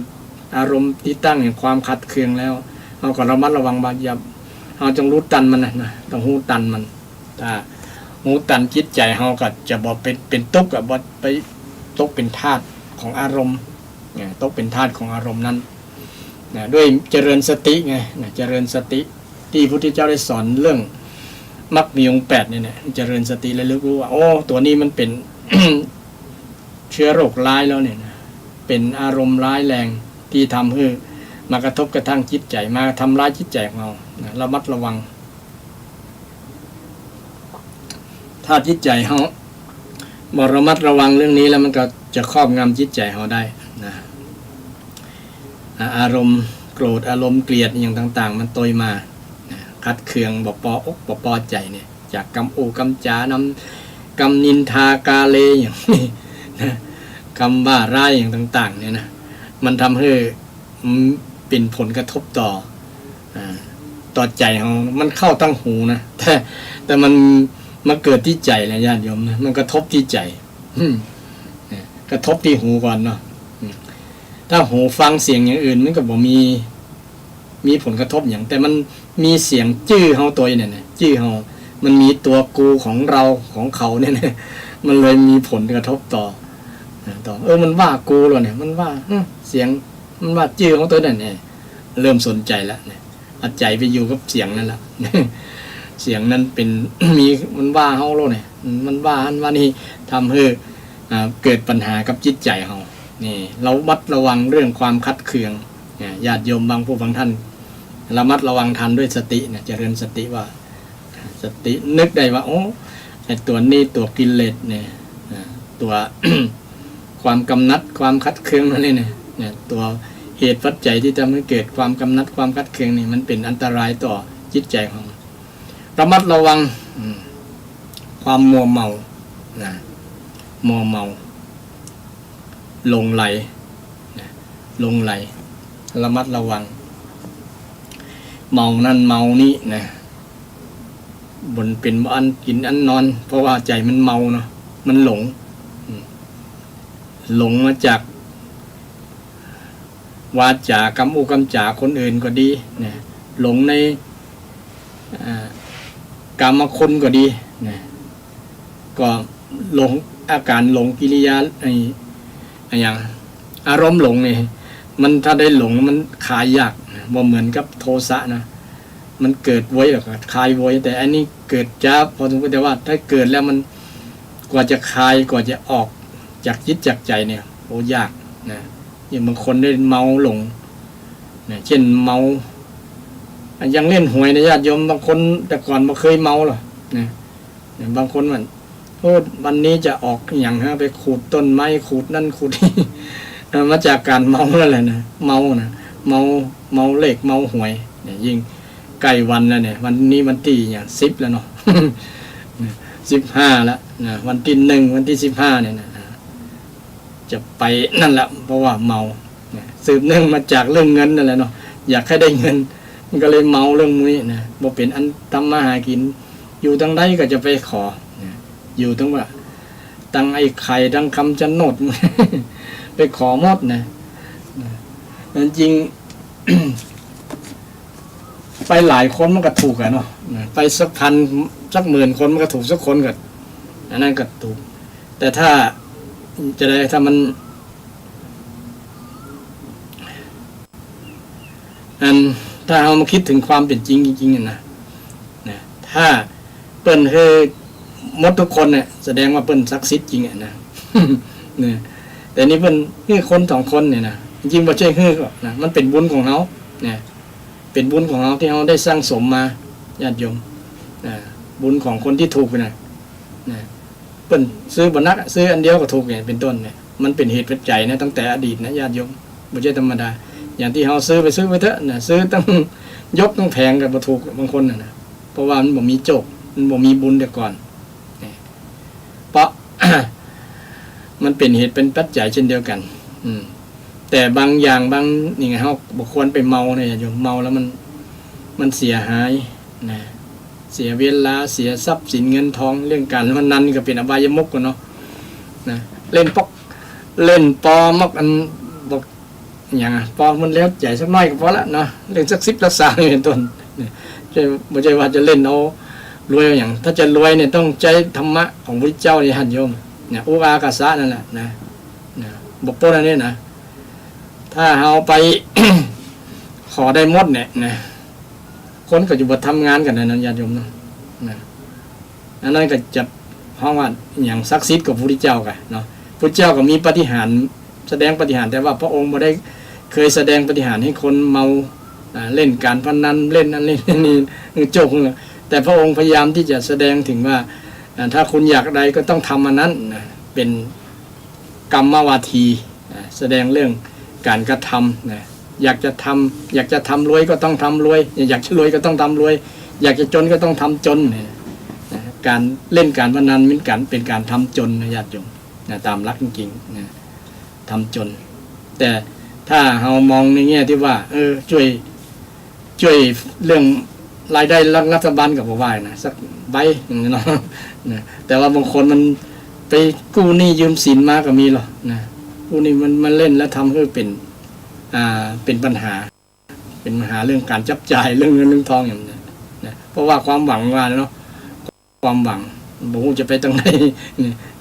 อารมณ์ที่ตั้งแห่งความขัดเคืองแล้วเฮาก็ระมัดระวังบ่อย่าเฮาจงรู้ตันมันนะต้องรู้ตันมันถ้ารู้ตันจิตใจเฮาก็จะบ่เป็นทุกข์ก็บ่ไปตกเป็นทาสของอารมณ์เนี่ยตกเป็นทาสของอารมณ์นั้นนะด้วยเจริญสติไงนะเจริญสติที่พระพุทธเจ้าได้สอนเรื่องมรรคมีองค์8เนี่ยเจริญสติและรู้ว่าโอ้ตัวนี้มันเป็น เชื้อโรคร้ายแล้วเนี่ยนะเป็นอารมณ์ร้ายแรงที่ทำให้มากระทบกระทั่งจิตใจมาทำร้ายจิตใจของเรานะระมัดระวังถ้าจิตใจเขาบ่ระมัดระวังเรื่องนี้แล้วมันก็จะครอบงำจิตใจเขาได้นะอารมณ์โกรธอารมณ์เกลียดอย่างต่างๆมันตยมาคัดเคืองบ่ปออกบ่ปอใจเนี่ยจากกำโอกำจานำกำนินทากาเลอย่างนี้นะคำว่าร้ายอย่างต่างๆเนี่ยนะมันทำให้เป็นผลกระทบต่อใจของมันเข้าตั้งหูนะแต่มันมาเกิดที่ใจนะญาติโยมนะมันกระทบที่ใจกระทบที่หูก่อนเนาะถ้าหูฟังเสียงอย่างอื่นมันก็บ่มีผลกระทบอย่างแต่มันมีเสียงจื้อเฮาตัวเนี่ยนะจื้อเฮามันมีตัวกูของเราของเขาเนี่ยนะมันเลยมีผลกระทบต่อมันว่ากูแล้วเนี่ยมันว่าเสียงมันว่าจื้อของตัวนั่นเนี่ยเริ่มสนใจแล้วเนี่ยเอาใจไปอยู่กับเสียงนั่นแหละเสียงนั้นเป็น มีมันว่าเฮาแล้วเนี่ยมันว่าอันว่านี่ทำให้เกิดปัญหากับจิตใจเฮานี่เราวัดระวังเรื่องความคัดเคืองญาติโยมบางผู้บางท่านระมัดระวังทันด้วยสติเนี่ยเจริญสติว่าสตินึกได้ว่าโอ้ไอ้ตัวนี้ตัวกิเลสเนี่ยตัว ความกำนัดความคัดเคืองนั่นเนี่ยตัวเหตุปัจจัยที่ทำให้เกิดความกำนัดความคัดเคืองนี่มันเป็นอันตรายต่อจิตใจของระมัดระวังความมัวเมานะมัวเมาหลงไหลหลงไหลระมัดระวังเมานั่นเมานี่นะบนเป็นอันกินอันนอนเพราะว่าใจมันเมาเนาะมันหลงมาจากวาจากำอูกำจาคนอื่นก็ดีนะหลงในกามคุณก็ดีนะก็หลงอาการหลงกิริยาอย่างอารมณ์หลงนี่มันถ้าได้หลงมันคลายยากบ่เหมือนกับโทสะนะมันเกิดไว้แบบคลายไว้แต่อันนี้เกิดจ้าพอสมควรแต่ว่าถ้าเกิดแล้วมันกว่าจะคลายกว่าจะออกจากจิตจากใจเนี่ยโอ้ยากนะอย่างบางคนได้เมาหลงนะเช่นเมายังเล่นหวยนะญาติโยมบางคนแต่ก่อนบ่เคยเมาหรอกนะบางคนมันโอ้วันนี้จะออกอย่างฮะไปขูดต้นไม้ขูดนั่นขูดนี่มาจากการเมาแล้วแหละนะเมาเลขเมาหวยเนี่ยยิ่งใกล้วันแล้วเนี่ยวันนี้วันที่อย่าง10แล้วเนาะ 15แล้วนะวันที่1วันที่15เนี่ยนะจะไปนั่นแหละเพราะว่าเมาสืบเนื่องมาจากเรื่องเงินนั่นแหละเนาะอยากให้ได้เงินมันก็เลยเมาเรื่องนี้นะบ่เป็นอันทำมาหากินอยู่ทางใดก็จะไปขออยู่ทั้งว่าตั้งไอ้ไข่ทั้งคำจะโนด ไปขอหมดนะจริง ไปหลายคนมันก็ถูกอะเนาะไปสักพันสักหมื่นคนมันก็ถูกสักคนก็อันนั้นก็ถูกแต่ถ้าจะได้ถ้ามันถ้าเรามาคิดถึงความเป็นจริงจริงๆนะถ้าเปิ้นคือหมดทุกคนเนี่ยแสดงว่าเปิ้นศักดิ์สิทธิ์จริงอ่ะนะ เนี่ยแต่นี่เปิ้นคือคนสองคนเนี่ยนะจริงๆบ่ใช่คือก็นะมันเป็นบุญของเฮาเนี่ยเป็นบุญของเฮาที่เฮาได้สร้างสมมาญาติโยมบุญของคนที่ถูกนะเปิ้นซื้อบ่นักซื้ออันเดียวก็ถูกเนี่ยเป็นต้นเนี่ยมันเป็นเหตุปัจจัยนะตั้งแต่อดีตนะญาติโยมบ่ใช่ธรรมดาอย่างที่เฮาซื้อไปเถอะนะซื้อตั้งยกตั้งแพงก็บ่ถูกบางคนนะเพราะว่ามันบ่มีโจกมันบ่มีบุญแต่ก่อนเพราะ มันเป็นเหตุเป็นปัจจัยเช่นเดียวกันแต่บางอย่างบางนี่ไงเฮาบ่ควรไปเมาเนี่ยโยมเมาแล้วมันเสียหายนะเสียเวลาเสียทรัพย์สินเงินทองเรื่องการพนันก็เป็นอบายมุขกันเนาะ นะเล่นปอกเล่นปอมักอันบอกอย่างปอมันแล้วใหญ่สักน้อยก็พอละเนาะเล่นสัก10 สัก3เป็นต้นเนี่ยไม่ใช่ว่าจะเล่นเอารวยอย่างถ้าจะรวยเนี่ยต้องใจธรรมะของพระเจ้านี่หันโยมเนี่ยอุอากาสะนั่นแหละนะบอกโป้อันนี้นะถ้าเอาไป ขอได้หมดเนี่ยนะคนก็อยู่บททำงานกันนั้นญาติโยมเนาะนะอันนั้นก็จะห้องว่าอย่างศักดิ์สิทธิ์กับพระพุทธเจ้ากันเนาะพระเจ้าก็มีปาฏิหาริย์แสดงปาฏิหาริย์แต่ว่าพระองค์ไม่ได้เคยแสดงปาฏิหาริย์ให้คนเมาเล่นการพนันเล่นนั่นเล่นนี่โจกเลยแต่พระองค์พยายามที่จะแสดงถึงว่าถ้าคุณอยากใดก็ต้องทำอันนั้นนะเป็นกรรมวาทีแสดงเรื่องการกระทำนะอยากจะทำรวยก็ต้องทำรวยอยากจะรวยก็ต้องทำรวยอยากจะจนก็ต้องทำจนนะการเล่นการพนันเป็นการทำจนนะญาติโยมนะตามหลักจริงๆนะทำจนแต่ถ้าเรามองในแง่ที่ว่าช่วยเรื่องรายได้รัฐบาลกับบ่ว่านะสักใบอย่างนี้เนาะนะแต่ว่าบางคนมันไปกู้หนี้ยืมสินมาก็มีหรอกนะกู้หนี้มันเล่นแล้วทำให้เป็นปัญหาเรื่องการจับจ่ายเรื่องเงินเรื่องทองอย่างนี้นะเพราะว่าความหวังว่าเนาะความหวังบอกว่าจะไปตรงไหน